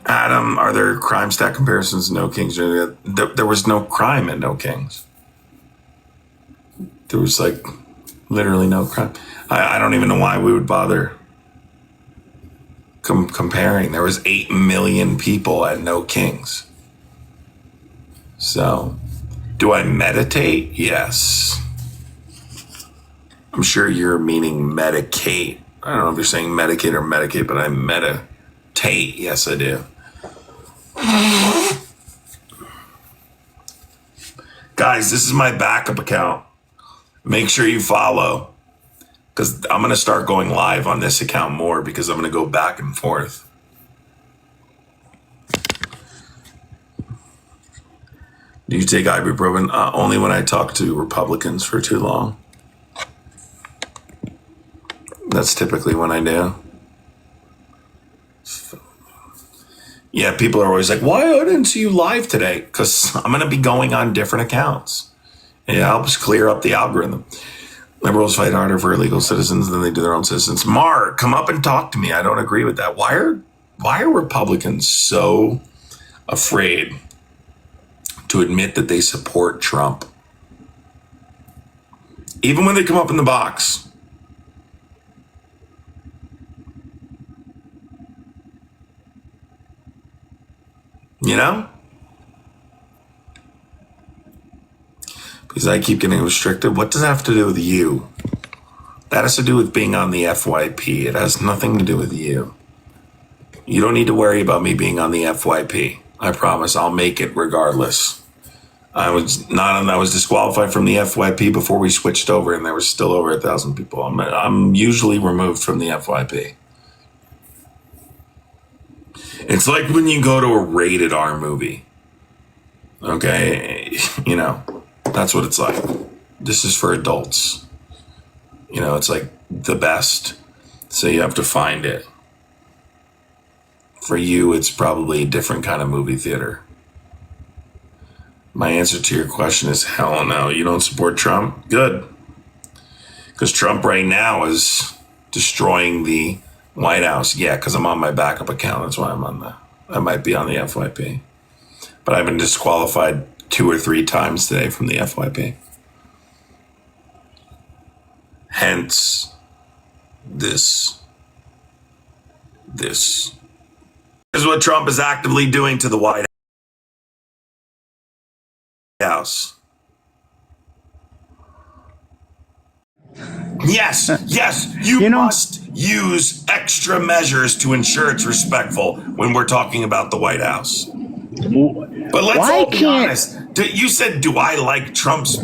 Speaker 2: Adam, are there crime stat comparisons? No Kings. There was no crime in No Kings. There was like literally no crime. I don't even know why we would bother comparing. There was 8 million people at No Kings. So, do I meditate? Yes. I'm sure you're meaning medicate. I don't know if you're saying medicate or medicate, but I meditate. Yes, I do. Guys, this is my backup account. Make sure you follow, because I'm going to start going live on this account more, because I'm going to go back and forth. Do you take ibuprofen? Only when I talk to Republicans for too long. That's typically when I do. Yeah, people are always like, why I didn't see you live today? Because I'm going to be going on different accounts. It helps clear up the algorithm. Liberals fight harder for illegal citizens than they do their own citizens. Mark, come up and talk to me. I don't agree with that. Why are Republicans so afraid to admit that they support Trump? Even when they come up in the box. You know? Because I keep getting restricted. What does that have to do with you? That has to do with being on the FYP. It has nothing to do with you. You don't need to worry about me being on the FYP. I promise I'll make it regardless. I was disqualified from the FYP before we switched over, and there was still over 1,000 people. I'm usually removed from the FYP. It's like when you go to a rated R movie. Okay, you know, that's what it's like. This is for adults. You know, it's like the best, so you have to find it. For you, it's probably a different kind of movie theater. My answer to your question is hell no. You don't support Trump? Good. Because Trump right now is destroying the White House. Yeah, because I'm on my backup account. That's why I might be on the FYP. But I've been disqualified 2 or 3 times today from the FYP. Hence, this is what Trump is actively doing to the White House. Yes, you must use extra measures to ensure it's respectful when we're talking about the White House. But let's all be honest. You said, do I like Trump's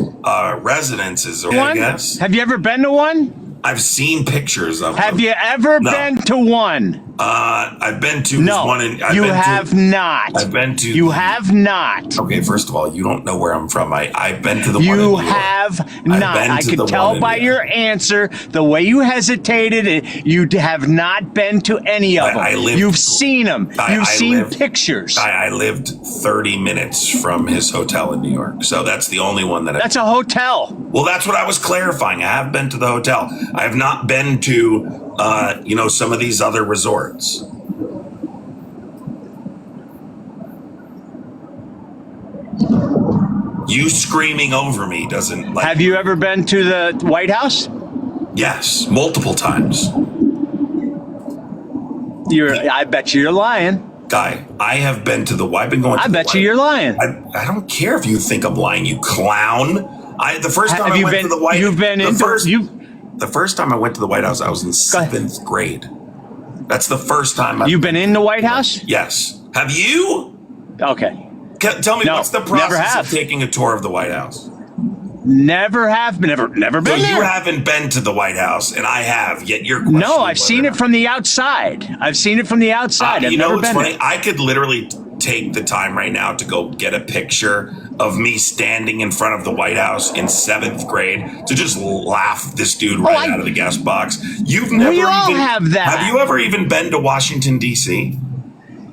Speaker 2: residences? I guess.
Speaker 12: Have you ever been to one?
Speaker 2: I've seen pictures of them.
Speaker 12: Have you ever been to one?
Speaker 2: I've been to one.
Speaker 12: You have not.
Speaker 2: I've been to.
Speaker 12: You have not.
Speaker 2: Okay, first of all, you don't know where I'm from. I've been to the one in New York.
Speaker 12: You have not. I could tell by your answer, the way you hesitated, you have not been to any of them. You've seen them. You've seen pictures.
Speaker 2: I lived 30 minutes from his hotel in New York. So that's the only one that
Speaker 12: That's a hotel.
Speaker 2: Well, that's what I was clarifying. I have been to the hotel. I have not been to, some of these other resorts. You screaming over me doesn't like.
Speaker 12: Have you ever been to the White House?
Speaker 2: Yes, multiple times.
Speaker 12: I bet you're lying.
Speaker 2: Guy, I have been to the. I've been going.
Speaker 12: I bet you're lying.
Speaker 2: I don't care if you think I'm lying, you clown. The first time I went to the White House. The first time I went to the White House, I was in 7th grade. That's the first time.
Speaker 12: You've been in the White House?
Speaker 2: Yes. Have you?
Speaker 12: Okay.
Speaker 2: Tell me, what's the process of taking a tour of the White House?
Speaker 12: Never have. Never been
Speaker 2: so
Speaker 12: there.
Speaker 2: You haven't been to the White House, and I have. Yet you're questioning.
Speaker 12: No, I've seen it from the outside. I've seen it from the outside. I've never been.
Speaker 2: Funny? I could literally take the time right now to go get a picture of me standing in front of the White House in 7th grade to just laugh this dude right out of the guest box? You've never
Speaker 12: We all
Speaker 2: even
Speaker 12: have that.
Speaker 2: Have you ever even been to Washington, D.C.?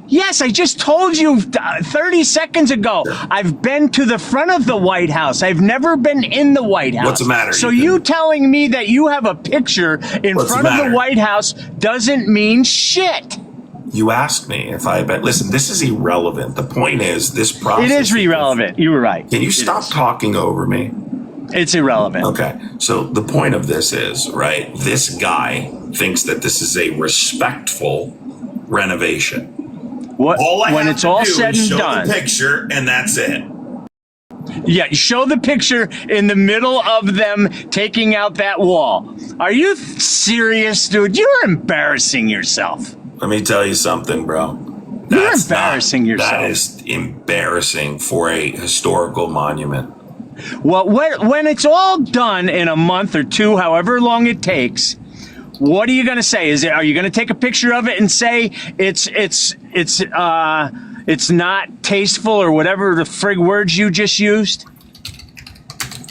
Speaker 12: Yes, I just told you 30 seconds ago. I've been to the front of the White House. I've never been in the White House.
Speaker 2: What's the matter?
Speaker 12: So you telling me that you have a picture in front of the White House doesn't mean shit.
Speaker 2: You asked me if I had been. Listen, this is irrelevant. The point is, this process.
Speaker 12: It is irrelevant. You were right.
Speaker 2: Can you stop talking over me?
Speaker 12: It's irrelevant.
Speaker 2: Okay. So the point of this is, right, this guy thinks that this is a respectful renovation.
Speaker 12: When it's all said and done,
Speaker 2: the picture, and that's it.
Speaker 12: Yeah, you show the picture in the middle of them taking out that wall. Are you serious, dude? You're embarrassing yourself.
Speaker 2: Let me tell you something, bro.
Speaker 12: You're embarrassing yourself.
Speaker 2: That is embarrassing for a historical monument.
Speaker 12: Well, when it's all done in a month or two, however long it takes, what are you going to say? Are you going to take a picture of it and say it's not tasteful or whatever the frig words you just used?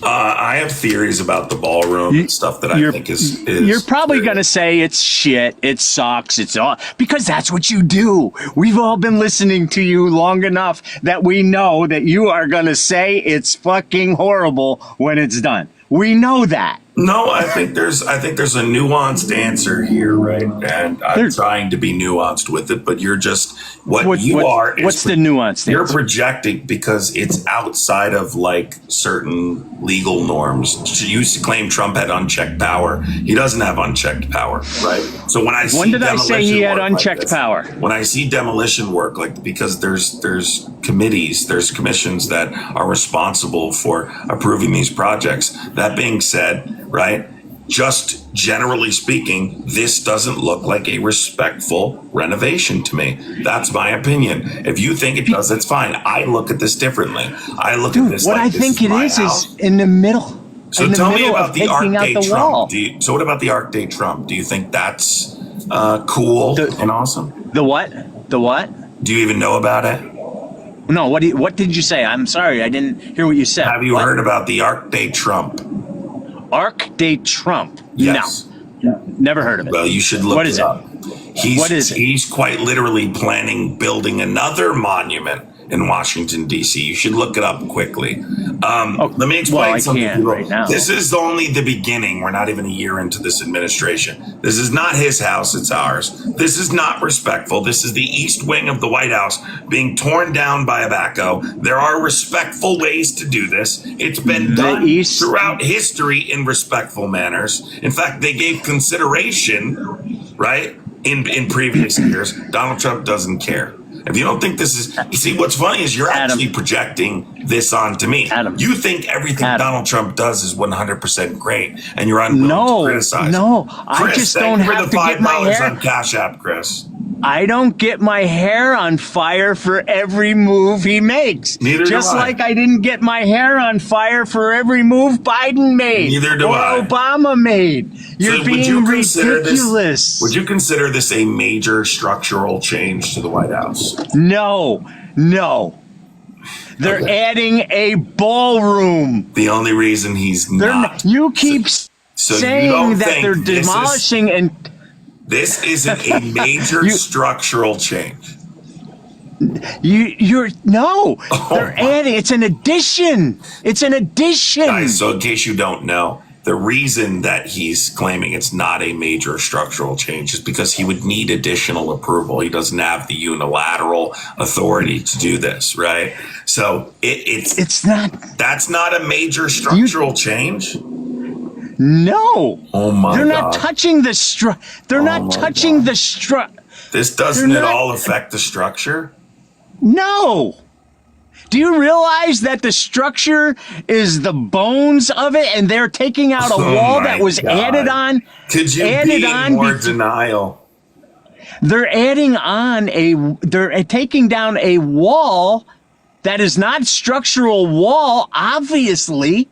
Speaker 2: I have theories about the ballroom and stuff that I think is
Speaker 12: you're probably going to say it's shit, it sucks, it's all, because that's what you do. We've all been listening to you long enough that we know that you are going to say it's fucking horrible when it's done. We know that.
Speaker 2: No, I think there's a nuanced answer here, right? And I'm trying to be nuanced with it, but you're just what's
Speaker 12: the nuance?
Speaker 2: You're projecting because it's outside of like certain legal norms. You used to claim Trump had unchecked power. He doesn't have unchecked power, right? So when I
Speaker 12: say he had unchecked power?
Speaker 2: When I see demolition work, like because there's committees, there's commissions that are responsible for approving these projects. That being said, right, just generally speaking, this doesn't look like a respectful renovation to me. That's my opinion. If you think it does, it's fine. I look at this differently. I look at this
Speaker 12: what
Speaker 2: like
Speaker 12: I
Speaker 2: this
Speaker 12: think
Speaker 2: is
Speaker 12: it
Speaker 2: my
Speaker 12: is
Speaker 2: house.
Speaker 12: in the middle.
Speaker 2: So tell me about the Arc de
Speaker 12: Trump.
Speaker 2: So what about the Arc de Trump? Do you think that's cool and awesome?
Speaker 12: The what? The what?
Speaker 2: Do you even know about it?
Speaker 12: No. What did you say? I'm sorry, I didn't hear what you said.
Speaker 2: Have you heard about the Arc de Trump?
Speaker 12: Arc de Trump?
Speaker 2: Yes.
Speaker 12: No. Never heard of it.
Speaker 2: Well, you should look it up.
Speaker 12: What is it?
Speaker 2: He's quite literally planning building another monument in Washington, D.C. You should look it up quickly. Let me explain something.
Speaker 12: Right now.
Speaker 2: This is only the beginning. We're not even a year into this administration. This is not his house. It's ours. This is not respectful. This is the east wing of the White House being torn down by a backhoe. There are respectful ways to do this. It's been done throughout history in respectful manners. In fact, they gave consideration, right, in previous years. Donald Trump doesn't care. If you don't think this is, you see, what's funny is you're actually projecting this onto me. You think everything Donald Trump does is 100% great, and you're unwilling to criticize.
Speaker 12: No,
Speaker 2: Chris,
Speaker 12: I just don't have to get my hair
Speaker 2: on Cash App, Chris.
Speaker 12: I don't get my hair on fire for every move he makes.
Speaker 2: Neither
Speaker 12: just
Speaker 2: do I.
Speaker 12: like I didn't get my hair on fire for every move Biden made.
Speaker 2: Neither do
Speaker 12: or
Speaker 2: I.
Speaker 12: Obama made. You're being ridiculous.
Speaker 2: Would you consider this a major structural change to the White House?
Speaker 12: No. They're adding a ballroom.
Speaker 2: The only reason he's not.
Speaker 12: You keep saying that they're demolishing and.
Speaker 2: This isn't a major structural change.
Speaker 12: They're adding. It's an addition.
Speaker 2: Guys, so in case you don't know, the reason that he's claiming it's not a major structural change is because he would need additional approval. He doesn't have the unilateral authority to do this, right? So it's not. That's not a major structural change.
Speaker 12: No.
Speaker 2: Oh my God.
Speaker 12: They're not touching the They're not touching the structure.
Speaker 2: This doesn't at all affect the structure?
Speaker 12: No. Do you realize that the structure is the bones of it, and they're taking out a wall that was added on?
Speaker 2: Could you be in more denial?
Speaker 12: They're they're taking down a wall that is not structural wall, obviously.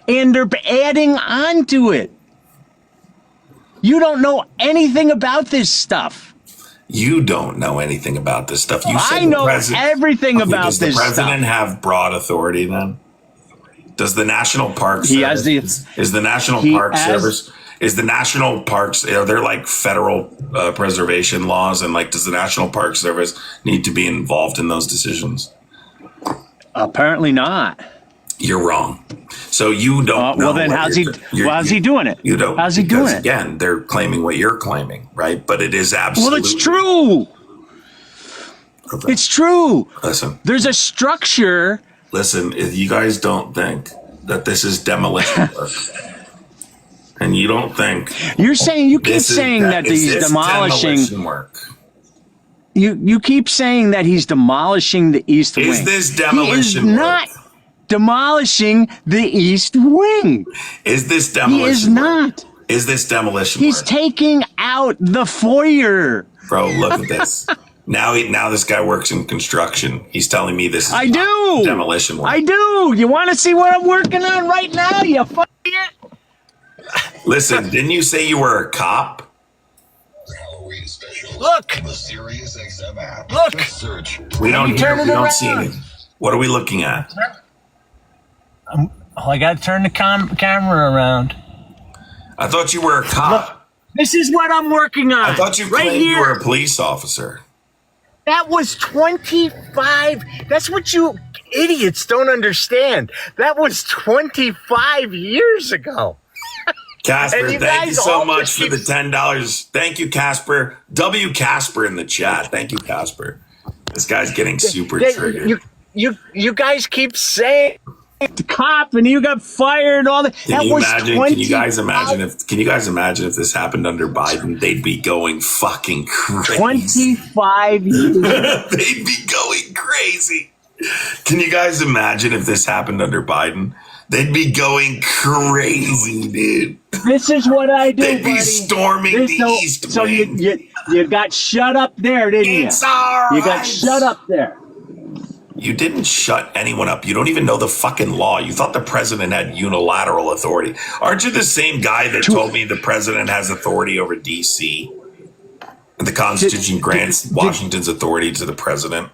Speaker 12: And they're adding on to it. You don't know anything about this stuff.
Speaker 2: You don't know anything about this stuff. You said
Speaker 12: I know everything about
Speaker 2: this stuff. Does the president have broad authority then? Does the National Park Service, is the National Park Service, is the National Parks, are there like federal preservation laws, and like does the National Park Service need to be involved in those decisions?
Speaker 12: Apparently not.
Speaker 2: You're wrong. So you don't know.
Speaker 12: Well, then how's he doing it?
Speaker 2: You don't.
Speaker 12: How's he doing it?
Speaker 2: Again, they're claiming what you're claiming, right? But it is absolutely.
Speaker 12: Well, it's true.
Speaker 2: Okay.
Speaker 12: It's true.
Speaker 2: Listen.
Speaker 12: There's a structure.
Speaker 2: Listen, if you guys don't think that this is demolition work, and you don't think
Speaker 12: you keep saying that he's demolishing
Speaker 2: work.
Speaker 12: You keep saying that he's demolishing the East Wing.
Speaker 2: Is this demolition work?
Speaker 12: He is not demolishing the East Wing.
Speaker 2: Is this demolition?
Speaker 12: He is not.
Speaker 2: Is this demolition?
Speaker 12: He's taking out the foyer.
Speaker 2: Bro, look at this. Now this guy works in construction. He's telling me this is demolition work.
Speaker 12: I do. You want to see what I'm working on right now? You fucking it.
Speaker 2: Listen, didn't you say you were a cop?
Speaker 12: Look. Look.
Speaker 2: We don't see anything. What are we looking at?
Speaker 13: I got to turn the camera around.
Speaker 2: I thought you were a cop.
Speaker 12: Look, this is what I'm working on.
Speaker 2: I thought you claimed you were a police officer.
Speaker 12: That was 25. That's what you idiots don't understand. That was 25 years ago.
Speaker 2: Casper, thank you so much for the $10. Thank you, Casper. W. Casper in the chat. Thank you, Casper. This guy's getting super triggered.
Speaker 12: You guys keep saying the cop and you got fired and all that.
Speaker 2: Can you guys imagine if this happened under Biden? They'd be going fucking crazy.
Speaker 12: 25 years.
Speaker 2: They'd be going crazy. Can you guys imagine if this happened under Biden? They'd be going crazy, dude.
Speaker 12: This is what I do,
Speaker 2: They'd be storming the East Wing.
Speaker 12: So you got shut up there, didn't you?
Speaker 2: It's all right.
Speaker 12: You got shut up there.
Speaker 2: You didn't shut anyone up. You don't even know the fucking law. You thought the president had unilateral authority. Aren't you the same guy that told me the president has authority over D.C.? The Constitution grants Washington's authority to the president.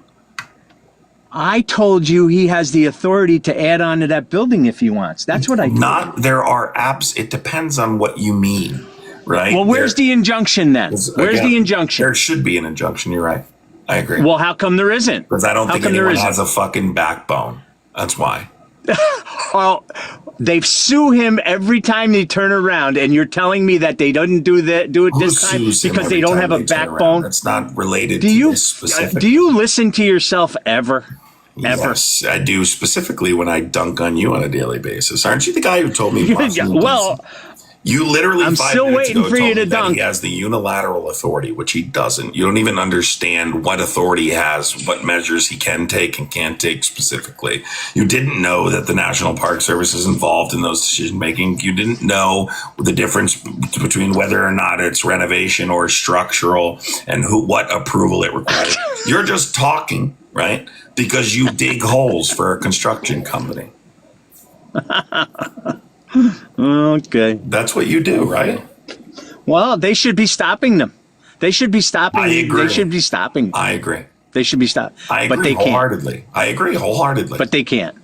Speaker 12: I told you he has the authority to add on to that building if he wants. That's what I do.
Speaker 2: There are apps. It depends on what you mean, right?
Speaker 12: Well, where's the injunction then? Where's the injunction?
Speaker 2: There should be an injunction. You're right. I agree.
Speaker 12: Well, how come there isn't?
Speaker 2: Because I don't think anyone has a fucking backbone. That's why.
Speaker 12: Well, they sue him every time they turn around, and you're telling me that they didn't do it this time because they don't have a backbone?
Speaker 2: It's not related to this specific.
Speaker 12: Do you listen to yourself ever?
Speaker 2: Yes, I do, specifically when I dunk on you on a daily basis. Aren't you the guy who told me?
Speaker 12: Well,
Speaker 2: you literally
Speaker 12: I'm
Speaker 2: 5
Speaker 12: still
Speaker 2: minutes
Speaker 12: waiting
Speaker 2: ago
Speaker 12: for
Speaker 2: told
Speaker 12: you to
Speaker 2: me that
Speaker 12: dunk.
Speaker 2: he has the unilateral authority, which he doesn't. You don't even understand what authority he has, what measures he can take and can't take specifically. You didn't know that the National Park Service is involved in those decision making. You didn't know the difference between whether or not it's renovation or structural and what approval it requires. You're just talking, right? Because you dig holes for a construction company.
Speaker 12: Okay.
Speaker 2: That's what you do, right?
Speaker 12: Well, they should be stopping them. They should be stopping.
Speaker 2: I agree.
Speaker 12: They should be stopping.
Speaker 2: I agree.
Speaker 12: They should be stopped.
Speaker 2: I agree
Speaker 12: but they
Speaker 2: wholeheartedly.
Speaker 12: Can't.
Speaker 2: I agree wholeheartedly.
Speaker 12: But they can't.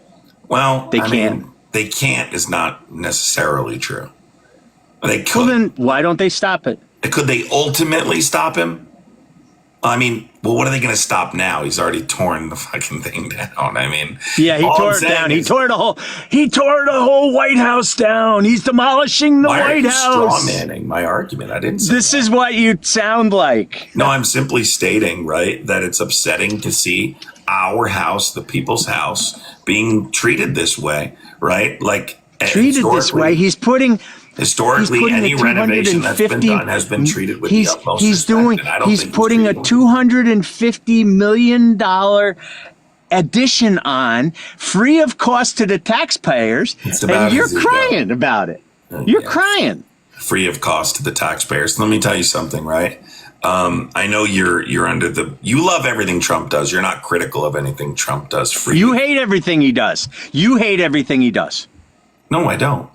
Speaker 2: Well,
Speaker 12: they can't.
Speaker 2: They can't is not necessarily true. They could.
Speaker 12: Well, then why don't they stop it?
Speaker 2: Could they ultimately stop him? I mean, well, what are they going to stop now? He's already torn the fucking thing down. I mean,
Speaker 12: yeah, he tore it down. He tore the whole White House down. He's demolishing the White House.
Speaker 2: Straw manning my argument. I didn't say
Speaker 12: this is what you sound like.
Speaker 2: No, I'm simply stating, right, that it's upsetting to see our house, the people's house, being treated this way, right? Like
Speaker 12: treated this way.
Speaker 2: Historically, any renovation that's been done has been treated with the utmost respect.
Speaker 12: He's putting a $250 million addition on, free of cost to the taxpayers, and you're crying about it. You're crying.
Speaker 2: Free of cost to the taxpayers. Let me tell you something, right? I know you're under you love everything Trump does. You're not critical of anything Trump does.
Speaker 12: You hate everything he does. You hate everything he does.
Speaker 2: No, I don't.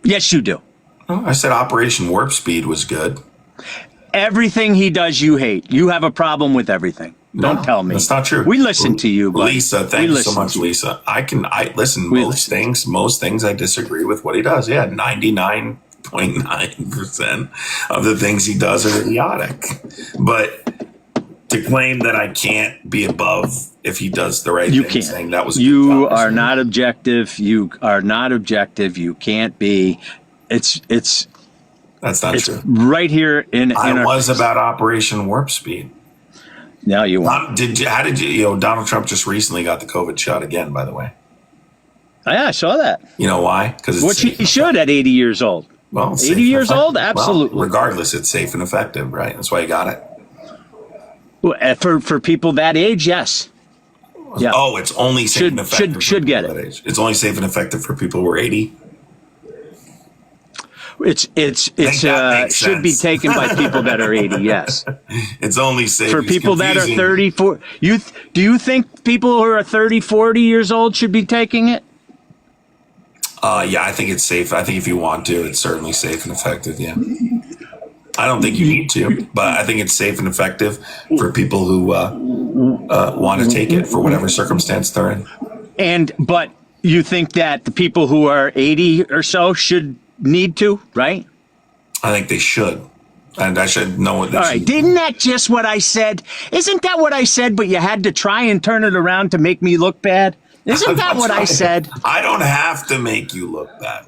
Speaker 12: Yes, you do.
Speaker 2: Oh, I said Operation Warp Speed was good.
Speaker 12: everything he does you hate. You have a problem with everything. Don't tell me.
Speaker 2: That's not true.
Speaker 12: We listen to you, buddy.
Speaker 2: Lisa. Thank you so much, Lisa. I listen. Most things I disagree with what he does. Yeah, 99.9% of the things he does are idiotic. But to claim that I can't be above if he does the right thing, saying that was
Speaker 12: you are not objective. You are not objective. You can't be. It's
Speaker 2: that's not true.
Speaker 12: Right here in
Speaker 2: I was about Operation Warp Speed.
Speaker 12: No, you weren't.
Speaker 2: How did you? You know, Donald Trump just recently got the COVID shot again. By the way.
Speaker 12: Yeah, I saw that.
Speaker 2: You know why? Because
Speaker 12: which he should at 80 years old.
Speaker 2: Well,
Speaker 12: 80 years old, absolutely.
Speaker 2: Well, regardless, it's safe and effective, right? That's why you got it.
Speaker 12: Well, for people that age, yes. Yeah.
Speaker 2: Oh, it's only safe and effective.
Speaker 12: Should get it.
Speaker 2: Age. It's only safe and effective for people who are 80.
Speaker 12: It's should be taken by people that are 80. Yes.
Speaker 2: It's only safe
Speaker 12: for people that are 34. Do you think people who are 30, 40 years old should be taking it?
Speaker 2: Yeah, I think it's safe. I think if you want to, it's certainly safe and effective. Yeah. I don't think you need to, but I think it's safe and effective for people who want to take it for whatever circumstance they're in.
Speaker 12: But you think that the people who are 80 or so should need to, right?
Speaker 2: I think they should. And I should know what they
Speaker 12: All right. Isn't that just what I said? Isn't that what I said, but you had to try and turn it around to make me look bad? Isn't that what I said?
Speaker 2: I don't have to make you look bad.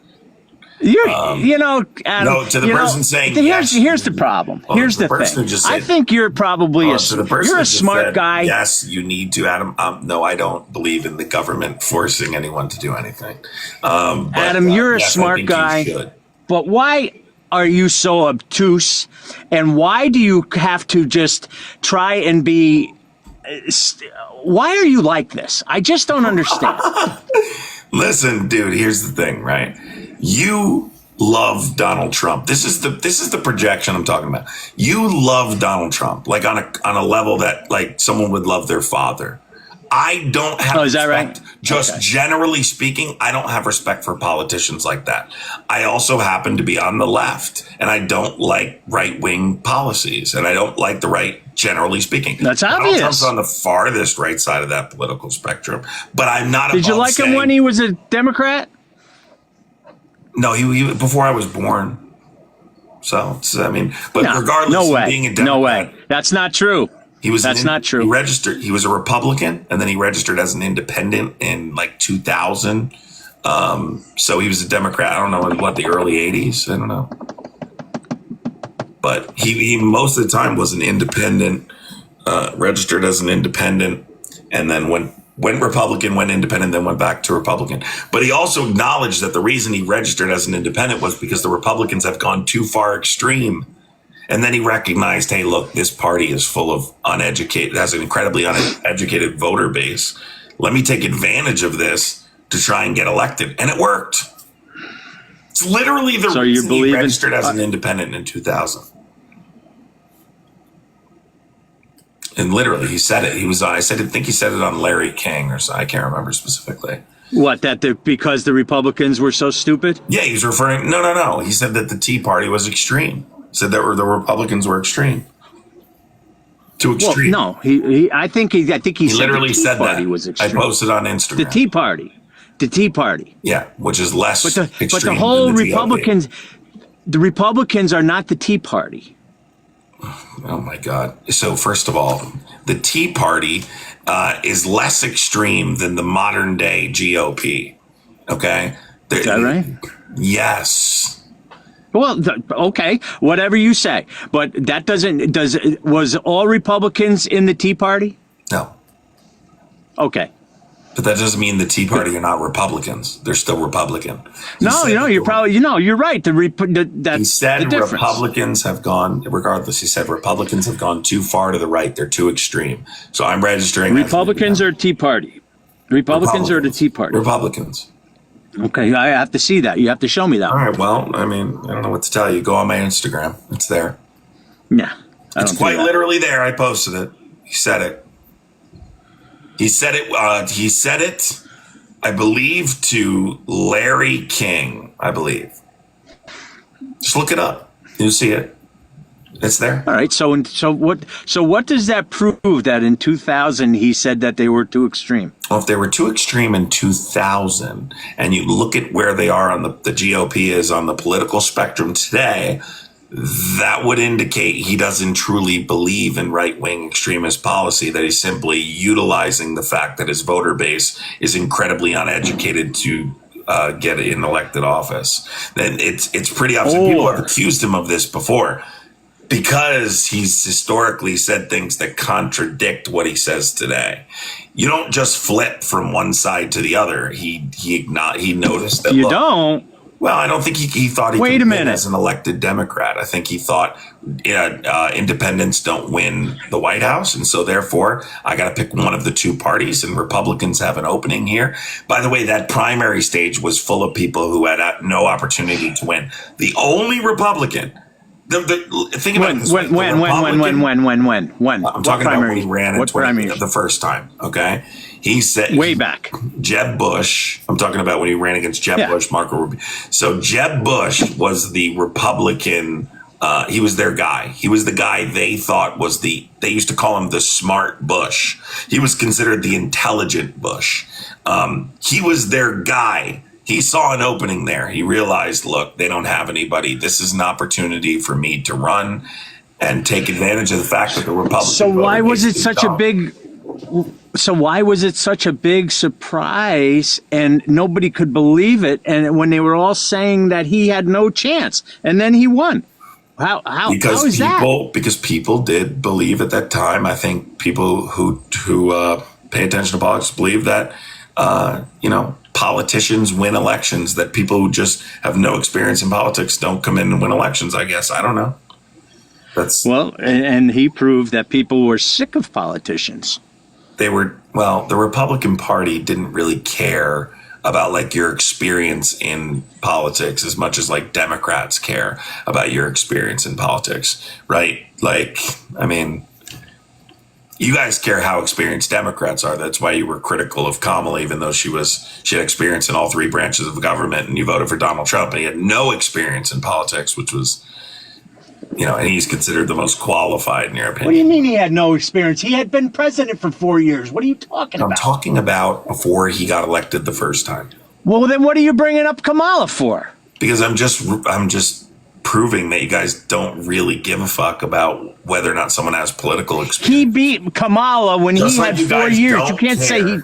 Speaker 12: Adam,
Speaker 2: no, to the person saying
Speaker 12: here's the problem.
Speaker 2: Well,
Speaker 12: here's the thing. I think you're probably you're a smart guy.
Speaker 2: Yes, you need to, Adam. No, I don't believe in the government forcing anyone to do anything.
Speaker 12: Adam, you're a smart guy. But why are you so obtuse? And why do you have to just try and be? Why are you like this? I just don't understand.
Speaker 2: Listen, dude. Here's the thing, right? You love Donald Trump. This is the projection I'm talking about. You love Donald Trump, like on a level that like someone would love their father. I don't have
Speaker 12: is that
Speaker 2: respect.
Speaker 12: Right?
Speaker 2: Just generally speaking, I don't have respect for politicians like that. I also happen to be on the left, and I don't like right-wing policies, and I don't like the right, generally speaking.
Speaker 12: That's
Speaker 2: Donald
Speaker 12: obvious.
Speaker 2: Trump's on the farthest right side of that political spectrum, but I'm not.
Speaker 12: Did you like him when he was a Democrat?
Speaker 2: No, he before I was born. So I mean, but
Speaker 12: no,
Speaker 2: regardless
Speaker 12: no way,
Speaker 2: of being a Democrat,
Speaker 12: no way. That's not true. That's not true.
Speaker 2: He registered. He was a Republican, and then he registered as an independent in like 2000. So he was a Democrat. I don't know in what the early 80s. I don't know, but he most of the time was an independent, registered as an independent, and then went Republican, went independent, then went back to Republican. But he also acknowledged that the reason he registered as an independent was because the Republicans have gone too far extreme. And then he recognized, hey, look, this party is full of uneducated, has an incredibly uneducated voter base. Let me take advantage of this to try and get elected. And it worked. It's literally the reason he registered as an independent in 2000. And literally, he said it. I think he said it on Larry King or something. I can't remember specifically.
Speaker 12: What, because the Republicans were so stupid?
Speaker 2: Yeah, he was referring. No. He said that the Tea Party was extreme. Said that the Republicans were extreme. Too extreme.
Speaker 12: Well, no, I think he said
Speaker 2: literally
Speaker 12: the Tea
Speaker 2: said
Speaker 12: Party
Speaker 2: that.
Speaker 12: was extreme.
Speaker 2: I posted on Instagram.
Speaker 12: The Tea Party.
Speaker 2: Yeah, which is less extreme.
Speaker 12: But the whole
Speaker 2: than the
Speaker 12: Republicans, the Republicans are not the Tea Party.
Speaker 2: Oh my God! So first of all, the Tea Party is less extreme than the modern day GOP. Okay,
Speaker 12: is that right?
Speaker 2: Yes.
Speaker 12: Well, okay, whatever you say, but that was all Republicans in the Tea Party?
Speaker 2: No.
Speaker 12: Okay.
Speaker 2: But that doesn't mean the Tea Party are not Republicans. They're still Republican.
Speaker 12: You're probably, you're right.
Speaker 2: He said Republicans have gone, regardless, he said Republicans have gone too far to the right. They're too extreme. So I'm registering.
Speaker 12: Republicans or Tea Party? Republicans or the Tea Party?
Speaker 2: Republicans.
Speaker 12: Okay, I have to see that. You have to show me that.
Speaker 2: All right, well, I mean, I don't know what to tell you. Go on my Instagram. It's there.
Speaker 12: Yeah.
Speaker 2: It's quite literally there. I posted it. He said it. He said it, I believe, to Larry King, I believe. Just look it up. You'll see it. It's there.
Speaker 12: All right. So what does that prove? That in 2000 he said that they were too extreme.
Speaker 2: Well, if they were too extreme in 2000, and you look at where they are on the GOP is on the political spectrum today, that would indicate he doesn't truly believe in right-wing extremist policy, that he's simply utilizing the fact that his voter base is incredibly uneducated to get in elected office. Then it's pretty obvious. People have accused him of this before because he's historically said things that contradict what he says today. You don't just flip from one side to the other. He noticed that.
Speaker 12: You don't.
Speaker 2: Well, I don't think he thought he could win as an elected Democrat. I think he thought independents don't win the White House. And so therefore, I got to pick one of the two parties, and Republicans have an opening here. By the way, that primary stage was full of people who had no opportunity to win. The only Republican. Think about it this way.
Speaker 12: When?
Speaker 2: I'm talking about when he ran in the first time. Okay. He said
Speaker 12: way back.
Speaker 2: Jeb Bush. I'm talking about when he ran against Jeb Bush, Marco Rubio. So Jeb Bush was the Republican. He was their guy. He was the guy they thought was they used to call him the smart Bush. He was considered the intelligent Bush. He was their guy. He saw an opening there. He realized, look, they don't have anybody. This is an opportunity for me to run and take advantage of the fact that the Republicans.
Speaker 12: So why was it such a big? So why was it such a big surprise and nobody could believe it? And when they were all saying that he had no chance, and then he won. How is that?
Speaker 2: Because people did believe at that time. I think people who pay attention to politics believe that politicians win elections. That people who just have no experience in politics don't come in and win elections. I guess I don't know.
Speaker 12: And he proved that people were sick of politicians.
Speaker 2: The Republican Party didn't really care about like your experience in politics as much as like Democrats care about your experience in politics, right? Like, I mean, you guys care how experienced Democrats are. That's why you were critical of Kamala, even though she had experience in all three branches of government, and you voted for Donald Trump, and he had no experience in politics, which was, and he's considered the most qualified in your opinion.
Speaker 12: What do you mean he had no experience? He had been president for 4 years. What are you talking about?
Speaker 2: I'm talking about before he got elected the first time.
Speaker 12: Well, then what are you bringing up Kamala for?
Speaker 2: Because I'm just proving that you guys don't really give a fuck about whether or not someone has political experience.
Speaker 12: He beat Kamala when he had 4 years. You can't say he...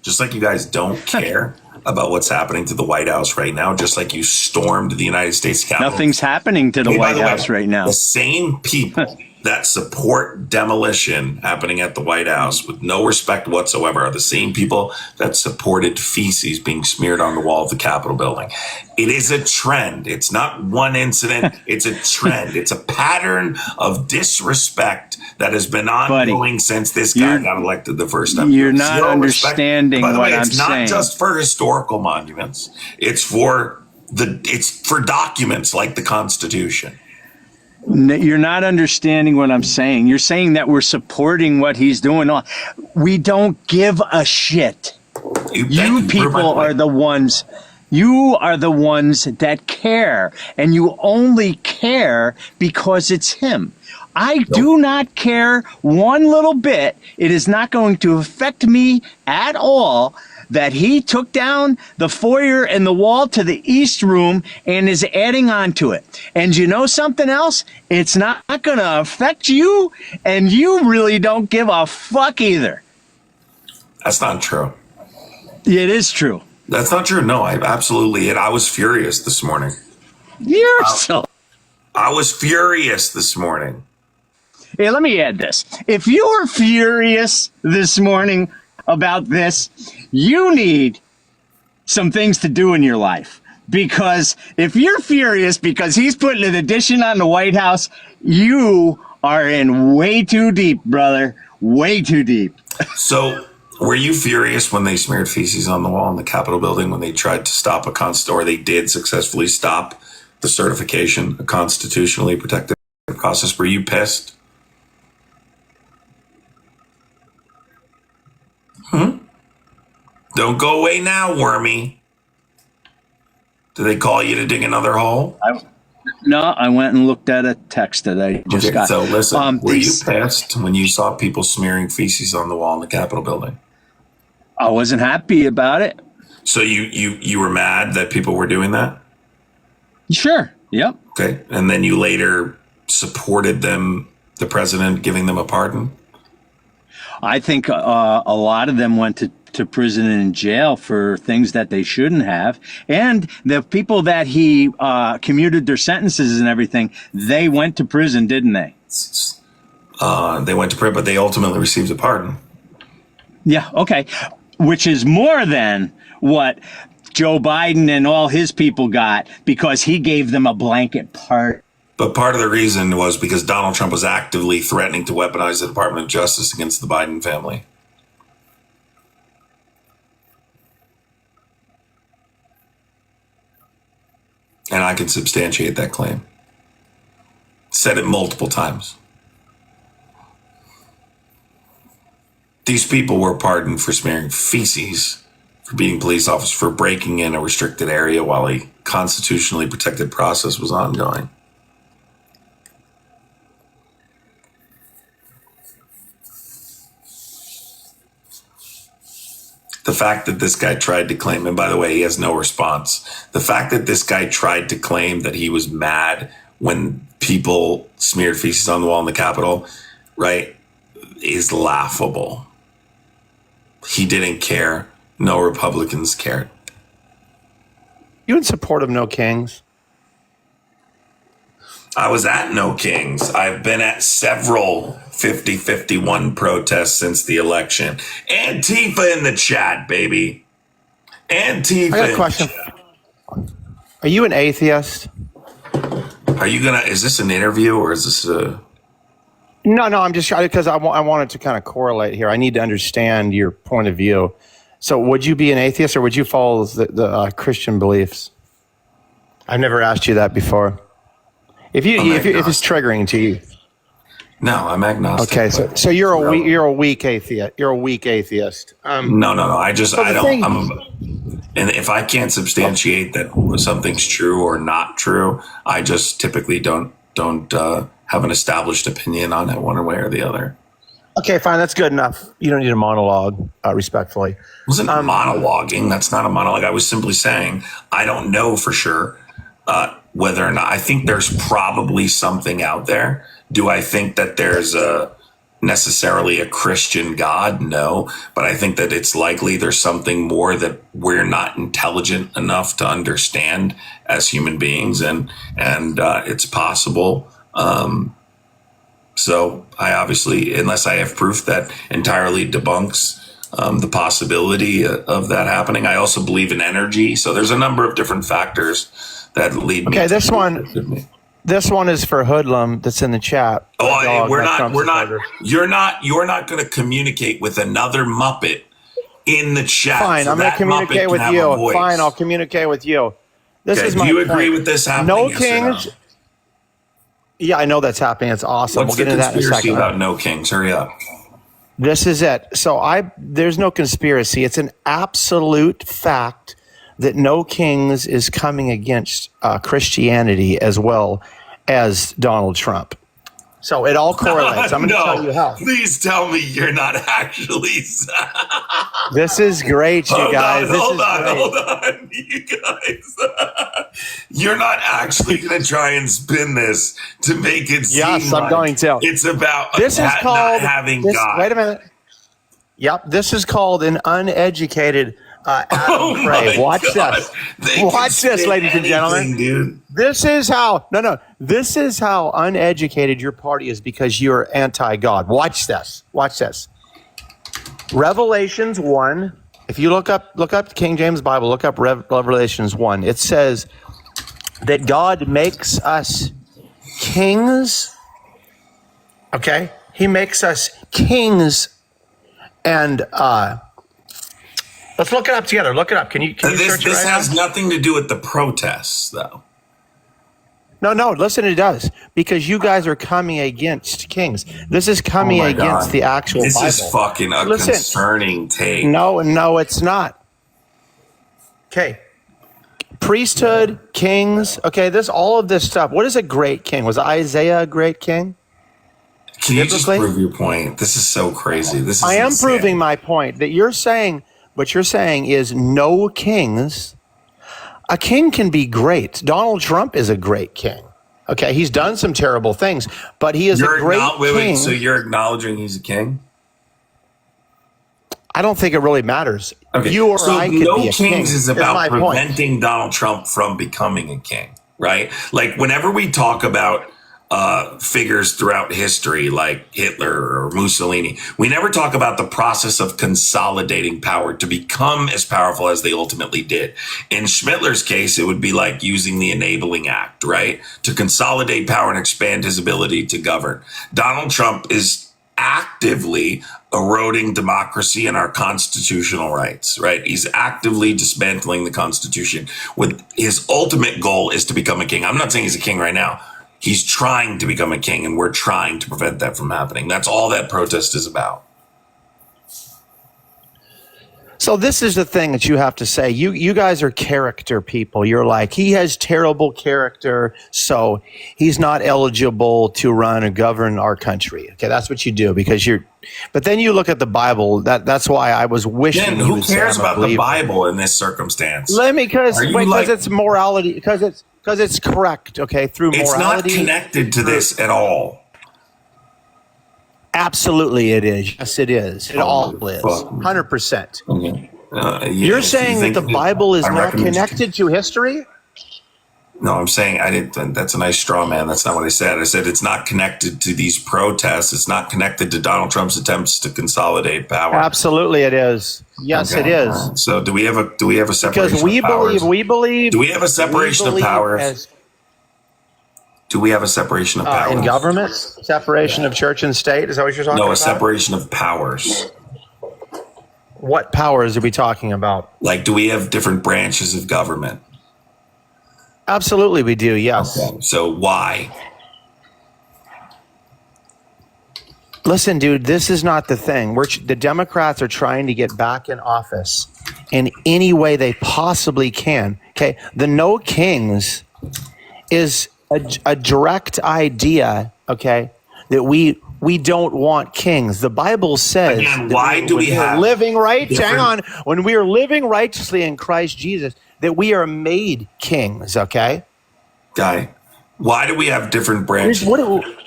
Speaker 2: Just like you guys don't care about what's happening to the White House right now, just like you stormed the United States Capitol.
Speaker 12: Nothing's happening to the White House right now.
Speaker 2: The same people that support demolition happening at the White House with no respect whatsoever are the same people that supported feces being smeared on the wall of the Capitol building. It is a trend. It's not one incident. It's a trend. It's a pattern of disrespect that has been ongoing since this guy got elected the first time.
Speaker 12: You're not understanding what I'm saying.
Speaker 2: It's not just for historical monuments. It's for documents like the Constitution.
Speaker 12: You're not understanding what I'm saying. You're saying that we're supporting what he's doing. We don't give a shit. You people are the ones. You are the ones that care, and you only care because it's him. I do not care one little bit. It is not going to affect me at all that he took down the foyer and the wall to the East Room and is adding on to it. And you know something else? It's not going to affect you, and you really don't give a fuck either.
Speaker 2: That's not true.
Speaker 12: It is true.
Speaker 2: That's not true. No, I was furious this morning. I was furious this morning.
Speaker 12: Hey, let me add this. If you're furious this morning about this, you need some things to do in your life. Because if you're furious because he's putting an addition on the White House, you are in way too deep, brother. Way too deep.
Speaker 2: So, were you furious when they smeared feces on the wall in the Capitol building when they tried to stop or they did successfully stop the certification, a constitutionally protected process? Were you pissed? Don't go away now, Wormy. Did they call you to dig another hole?
Speaker 12: No, I went and looked at a text that I just got.
Speaker 2: So listen, were you pissed when you saw people smearing feces on the wall in the Capitol building?
Speaker 12: I wasn't happy about it.
Speaker 2: So you were mad that people were doing that?
Speaker 12: Sure. Yep.
Speaker 2: Okay. And then you later supported them, the president giving them a pardon?
Speaker 12: I think a lot of them went to prison and jail for things that they shouldn't have. And the people that he commuted their sentences and everything, they went to prison, didn't they?
Speaker 2: They went to prison, but they ultimately received a pardon.
Speaker 12: Yeah, okay. Which is more than what Joe Biden and all his people got because he gave them a blanket pardon.
Speaker 2: But part of the reason was because Donald Trump was actively threatening to weaponize the Department of Justice against the Biden family. And I can substantiate that claim. Said it multiple times. These people were pardoned for smearing feces, for beating police officers, for breaking in a restricted area while a constitutionally protected process was ongoing. The fact that this guy tried to claim, and by the way, he has no response. The fact that this guy tried to claim that he was mad when people smeared feces on the wall in the Capitol, right, is laughable. He didn't care. No Republicans cared.
Speaker 14: You in support of No Kings?
Speaker 2: I was at No Kings. I've been at several 50-51 protests since the election. Antifa in the chat, baby. Antifa.
Speaker 14: I got a question. Are you an atheist?
Speaker 2: Are you gonna? Is this an interview or is this a?
Speaker 14: No, I'm just because I wanted to kind of correlate here. I need to understand your point of view. So, would you be an atheist or would you follow the Christian beliefs? I've never asked you that before. If it's triggering to you.
Speaker 2: No, I'm agnostic.
Speaker 14: Okay, so you're a weak atheist. You're a weak atheist.
Speaker 2: No. I don't. And if I can't substantiate that something's true or not true, I just typically don't have an established opinion on it one way or the other.
Speaker 14: Okay, fine. That's good enough. You don't need a monologue, respectfully.
Speaker 2: It wasn't monologuing. That's not a monologue. I was simply saying I don't know for sure whether or not. I think there's probably something out there. Do I think that there's necessarily a Christian God? No, but I think that it's likely there's something more that we're not intelligent enough to understand as human beings, and it's possible. So I obviously, unless I have proof that entirely debunks the possibility of that happening, I also believe in energy. So there's a number of different factors that lead me.
Speaker 14: Okay, this one is for Hoodlum that's in the chat.
Speaker 2: Oh, you're not going to communicate with another Muppet in the chat.
Speaker 14: Fine,
Speaker 2: so
Speaker 14: I'm going to communicate with you. Fine, I'll communicate with you. This is my
Speaker 2: Do you
Speaker 14: point.
Speaker 2: agree with this happening?
Speaker 14: No
Speaker 2: yes
Speaker 14: Kings.
Speaker 2: No?
Speaker 14: Yeah, I know that's happening. It's awesome.
Speaker 2: What's
Speaker 14: we'll get into that in a second.
Speaker 2: About No Kings? Hurry up.
Speaker 14: This is it. So there's no conspiracy. It's an absolute fact that No Kings is coming against Christianity as well as Donald Trump. So it all correlates. I'm going to tell you how.
Speaker 2: Please tell me you're not actually.
Speaker 14: This is great, you guys.
Speaker 2: Hold on, you guys. You're not actually going to try and spin this to make it seem
Speaker 14: yes, I'm going to.
Speaker 2: It's about
Speaker 14: this is called,
Speaker 2: not having God.
Speaker 14: Wait a minute. Yep, this is called an uneducated Adam Prey. Watch this. Watch this, ladies and gentlemen.
Speaker 2: Dude.
Speaker 14: This is how This is how uneducated your party is because you're anti-God. Watch this. Watch this. Revelations 1. If you look up King James Bible, look up Revelations 1. It says that God makes us kings. Okay? He makes us kings and let's look it up together. Look it up. Can you search it right
Speaker 2: This has
Speaker 14: now?
Speaker 2: nothing to do with the protests, though.
Speaker 14: No, listen, it does. Because you guys are coming against kings. This is coming against the actual Bible.
Speaker 2: This is fucking a concerning take.
Speaker 14: No, it's not. Okay. priesthood, kings. Okay, all of this stuff. What is a great king? Was Isaiah a great king?
Speaker 2: Can you just prove your point? This is so crazy. This is
Speaker 14: I am
Speaker 2: insane.
Speaker 14: proving my point that you're saying. What you're saying is no kings. A king can be great. Donald Trump is a great king. Okay, he's done some terrible things, but he is a great king.
Speaker 2: Wait, so you're acknowledging he's a king?
Speaker 14: I don't think it really matters.
Speaker 2: Okay.
Speaker 14: You or
Speaker 2: so
Speaker 14: I could
Speaker 2: no
Speaker 14: be a king.
Speaker 2: kings is about preventing
Speaker 14: point.
Speaker 2: Donald Trump from becoming a king, right? Like whenever we talk about figures throughout history like Hitler or Mussolini, we never talk about the process of consolidating power to become as powerful as they ultimately did. In Schmittler's case, it would be like using the Enabling Act, right? To consolidate power and expand his ability to govern. Donald Trump is actively eroding democracy and our constitutional rights, right? He's actively dismantling the Constitution. With his ultimate goal is to become a king. I'm not saying he's a king right now. He's trying to become a king, and we're trying to prevent that from happening. That's all that protest is about.
Speaker 14: So this is the thing that you have to say. You guys are character people. You're like, he has terrible character, so he's not eligible to run or govern our country. Okay, that's what you do because you're. But then you look at the Bible. That's why I was wishing.
Speaker 2: Then who cares about the Bible in this circumstance?
Speaker 14: Because it's morality. Because it's correct. Okay, through morality.
Speaker 2: It's not connected to this at all.
Speaker 14: Absolutely, it is. Yes, it is. It all is. 100%.
Speaker 2: Okay.
Speaker 14: You're saying that the Bible is not connected to history?
Speaker 2: No, I'm saying I didn't. That's a nice straw man. That's not what I said. I said it's not connected to these protests. It's not connected to Donald Trump's attempts to consolidate power.
Speaker 14: Absolutely, it is. Yes, it is.
Speaker 2: So do we have a separation?
Speaker 14: Because we believe.
Speaker 2: Do we have a separation of powers? Do we have a separation of powers?
Speaker 14: In government? Separation of church and state? Is that what you're talking about?
Speaker 2: No, a separation of powers.
Speaker 14: What powers are we talking about?
Speaker 2: Like, do we have different branches of government?
Speaker 14: Absolutely, we do, yes.
Speaker 2: Okay. So why?
Speaker 14: Listen, dude, this is not the thing. The Democrats are trying to get back in office in any way they possibly can. Okay, the no kings is a direct idea, okay, that we don't want kings. The Bible says,
Speaker 2: again, why do we have
Speaker 14: living right? Hang on, when we are living righteously in Christ Jesus, that we are made kings. Okay,
Speaker 2: guy, why do we have different branches?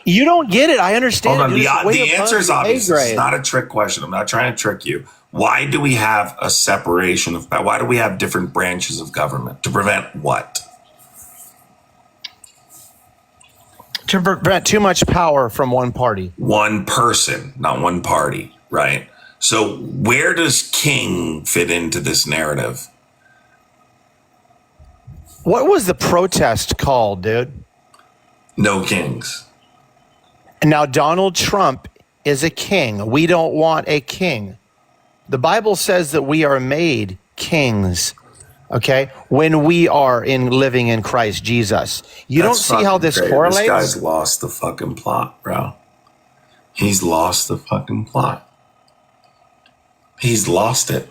Speaker 14: You don't get it. I understand.
Speaker 2: Hold on. The answer is obvious. It's not a trick question. I'm not trying to trick you. Why do we have a separation of power? Why do we have different branches of government? To prevent what?
Speaker 14: To prevent too much power from one party.
Speaker 2: One person, not one party, right? So where does king fit into this narrative?
Speaker 14: What was the protest called, dude?
Speaker 2: No kings.
Speaker 14: And now Donald Trump is a king. We don't want a king. The Bible says that we are made kings. Okay, when we are living in Christ Jesus, you don't see how this correlates.
Speaker 2: This guy's lost the fucking plot, bro. He's lost the fucking plot. He's lost it.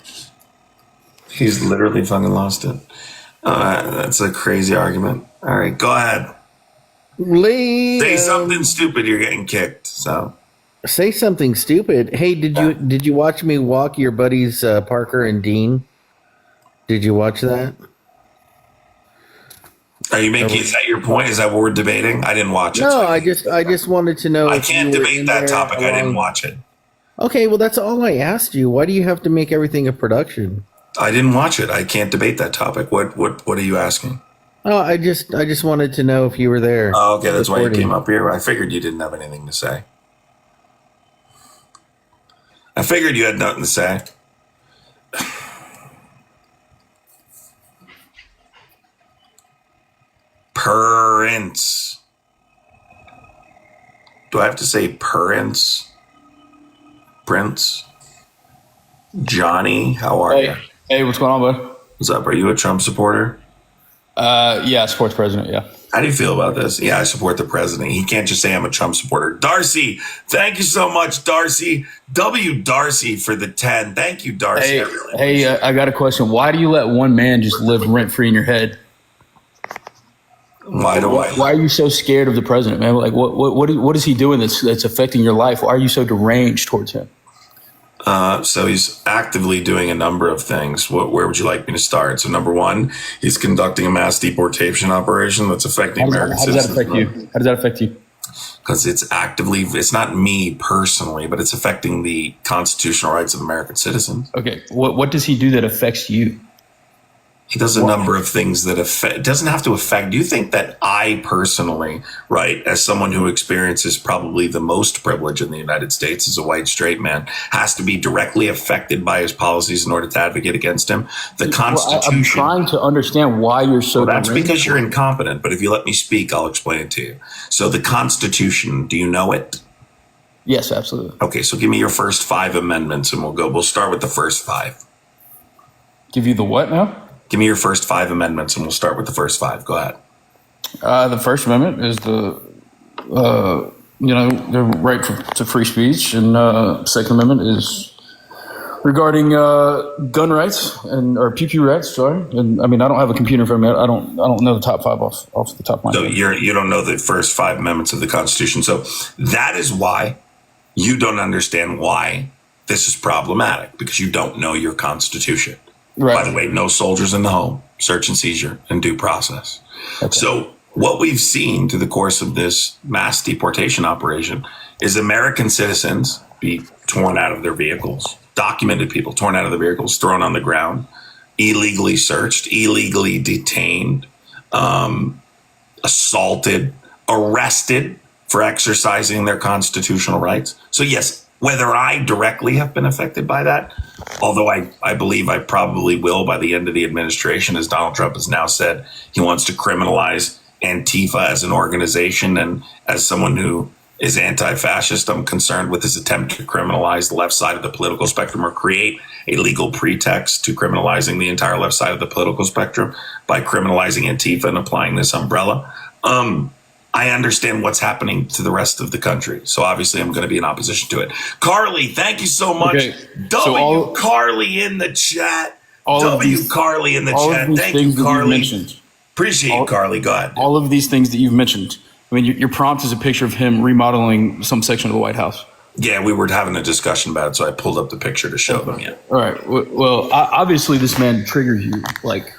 Speaker 2: He's literally fucking lost it. That's a crazy argument. All right, go ahead. Say something stupid. You're getting kicked. So
Speaker 15: say something stupid. Hey, did you watch me walk your buddies Parker and Dean? Did you watch that?
Speaker 2: Are you making? Is that your point? Is that what we're debating? I didn't watch it.
Speaker 15: No, I just wanted to know.
Speaker 2: I can't debate that topic. I didn't watch it.
Speaker 15: Okay, well that's all I asked you. Why do you have to make everything a production?
Speaker 2: I didn't watch it. I can't debate that topic. What are you asking?
Speaker 15: Oh, I just wanted to know if you were there.
Speaker 2: Oh, okay, that's why you came up here. I figured you didn't have anything to say. I figured you had nothing to say. Prince. Do I have to say Prince? Prince? Johnny, how are you?
Speaker 16: Hey, what's going on, bud?
Speaker 2: What's up? Are you a Trump supporter?
Speaker 16: Yeah, I support the president, yeah.
Speaker 2: How do you feel about this? Yeah, I support the president. He can't just say I'm a Trump supporter. Darcy, thank you so much, Darcy. W. Darcy for the 10. Thank you, Darcy.
Speaker 16: Hey, I got a question. Why do you let one man just live rent-free in your head?
Speaker 2: Why do I?
Speaker 16: Why are you so scared of the president, man? Like, what is he doing that's affecting your life? Why are you so deranged towards him?
Speaker 2: So he's actively doing a number of things. Where would you like me to start? So number one, he's conducting a mass deportation operation that's affecting American citizens.
Speaker 16: How does that affect you? How does that affect you?
Speaker 2: Because it's not me personally, but it's affecting the constitutional rights of American citizens.
Speaker 16: Okay, what does he do that affects you?
Speaker 2: He does a number of things that affect, it doesn't have to affect. Do you think that I personally, right, as someone who experiences probably the most privilege in the United States as a white straight man, has to be directly affected by his policies in order to advocate against him? The Constitution.
Speaker 16: I'm trying to understand why you're so.
Speaker 2: Well, that's because you're incompetent, but if you let me speak, I'll explain it to you. So the Constitution, do you know it?
Speaker 16: Yes, absolutely.
Speaker 2: Okay, so give me your first 5 amendments and we'll start with the first 5.
Speaker 16: Give you the what now?
Speaker 2: Give me your first 5 amendments, and we'll start with the first 5. Go ahead.
Speaker 16: The First Amendment is the right to free speech, and Second Amendment is regarding gun rights or pew rights. Sorry, and I mean I don't have a computer in front of me. I don't know the top 5 off the top of my head.
Speaker 2: So you don't know the first 5 amendments of the Constitution. So that is why you don't understand why this is problematic, because you don't know your Constitution. Right. By the way, no soldiers in the home, search and seizure, and due process. Okay. So what we've seen through the course of this mass deportation operation is American citizens be torn out of their vehicles, documented people torn out of their vehicles, thrown on the ground, illegally searched, illegally detained, assaulted, arrested for exercising their constitutional rights. So yes, whether I directly have been affected by that, although I believe I probably will by the end of the administration, as Donald Trump has now said, he wants to criminalize Antifa as an organization. And as someone who is anti-fascist, I'm concerned with his attempt to criminalize the left side of the political spectrum or create a legal pretext to criminalizing the entire left side of the political spectrum by criminalizing Antifa and applying this umbrella. I understand what's happening to the rest of the country. So obviously I'm going to be in opposition to it. Carly, thank you so much. Okay. Carly in the chat. Carly in the chat. Thank you, Carly. Appreciate you, Carly. Go ahead.
Speaker 16: All of these things that you've mentioned. I mean, your prompt is a picture of him remodeling some section of the White House.
Speaker 2: Yeah, we were having a discussion about it, so I pulled up the picture to show them. Yeah.
Speaker 16: All right. Well, obviously this man triggers you. Like,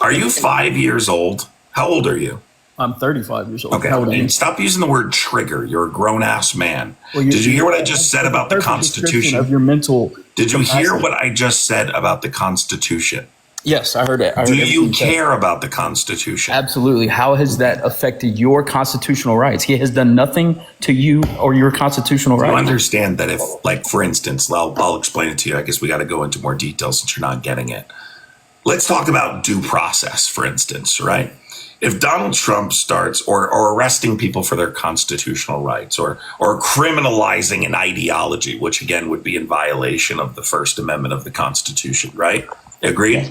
Speaker 2: are you 5 years old? How old are you?
Speaker 16: I'm 35 years old.
Speaker 2: Okay, stop using the word trigger. You're a grown-ass man. Well, did you hear what I just said about the Constitution?
Speaker 16: Of your mental
Speaker 2: Did you hear what I just said about the Constitution?
Speaker 16: Yes, I heard it.
Speaker 2: Do you care about the Constitution?
Speaker 16: Absolutely. How has that affected your constitutional rights? He has done nothing to you or your constitutional rights.
Speaker 2: You understand that if, like, for instance, I'll explain it to you. I guess we got to go into more detail since you're not getting it. Let's talk about due process, for instance, right? If Donald Trump starts or arresting people for their constitutional rights or criminalizing an ideology, which again would be in violation of the First Amendment of the Constitution, right? Agreed?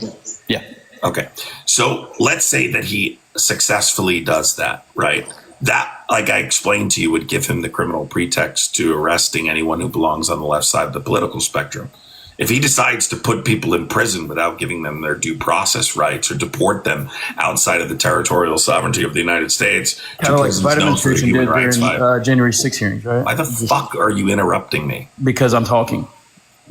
Speaker 16: Yeah.
Speaker 2: Okay. So let's say that he successfully does that, right? That, like I explained to you, would give him the criminal pretext to arresting anyone who belongs on the left side of the political spectrum. If he decides to put people in prison without giving them their due process rights or deport them outside of the territorial sovereignty of the United States,
Speaker 16: kind of like the Biden administration did during January 6 hearings, right?
Speaker 2: Why the fuck are you interrupting me?
Speaker 16: Because I'm talking.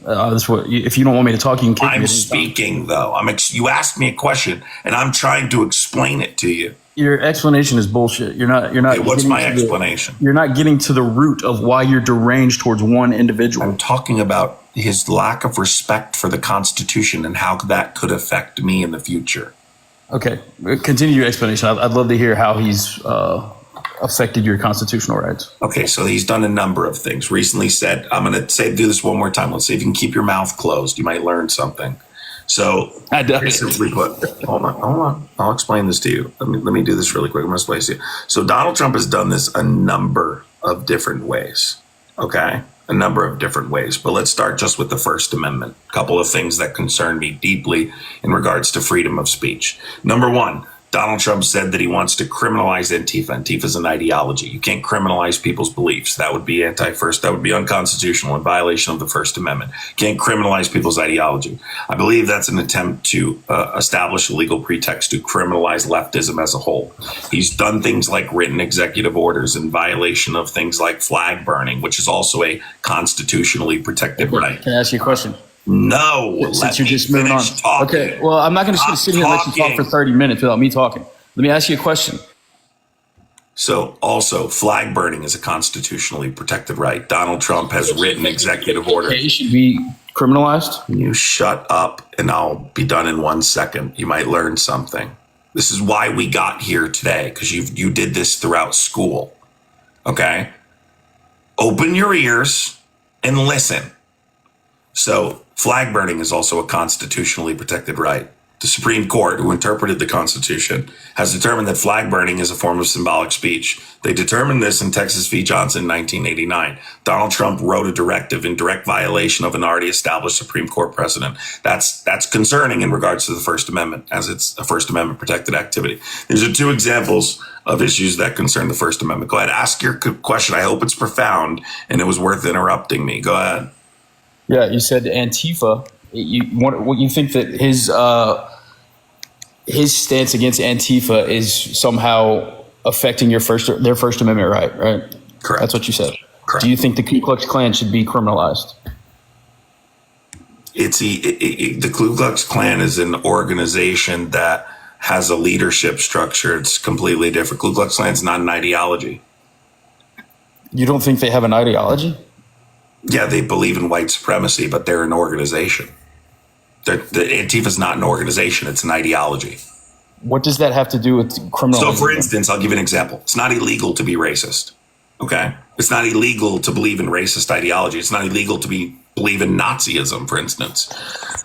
Speaker 16: That's what. If you don't want me to talk, you can kick me.
Speaker 2: I'm speaking, though. You asked me a question, and I'm trying to explain it to you.
Speaker 16: Your explanation is bullshit. You're not.
Speaker 2: Okay, what's my explanation?
Speaker 16: You're not getting to the root of why you're deranged towards one individual.
Speaker 2: I'm talking about his lack of respect for the Constitution and how that could affect me in the future.
Speaker 16: Okay, continue your explanation. I'd love to hear how he's affected your constitutional rights.
Speaker 2: Okay, so he's done a number of things. Recently said, I'm going to do this one more time. Let's see if you can keep your mouth closed. You might learn something. So, simply put, hold on. I'll explain this to you. Let me do this really quick. I'm going to explain this to you. So Donald Trump has done this a number of different ways. Okay? A number of different ways. But let's start just with the First Amendment. A couple of things that concern me deeply in regards to freedom of speech. Number one, Donald Trump said that he wants to criminalize Antifa. Antifa is an ideology. You can't criminalize people's beliefs. That would be that would be unconstitutional in violation of the First Amendment. You can't criminalize people's ideology. I believe that's an attempt to establish a legal pretext to criminalize leftism as a whole. He's done things like written executive orders in violation of things like flag burning, which is also a constitutionally protected right.
Speaker 16: Can I ask you a question?
Speaker 2: No,
Speaker 16: since you're just moving on.
Speaker 2: Talking.
Speaker 16: Okay, well, I'm not going to sit here and let you talk for 30 minutes without me talking. Let me ask you a question.
Speaker 2: So also, flag burning is a constitutionally protected right. Donald Trump has written executive orders.
Speaker 16: It should be criminalized.
Speaker 2: You shut up and I'll be done in 1 second. You might learn something. This is why we got here today, because you did this throughout school. Okay? Open your ears and listen. So flag burning is also a constitutionally protected right. The Supreme Court, who interpreted the Constitution, has determined that flag burning is a form of symbolic speech. They determined this in Texas v. Johnson in 1989. Donald Trump wrote a directive in direct violation of an already established Supreme Court precedent. That's concerning in regards to the First Amendment, as it's a First Amendment protected activity. These are two examples of issues that concern the First Amendment. Go ahead, ask your question. I hope it's profound, and it was worth interrupting me. Go ahead.
Speaker 16: Yeah, you said Antifa. You think that his stance against Antifa is somehow affecting their First Amendment right?
Speaker 2: Correct.
Speaker 16: That's what you said.
Speaker 2: Correct.
Speaker 16: Do you think the Ku Klux Klan should be criminalized?
Speaker 2: The Ku Klux Klan is an organization that has a leadership structure. It's completely different. Ku Klux Klan is not an ideology.
Speaker 16: You don't think they have an ideology?
Speaker 2: Yeah, they believe in white supremacy, but they're an organization. The Antifa is not an organization. It's an ideology.
Speaker 16: What does that have to do with criminal?
Speaker 2: So, for instance, I'll give you an example. It's not illegal to be racist. Okay? It's not illegal to believe in racist ideology. It's not illegal to believe in Nazism, for instance.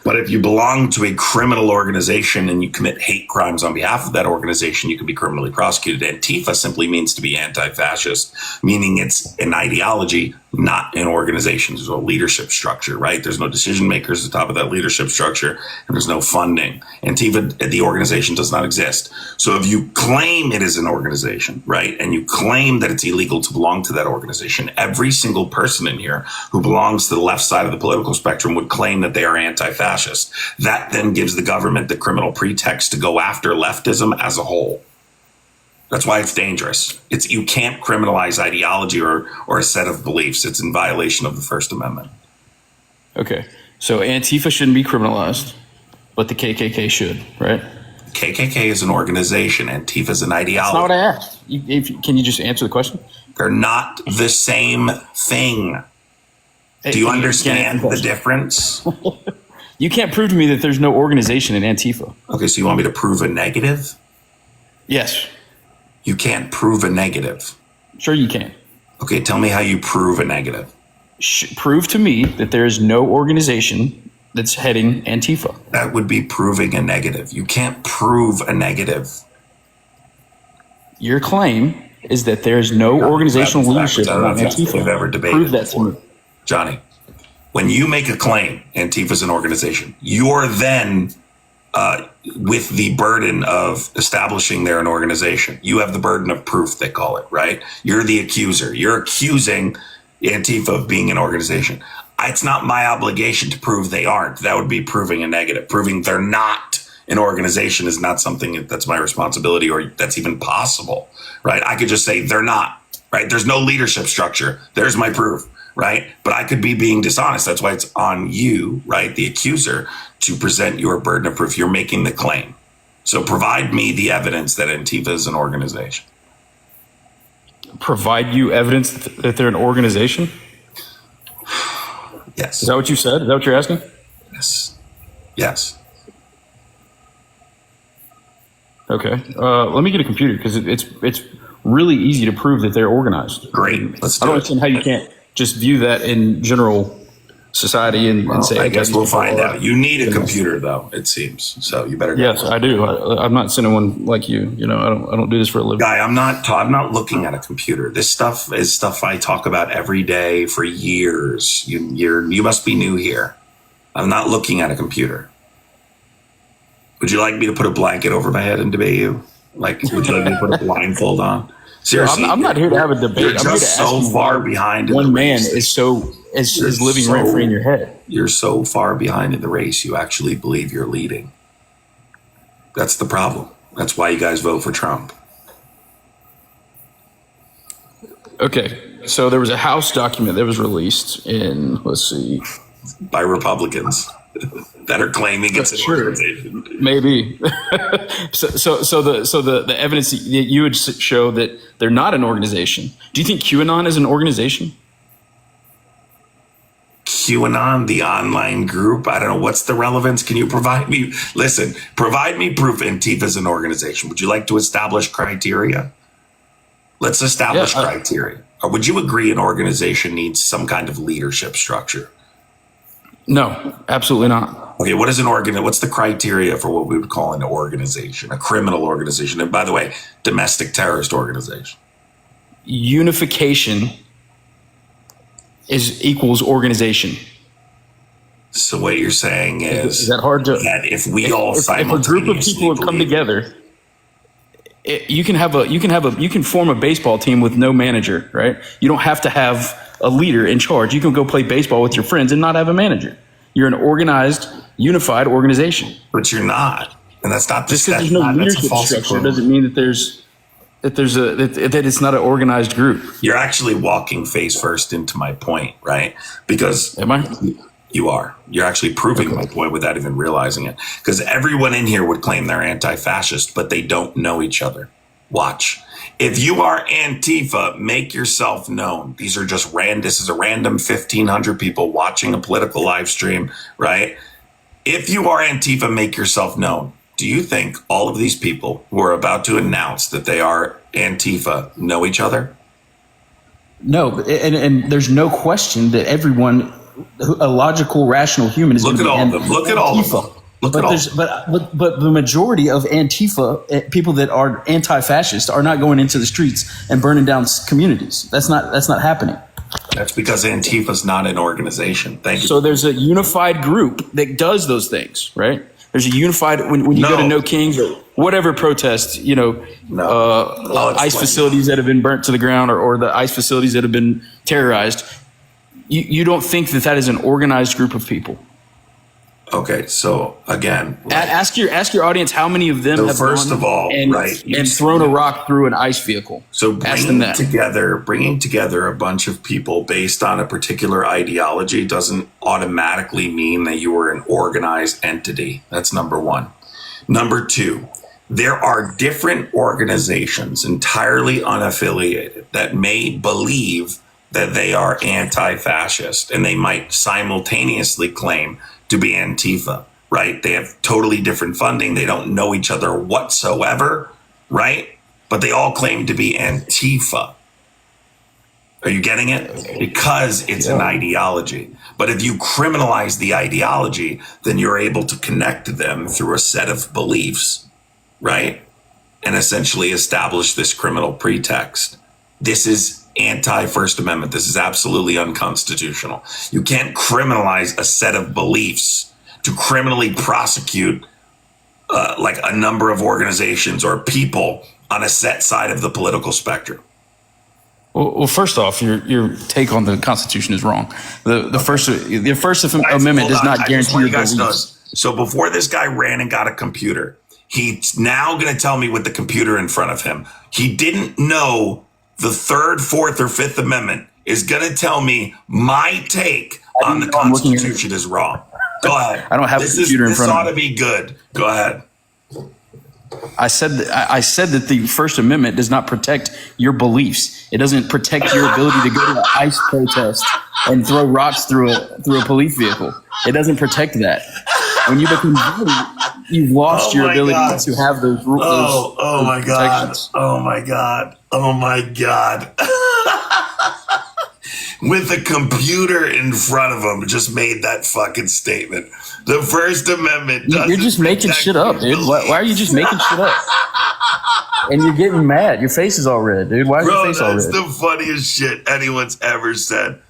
Speaker 2: But if you belong to a criminal organization and you commit hate crimes on behalf of that organization, you can be criminally prosecuted. Antifa simply means to be anti-fascist, meaning it's an ideology, not an organization. There's no leadership structure, right? There's no decision makers at the top of that leadership structure, and there's no funding. Antifa, the organization, does not exist. So if you claim it is an organization, right, and you claim that it's illegal to belong to that organization, every single person in here who belongs to the left side of the political spectrum would claim that they are anti-fascist. That then gives the government the criminal pretext to go after leftism as a whole. That's why it's dangerous. You can't criminalize ideology or a set of beliefs. It's in violation of the First Amendment.
Speaker 16: Okay, so Antifa shouldn't be criminalized, but the KKK should, right?
Speaker 2: KKK is an organization. Antifa is an ideology.
Speaker 16: That's not what I asked. Can you just answer the question?
Speaker 2: They're not the same thing. Do you understand the difference?
Speaker 16: You can't prove to me that there's no organization in Antifa.
Speaker 2: Okay, so you want me to prove a negative?
Speaker 16: Yes.
Speaker 2: You can't prove a negative.
Speaker 16: Sure you can.
Speaker 2: Okay, tell me how you prove a negative.
Speaker 16: Prove to me that there is no organization that's heading Antifa.
Speaker 2: That would be proving a negative. You can't prove a negative.
Speaker 16: Your claim is that there is no organizational leadership in Antifa.
Speaker 2: We've ever debated
Speaker 16: prove that to me.
Speaker 2: Johnny, when you make a claim, Antifa is an organization, you're then with the burden of establishing they're an organization. You have the burden of proof, they call it, right? You're the accuser. You're accusing Antifa of being an organization. It's not my obligation to prove they aren't. That would be proving a negative. Proving they're not an organization is not something that's my responsibility or that's even possible, right? I could just say they're not, right? There's no leadership structure. There's my proof, right? But I could be being dishonest. That's why it's on you, right, the accuser, to present your burden of proof. You're making the claim. So provide me the evidence that Antifa is an organization.
Speaker 16: Provide you evidence that they're an organization?
Speaker 2: Yes.
Speaker 16: Is that what you said? Is that what you're asking?
Speaker 2: Yes. Yes.
Speaker 16: Okay. Let me get a computer because it's really easy to prove that they're organized.
Speaker 2: Great. Let's do
Speaker 16: I don't
Speaker 2: it.
Speaker 16: understand how you can't just view that in general society and say.
Speaker 2: I guess we'll find out. You need a computer, though. It seems so. You better.
Speaker 16: Yes, I do. I'm not sending one like you. You know, I don't do this for a living.
Speaker 2: Guy, I'm not looking at a computer. This stuff is stuff I talk about every day for years. You must be new here. I'm not looking at a computer. Would you like me to put a blanket over my head and debate you? Like, would you like me to put a blindfold on? Seriously,
Speaker 5: I'm not here to have a debate.
Speaker 2: You're
Speaker 5: I'm here to
Speaker 2: just
Speaker 5: ask
Speaker 2: so
Speaker 5: you
Speaker 2: far
Speaker 5: why
Speaker 2: behind. In
Speaker 5: one
Speaker 2: the
Speaker 5: man
Speaker 2: race.
Speaker 5: is living rent free in your head.
Speaker 2: You're so far behind in the race. You actually believe you're leading. That's the problem. That's why you guys vote for Trump.
Speaker 16: Okay, so there was a House document that was released in, let's see,
Speaker 2: by Republicans that are claiming it's an organization.
Speaker 16: Maybe. so the evidence that you would show that they're not an organization. Do you think QAnon is an organization?
Speaker 2: QAnon, the online group? I don't know. What's the relevance? Can you provide me? Listen, provide me proof Antifa is an organization. Would you like to establish criteria? Let's establish criteria. Or would you agree an organization needs some kind of leadership structure?
Speaker 16: No, absolutely not.
Speaker 2: Okay, what is an what's the criteria for what we would call an organization, a criminal organization? And by the way, domestic terrorist organization.
Speaker 16: Unification equals organization.
Speaker 2: So what you're saying is
Speaker 16: that hard to?
Speaker 2: That if we all simultaneously
Speaker 16: if a group of people have come together, you can form a baseball team with no manager, right? You don't have to have a leader in charge. You can go play baseball with your friends and not have a manager. You're an organized, unified organization.
Speaker 2: But you're not, and that's not
Speaker 16: just because there's no leadership structure doesn't mean that that it's not an organized group.
Speaker 2: You're actually walking face first into my point, right? Because
Speaker 16: am I?
Speaker 2: You are. You're actually proving my point without even realizing it. Because everyone in here would claim they're anti-fascist, but they don't know each other. Watch. If you are Antifa, make yourself known. These are just this is a random 1,500 people watching a political live stream, right? If you are Antifa, make yourself known. Do you think all of these people who are about to announce that they are Antifa know each other?
Speaker 16: No, and there's no question that everyone, a logical, rational human is going to be
Speaker 2: all of them. Look at all of them.
Speaker 16: But the majority of Antifa people that are anti-fascist are not going into the streets and burning down communities. That's not happening.
Speaker 2: That's because Antifa's not an organization. Thank you.
Speaker 16: So there's a unified group that does those things, right? There's a unified when you go to No Kings or whatever protest, ICE facilities that have been burnt to the ground or the ICE facilities that have been terrorized. You don't think that is an organized group of people?
Speaker 2: Okay, so again,
Speaker 16: ask your audience how many of them have
Speaker 2: first of all,
Speaker 16: and thrown a rock through an ICE vehicle.
Speaker 2: So bringing together a bunch of people based on a particular ideology doesn't automatically mean that you are an organized entity. That's number one. Number two, there are different organizations entirely unaffiliated that may believe that they are anti-fascist, and they might simultaneously claim to be Antifa, right? They have totally different funding. They don't know each other whatsoever, right? But they all claim to be Antifa. Are you getting it? Because it's an ideology. But if you criminalize the ideology, then you're able to connect to them through a set of beliefs, right? And essentially establish this criminal pretext. This is anti-First Amendment. This is absolutely unconstitutional. You can't criminalize a set of beliefs to criminally prosecute like a number of organizations or people on a set side of the political spectrum.
Speaker 16: Well, first off, your take on the Constitution is wrong. The First Amendment does not guarantee your beliefs.
Speaker 2: So before this guy ran and got a computer, he's now going to tell me with the computer in front of him. He didn't know the Third, Fourth, or Fifth Amendment is going to tell me my take on the Constitution is wrong. Go ahead.
Speaker 16: I don't have a computer in front of me.
Speaker 2: This ought to be good. Go ahead.
Speaker 16: I said that the First Amendment does not protect your beliefs. It doesn't protect your ability to go to an ICE protest and throw rocks through a police vehicle. It doesn't protect that. When you become violent, you've lost your ability to have those rules.
Speaker 2: Oh my God. Oh my God. Oh my God. With a computer in front of him, just made that fucking statement. The First Amendment doesn't.
Speaker 16: You're just making shit up, dude. Why are you just making shit up? And you're getting mad. Your face is all red, dude. Why is your face all red?
Speaker 2: That's the funniest shit anyone's ever said.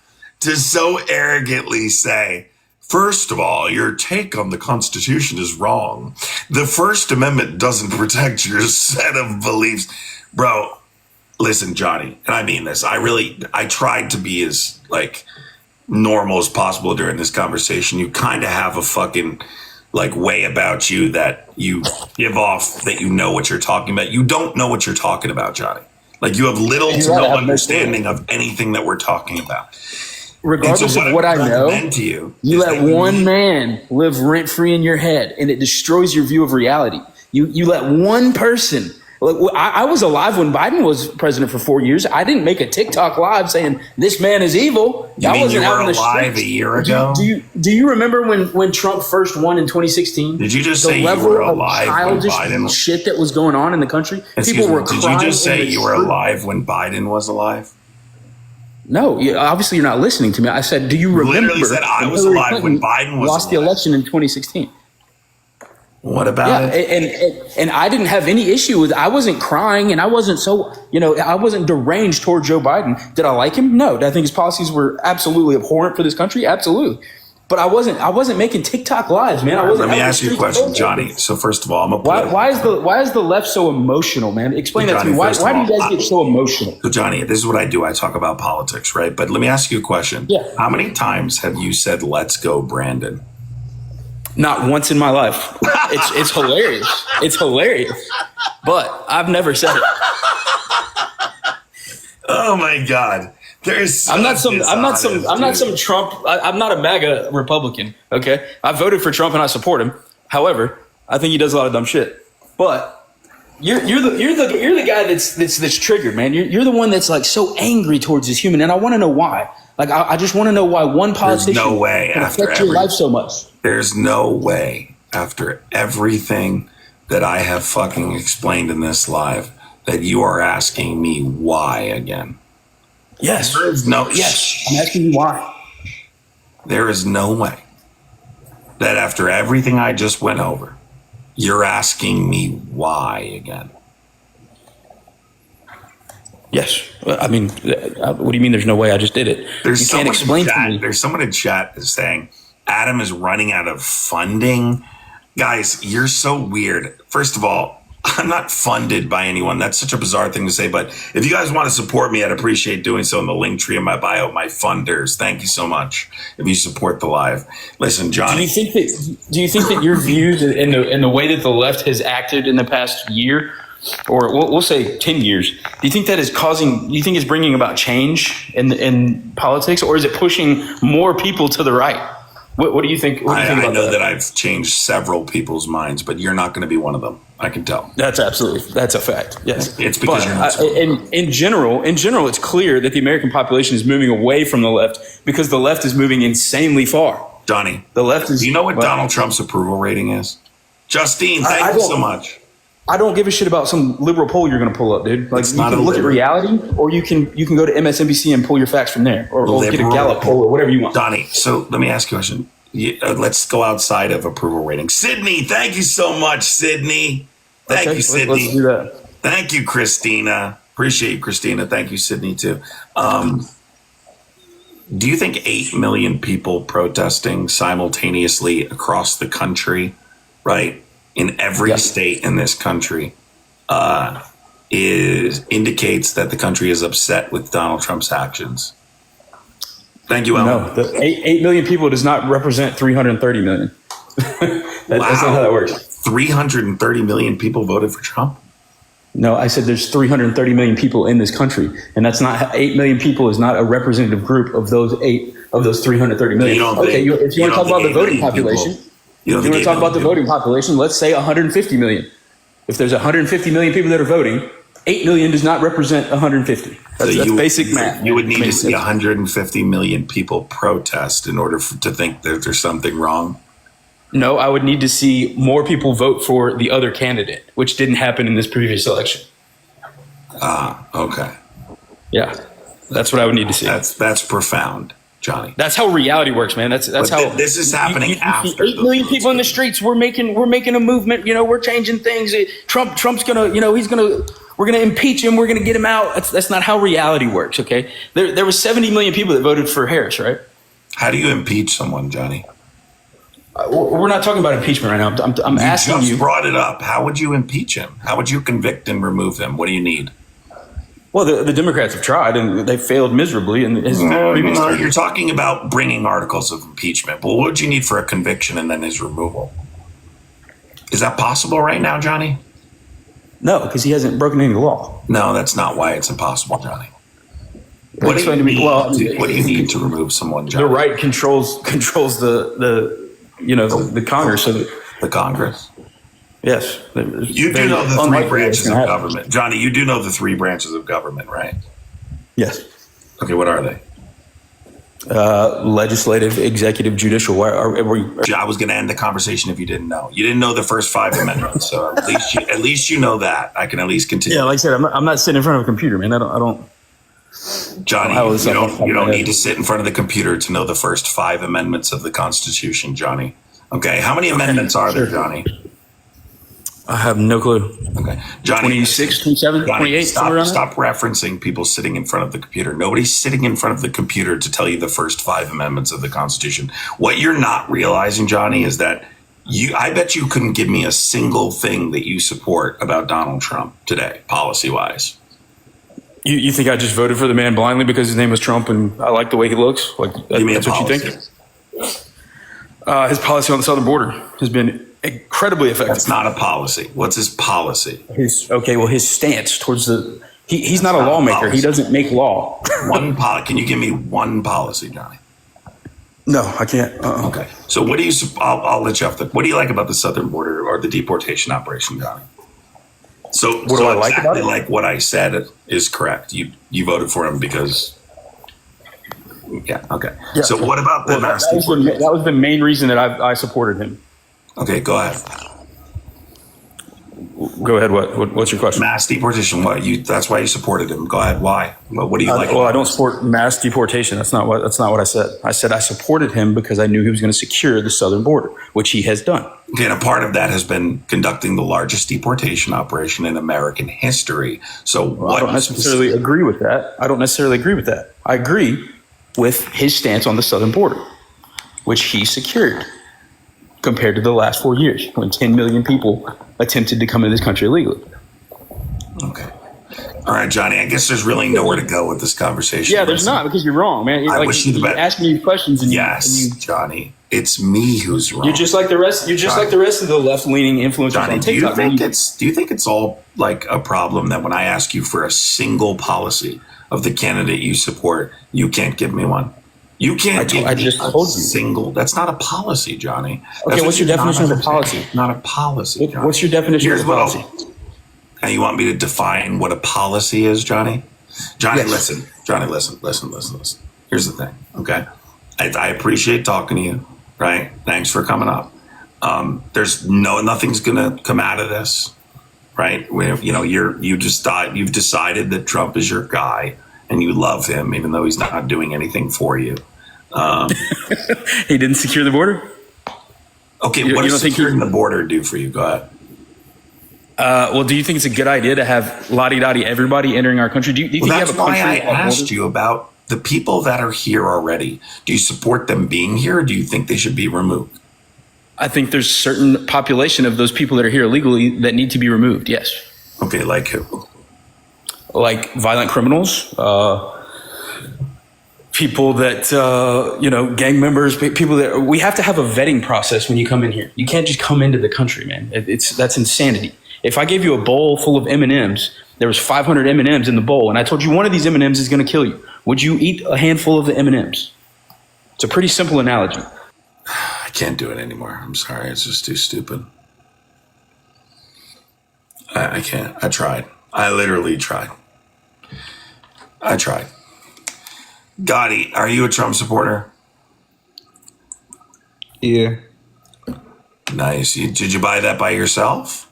Speaker 2: To so arrogantly say First of all, your take on the Constitution is wrong. The First Amendment doesn't protect your set of beliefs. Bro, listen, Johnny, and I mean this. I tried to be as like normal as possible during this conversation. You kind of have a fucking like way about you that you give off that you know what you're talking about. You don't know what you're talking about, Johnny. Like you have little to no understanding of anything that we're talking about.
Speaker 16: Regardless of what I know, you let one man live rent-free in your head, and it destroys your view of reality. You let one person. Like, I was alive when Biden was president for 4 years. I didn't make a TikTok live saying this man is evil.
Speaker 2: You mean you were alive a year ago?
Speaker 16: Do you remember when Trump first won in 2016?
Speaker 2: Did you just say you were alive when Biden?
Speaker 16: Shit that was going on in the country. People were crying.
Speaker 2: Did you just say you were alive when Biden was alive?
Speaker 16: No, obviously you're not listening to me. I said, do you remember?
Speaker 2: Literally said I was alive when Biden was
Speaker 16: lost the election in 2016.
Speaker 2: What about it?
Speaker 16: And I didn't have any issue with. I wasn't crying, and I wasn't I wasn't deranged toward Joe Biden. Did I like him? No. Did I think his policies were absolutely abhorrent for this country? Absolutely. But I wasn't making TikTok lives, man.
Speaker 2: Let me ask you a question, Johnny. So first of all,
Speaker 16: why is the left so emotional, man? Explain that to me. Why do you guys get so emotional?
Speaker 2: So Johnny, this is what I do. I talk about politics, right? But let me ask you a question.
Speaker 16: Yeah.
Speaker 2: How many times have you said "Let's go, Brandon"?
Speaker 16: Not once in my life. It's hilarious. It's hilarious. But I've never said it.
Speaker 2: Oh my God.
Speaker 16: I'm not some Trump. I'm not a MAGA Republican. Okay, I voted for Trump and I support him. However, I think he does a lot of dumb shit. But you're the guy that's triggered, man. You're the one that's like so angry towards this human, and I want to know why. Like I just want to know why one politician can affect your life so much.
Speaker 2: There's no way after everything that I have fucking explained in this live that you are asking me why again.
Speaker 16: Yes.
Speaker 2: Yes.
Speaker 16: I'm asking you why.
Speaker 2: There is no way that after everything I just went over, you're asking me why again.
Speaker 16: Yes. I mean, what do you mean there's no way? I just did it. You can't explain to me.
Speaker 2: There's someone in chat that's saying Adam is running out of funding. Guys, you're so weird. First of all, I'm not funded by anyone. That's such a bizarre thing to say. But if you guys want to support me, I'd appreciate doing so in the link tree in my bio. My funders, thank you so much. If you support the live, listen, Johnny.
Speaker 16: Do you think that your views in the way that the left has acted in the past year, or we'll say 10 years, do you think that is causing? Do you think it's bringing about change in politics, or is it pushing more people to the right? What do you think?
Speaker 2: I know that I've changed several people's minds, but you're not going to be one of them. I can tell.
Speaker 16: That's a fact. Yes,
Speaker 2: it's because you're not.
Speaker 16: In general, it's clear that the American population is moving away from the left because the left is moving insanely far.
Speaker 2: Johnny,
Speaker 16: the left is.
Speaker 2: Do you know what Donald Trump's approval rating is? Justine, thank you so much.
Speaker 16: I don't give a shit about some liberal poll you're going to pull up, dude. Like, you can look at reality, or you can go to MSNBC and pull your facts from there, or get a Gallup poll, or whatever you want.
Speaker 2: Donnie, so let me ask you a question. Let's go outside of approval rating. Sydney, thank you so much, Sydney. Thank you, Sydney.
Speaker 16: Let's do that.
Speaker 2: Thank you, Christina. Appreciate you, Christina. Thank you, Sydney, too. Do you think 8 million people protesting simultaneously across the country, right, in every state in this country, indicates that the country is upset with Donald Trump's actions? Thank you, Ellen.
Speaker 16: No, 8 million people does not represent 330 million. That's not how that works.
Speaker 2: 330 million people voted for Trump?
Speaker 16: No, I said there's 330 million people in this country, and that's not 8 million people is not a representative group of those 330 million. Okay, if you want to talk about the voting population, let's say 150 million. If there's 150 million people that are voting, 8 million does not represent 150. That's basic math.
Speaker 2: You would need to see 150 million people protest in order to think that there's something wrong.
Speaker 16: No, I would need to see more people vote for the other candidate, which didn't happen in this previous election.
Speaker 2: Okay.
Speaker 16: Yeah, that's what I would need to see.
Speaker 2: That's profound, Johnny.
Speaker 16: That's how reality works, man. That's how
Speaker 2: this is happening after
Speaker 16: 8 million people in the streets. We're making a movement. We're changing things. Trump's gonna, we're gonna impeach him. We're gonna get him out. That's not how reality works. Okay, there was 70 million people that voted for Harris, right?
Speaker 2: How do you impeach someone, Johnny?
Speaker 16: We're not talking about impeachment right now. I'm asking
Speaker 2: just
Speaker 16: you.
Speaker 2: Brought it up. How would you impeach him? How would you convict and remove him? What do you need?
Speaker 16: Well, the Democrats have tried, and they failed miserably in his previous term.
Speaker 2: You're talking about bringing articles of impeachment. Well, what would you need for a conviction and then his removal? Is that possible right now, Johnny?
Speaker 16: No, because he hasn't broken any law.
Speaker 2: No, that's not why it's impossible, Johnny. What do you need to remove someone, Johnny?
Speaker 16: The right controls the Congress. So
Speaker 2: the Congress?
Speaker 16: Yes.
Speaker 2: You do know the three branches of government. Johnny, you do know the three branches of government, right?
Speaker 16: Yes.
Speaker 2: Okay, what are they?
Speaker 16: Legislative, executive, judicial. Why
Speaker 2: I was going to end the conversation if you didn't know. You didn't know the first 5 amendments, so at least you know that. I can at least continue.
Speaker 16: Yeah, like I said, I'm not sitting in front of a computer, man. I don't.
Speaker 2: Johnny, you don't need to sit in front of the computer to know the first 5 amendments of the Constitution, Johnny. Okay, how many amendments are there, Johnny?
Speaker 16: I have no clue.
Speaker 2: Okay. Johnny,
Speaker 16: 26, 27, 28.
Speaker 2: Stop referencing people sitting in front of the computer. Nobody's sitting in front of the computer to tell you the first 5 amendments of the Constitution. What you're not realizing, Johnny, is that I bet you couldn't give me a single thing that you support about Donald Trump today, policy-wise.
Speaker 16: You think I just voted for the man blindly because his name was Trump and I like the way he looks? Like that's what you think? His policy on the southern border has been incredibly effective.
Speaker 2: That's not a policy. What's his policy?
Speaker 16: His stance towards he's not a lawmaker. He doesn't make law.
Speaker 2: Can you give me one policy, Johnny?
Speaker 16: No, I can't.
Speaker 2: Okay. So what do you? I'll let you off. What do you like about the southern border or the deportation operation, Johnny? So
Speaker 16: what do I like about it?
Speaker 2: Like what I said is correct. You voted for him because. Yeah. Okay.
Speaker 16: Yeah.
Speaker 2: So what about the mass
Speaker 16: deportation? That was the main reason that I supported him.
Speaker 2: Okay, go ahead.
Speaker 16: Go ahead. What's your question?
Speaker 2: Mass deportation. What that's why you supported him. Go ahead. Why? What do you like?
Speaker 16: Well, I don't support mass deportation. That's not what I said. I said I supported him because I knew he was going to secure the southern border, which he has done.
Speaker 2: Okay, and a part of that has been conducting the largest deportation operation in American history. So
Speaker 16: I don't necessarily agree with that. I agree with his stance on the southern border, which he secured compared to the last 4 years when 10 million people attempted to come into this country illegally.
Speaker 2: Okay. All right, Johnny, I guess there's really nowhere to go with this conversation.
Speaker 16: Yeah, there's not, because you're wrong, man.
Speaker 2: I wish you the best.
Speaker 16: Asking me questions and
Speaker 2: Johnny, it's me who's wrong.
Speaker 16: You're just like the rest. You're just like the rest of the left-leaning influencers
Speaker 2: Johnny,
Speaker 16: on TikTok.
Speaker 2: Do you think it's all like a problem that when I ask you for a single policy of the candidate you support, you can't give me one? You can't give me a single. That's not a policy, Johnny.
Speaker 16: Okay, what's your definition of a policy?
Speaker 2: Not a policy, Johnny.
Speaker 16: What's your definition of a policy?
Speaker 2: Now you want me to define what a policy is, Johnny? Johnny, listen. Johnny, listen. Here's the thing, okay? I appreciate talking to you, right? Thanks for coming up. Nothing's gonna come out of this, right? You've decided that Trump is your guy and you love him, even though he's not doing anything for you.
Speaker 16: He didn't secure the border?
Speaker 2: Okay, what does securing the border do for you? Go ahead.
Speaker 16: Well, do you think it's a good idea to have la-di-da-di everybody entering our country? Do you think you have a country?
Speaker 2: That's why I asked you about the people that are here already. Do you support them being here, or do you think they should be removed?
Speaker 16: I think there's a certain population of those people that are here illegally that need to be removed, yes.
Speaker 2: Okay, like who?
Speaker 16: Like violent criminals, people that, gang members, people that, we have to have a vetting process when you come in here. You can't just come into the country, man. That's insanity. If I gave you a bowl full of M&Ms, there was 500 M&Ms in the bowl, and I told you one of these M&Ms is going to kill you, would you eat a handful of the M&Ms? It's a pretty simple analogy.
Speaker 2: I can't do it anymore. I'm sorry. It's just too stupid. I can't. I tried. I literally tried. Gotti, are you a Trump supporter?
Speaker 17: Yeah.
Speaker 2: Nice. Did you buy that by yourself?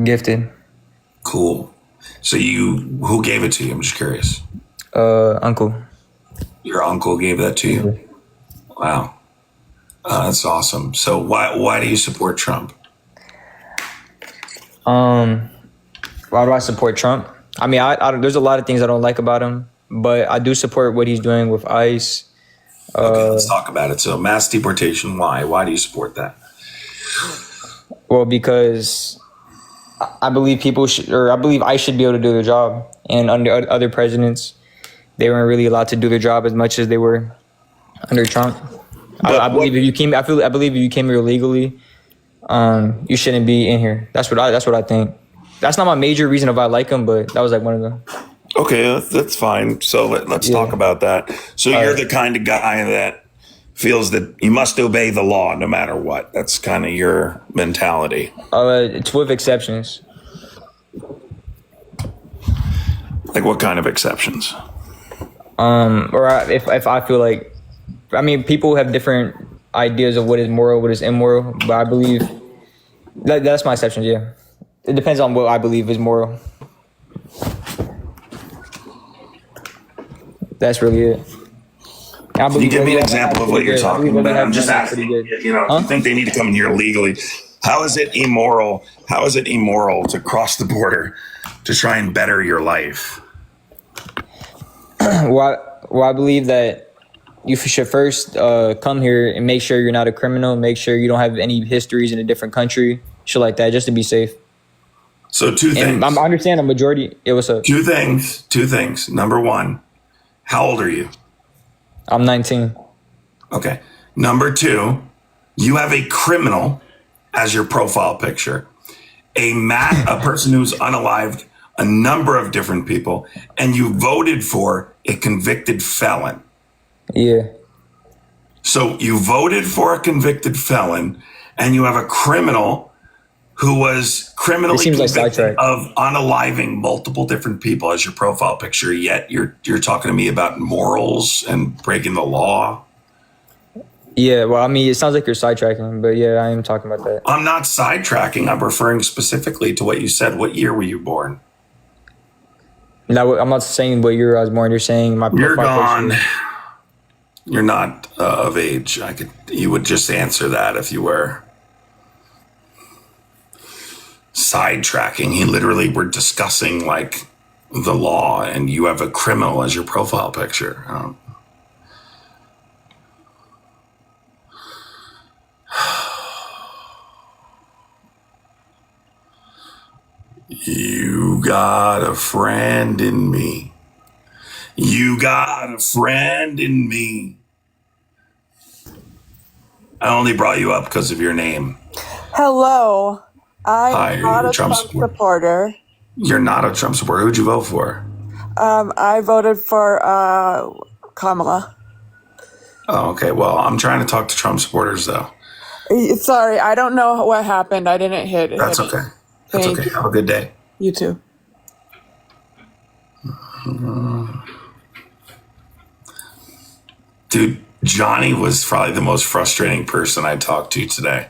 Speaker 17: Gifted.
Speaker 2: Cool. So who gave it to you? I'm just curious.
Speaker 17: Uncle.
Speaker 2: Your uncle gave that to you? Wow. That's awesome. So why do you support Trump?
Speaker 17: Why do I support Trump? I mean, I there's a lot of things I don't like about him, but I do support what he's doing with ICE.
Speaker 2: Okay, let's talk about it. So mass deportation, why? Why do you support that?
Speaker 17: Well, because I believe I believe I should be able to do their job. And under other presidents, they weren't really allowed to do their job as much as they were under Trump. I believe if you came, I believe if you came here illegally, you shouldn't be in here. That's what I think. That's not my major reason if I like him, but that was like one of them.
Speaker 2: Okay, that's fine. So let's talk about that. So you're the kind of guy that feels that you must obey the law no matter what. That's kind of your mentality.
Speaker 17: It's with exceptions.
Speaker 2: Like what kind of exceptions?
Speaker 17: If I feel like, I mean, people have different ideas of what is moral, what is immoral, but I believe that's my exceptions. Yeah, it depends on what I believe is moral. That's really it.
Speaker 2: Can you give me an example of what you're talking about? I'm just asking. You think they need to come in here legally? How is it immoral? How is it immoral to cross the border to try and better your life?
Speaker 17: Well, I believe that you should first come here and make sure you're not a criminal. Make sure you don't have any histories in a different country, shit like that, just to be safe.
Speaker 2: So two things.
Speaker 17: I understand a majority. What's up?
Speaker 2: Two things. Number one, how old are you?
Speaker 17: I'm 19.
Speaker 2: Okay. Number two, you have a criminal as your profile picture, a person who's unalived a number of different people, and you voted for a convicted felon.
Speaker 17: Yeah.
Speaker 2: So you voted for a convicted felon, and you have a criminal who was criminally convicted of unaliving multiple different people as your profile picture, yet you're talking to me about morals and breaking the law.
Speaker 17: Yeah, well, I mean, it sounds like you're sidetracking, but yeah, I am talking about that.
Speaker 2: I'm not sidetracking. I'm referring specifically to what you said. What year were you born?
Speaker 17: No, I'm not saying what year I was born. You're saying my profile
Speaker 2: You're gone.
Speaker 17: picture.
Speaker 2: You're not of age. You would just answer that if you were. Sidetracking. He literally were discussing like the law, and you have a criminal as your profile picture. You got a friend in me. You got a friend in me. I only brought you up because of your name.
Speaker 18: Hello.
Speaker 2: Hi,
Speaker 18: I'm not
Speaker 2: you're
Speaker 18: a Trump supporter.
Speaker 2: You're not a Trump supporter. Who'd you vote for?
Speaker 18: I voted for Kamala.
Speaker 2: Oh, okay. Well, I'm trying to talk to Trump supporters, though.
Speaker 18: Sorry, I don't know what happened. I didn't hit it.
Speaker 2: That's okay. That's okay. Have a good day.
Speaker 18: You too.
Speaker 2: Dude, Johnny was probably the most frustrating person I talked to today.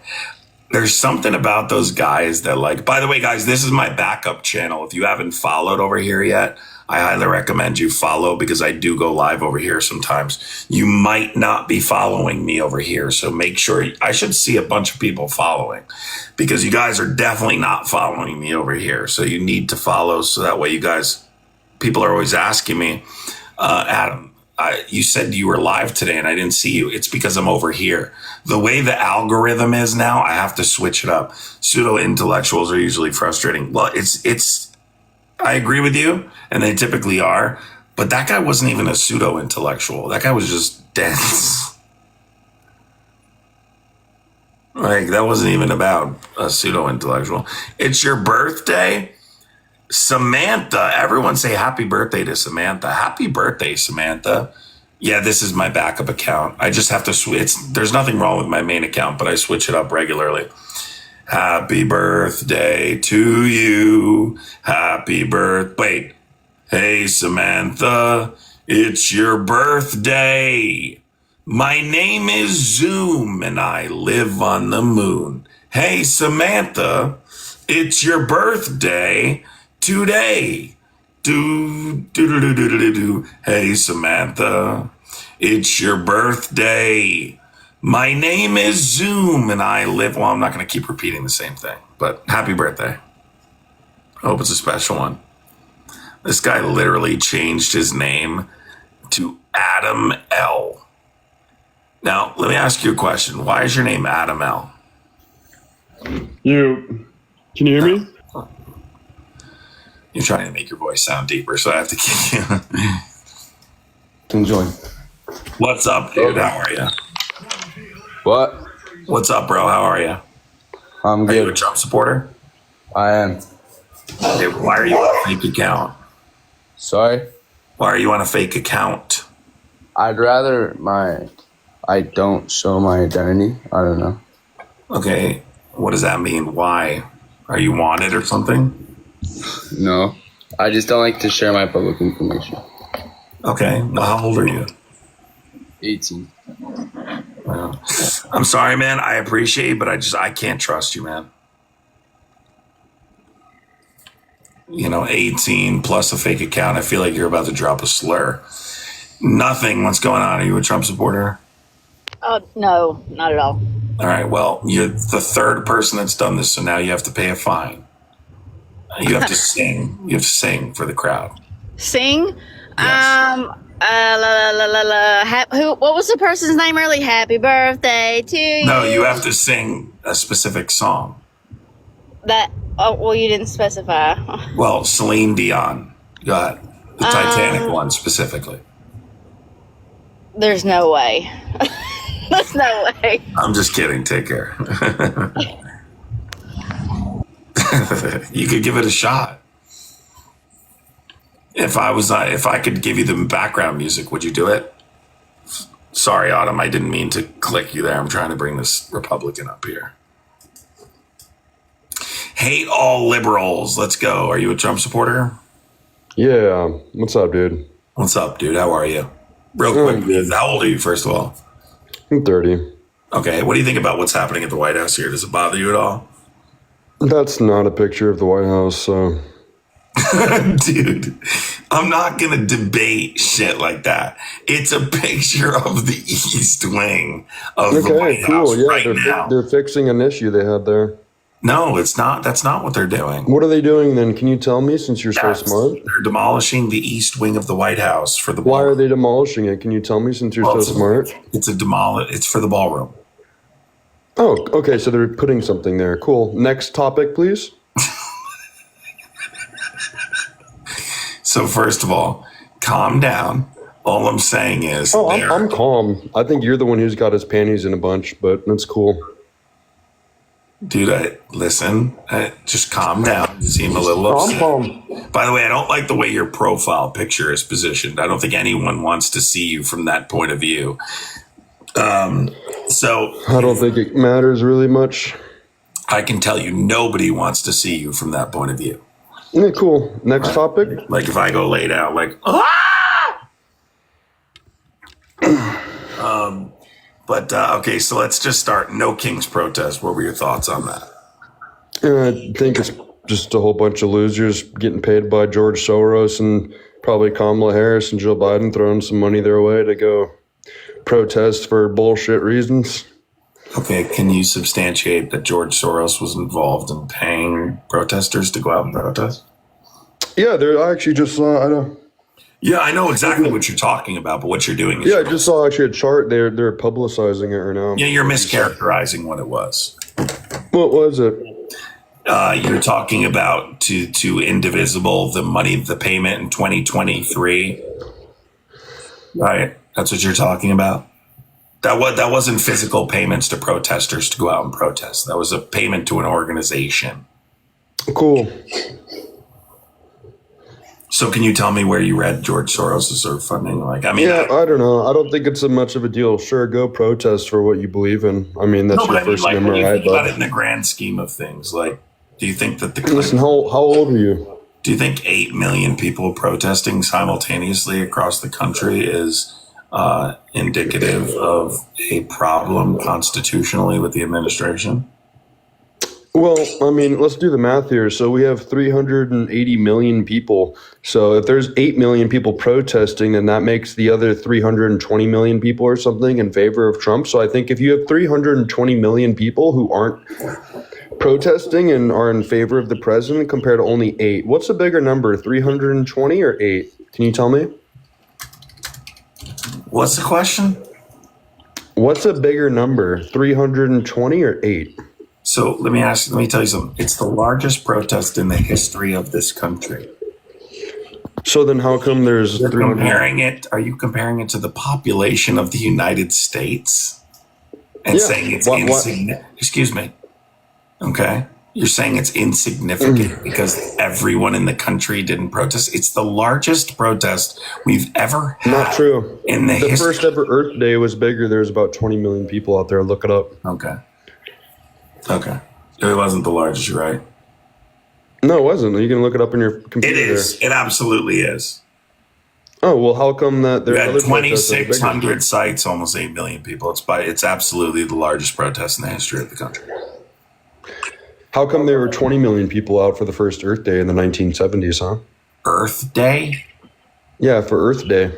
Speaker 2: There's something about those guys that like, by the way, guys, this is my backup channel. If you haven't followed over here yet, I highly recommend you follow because I do go live over here sometimes. You might not be following me over here. So make sure I should see a bunch of people following because you guys are definitely not following me over here. So you need to follow. So that way people are always asking me, Adam, you said you were live today and I didn't see you. It's because I'm over here. The way the algorithm is now, I have to switch it up. Pseudo intellectuals are usually frustrating. Well, I agree with you, and they typically are, but that guy wasn't even a pseudo intellectual. That guy was just dense. Like, that wasn't even about a pseudo intellectual. It's your birthday. Samantha, everyone say happy birthday to Samantha. Happy birthday, Samantha. Yeah, this is my backup account. I just have to switch. There's nothing wrong with my main account, but I switch it up regularly. Happy birthday to you. Happy birthday. Wait. Hey, Samantha, it's your birthday. My name is Zoom and I live on the moon. Hey, Samantha, it's your birthday today. Do. Hey, Samantha, it's your birthday. My name is Zoom and I live. Well, I'm not going to keep repeating the same thing, but happy birthday. I hope it's a special one. This guy literally changed his name to Adam L. Now, let me ask you a question. Why is your name Adam L?
Speaker 8: Can you hear me?
Speaker 2: You're trying to make your voice sound deeper, so I have to kick you.
Speaker 7: Can join.
Speaker 2: What's up, dude? How are you?
Speaker 7: What?
Speaker 2: What's up, bro? How are you?
Speaker 7: I'm
Speaker 2: Are you a
Speaker 7: good.
Speaker 2: Trump supporter?
Speaker 7: I am.
Speaker 2: Okay, why are you on a fake account?
Speaker 7: Sorry?
Speaker 2: Why are you on a fake account?
Speaker 7: I'd rather I don't show my identity. I don't know.
Speaker 2: Okay, what does that mean? Why? Are you wanted or something?
Speaker 7: No. I just don't like to share my public information.
Speaker 2: Okay, well, how old are you?
Speaker 7: 18.
Speaker 2: Well, I'm sorry, man. I appreciate you, but I can't trust you, man. 18 plus a fake account. I feel like you're about to drop a slur. Nothing. What's going on? Are you a Trump supporter?
Speaker 19: Oh, no, not at all.
Speaker 2: All right. Well, you're the third person that's done this, so now you have to pay a fine. You have to sing. You have to sing for the crowd.
Speaker 19: Sing?
Speaker 2: Yes.
Speaker 19: What was the person's name earlier? Happy birthday to you.
Speaker 2: No, you have to sing a specific song.
Speaker 19: You didn't specify.
Speaker 2: Well, Celine Dion. Go ahead. The Titanic one specifically.
Speaker 19: There's no way. There's no way.
Speaker 2: I'm just kidding. Take care. You could give it a shot. If I could give you the background music, would you do it? Sorry, Autumn, I didn't mean to click you there. I'm trying to bring this Republican up here. Hate all liberals. Let's go. Are you a Trump supporter?
Speaker 8: Yeah. What's up, dude?
Speaker 2: What's up, dude? How are you? Real quick, how old are you, first of all?
Speaker 8: I'm 30.
Speaker 2: Okay, what do you think about what's happening at the White House here? Does it bother you at all?
Speaker 8: That's not a picture of the White House, so...
Speaker 2: Dude, I'm not going to debate shit like that. It's a picture of the East Wing of the White House right now.
Speaker 8: They're fixing an issue they had there.
Speaker 2: No, it's not. That's not what they're doing.
Speaker 8: What are they doing then? Can you tell me, since you're so smart?
Speaker 2: They're demolishing the East Wing of the White House for the
Speaker 8: Why are they demolishing it? Can you tell me, since you're so smart?
Speaker 2: It's for the ballroom.
Speaker 8: Oh, okay, so they're putting something there. Cool. Next topic, please.
Speaker 2: So first of all, calm down. All I'm saying is...
Speaker 8: I'm calm. I think you're the one who's got his panties in a bunch, but that's cool.
Speaker 2: Dude, listen, just calm down. You seem a little upset. By the way, I don't like the way your profile picture is positioned. I don't think anyone wants to see you from that point of view. So
Speaker 8: I don't think it matters really much.
Speaker 2: I can tell you nobody wants to see you from that point of view.
Speaker 8: Yeah, cool. Next topic.
Speaker 2: Like if I go lay down, like, okay, so let's just start. No King's protest. What were your thoughts on that?
Speaker 8: I think it's just a whole bunch of losers getting paid by George Soros and probably Kamala Harris and Joe Biden throwing some money their way to go protest for bullshit reasons.
Speaker 2: Okay, can you substantiate that George Soros was involved in paying protesters to go out and protest?
Speaker 8: Yeah, I actually just saw. I know.
Speaker 2: Yeah, I know exactly what you're talking about, but what you're doing is...
Speaker 8: Yeah, I just saw actually a chart. They're publicizing it right now.
Speaker 2: Yeah, you're mischaracterizing what it was.
Speaker 8: What was it?
Speaker 2: You're talking about to indivisible the payment in 2023, right? That's what you're talking about. That wasn't physical payments to protesters to go out and protest. That was a payment to an organization.
Speaker 8: Cool.
Speaker 2: So can you tell me where you read George Soros' funding?
Speaker 8: I don't know. I don't think it's much of a deal. Sure, go protest for what you believe in. I mean, that's your first
Speaker 2: when
Speaker 8: number,
Speaker 2: you
Speaker 8: right?
Speaker 2: think about it in the grand scheme of things, do you think that
Speaker 8: Listen, how old are you?
Speaker 2: Do you think 8 million people protesting simultaneously across the country is indicative of a problem constitutionally with the administration?
Speaker 8: Well, I mean, let's do the math here. So we have 380 million people. So if there's 8 million people protesting, then that makes the other 320 million people or something in favor of Trump. So I think if you have 320 million people who aren't protesting and are in favor of the president compared to only 8, what's a bigger number, 320 or 8? Can you tell me?
Speaker 2: What's the question?
Speaker 8: What's a bigger number, 320 or 8?
Speaker 2: So let me tell you something. It's the largest protest in the history of this country.
Speaker 8: So then how come there's
Speaker 2: Are you comparing it to the population of the United States and saying it's insignificant? Excuse me. Okay. You're saying it's insignificant because everyone in the country didn't protest. It's the largest protest we've ever had.
Speaker 8: Not true.
Speaker 2: In the history.
Speaker 8: First ever Earth Day was bigger. There was about 20 million people out there. Look it up.
Speaker 2: Okay. It wasn't the largest, you're right.
Speaker 8: No, it wasn't. You can look it up on your computer.
Speaker 2: It is. It absolutely is.
Speaker 8: Oh, well, how come that there
Speaker 2: We
Speaker 8: are
Speaker 2: had
Speaker 8: other protests that are bigger?
Speaker 2: 2,600 sites, almost 8 million people. It's absolutely the largest protest in the history of the country.
Speaker 8: How come there were 20 million people out for the first Earth Day in the 1970s, huh?
Speaker 2: Earth Day?
Speaker 8: Yeah, for Earth Day.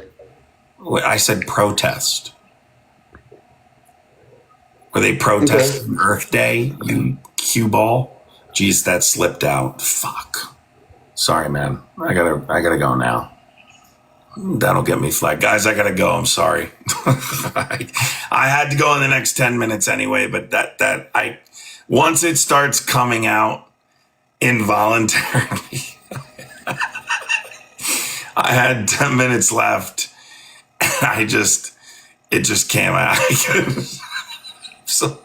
Speaker 2: I said protest. Were they protesting Earth Day, you cue ball? Jeez, that slipped out. Fuck. Sorry, man. I gotta go now. That'll get me flagged. Guys, I gotta go. I'm sorry. I had to go in the next 10 minutes anyway, but once it starts coming out involuntarily, I had 10 minutes left and it just came out. So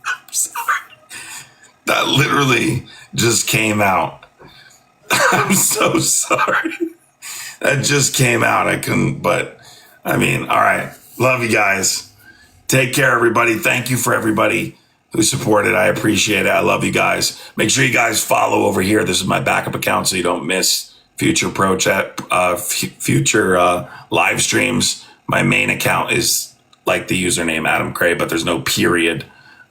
Speaker 2: I'm sorry. That literally just came out. I'm so sorry. That just came out. I couldn't, but I mean, all right. Love you guys. Take care, everybody. Thank you for everybody who supported. I appreciate it. I love you guys. Make sure you guys follow over here. This is my backup account so you don't miss future live streams. My main account is like the username Adam Cray, but there's no period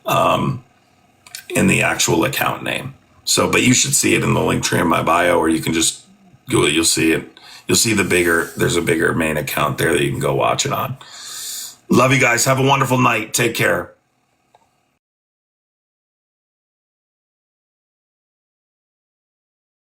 Speaker 2: in the actual account name. So, but you should see it in the link tree in my bio, or you can just Google it. You'll see it. You'll see there's a bigger main account there that you can go watch it on. Love you guys. Have a wonderful night. Take care.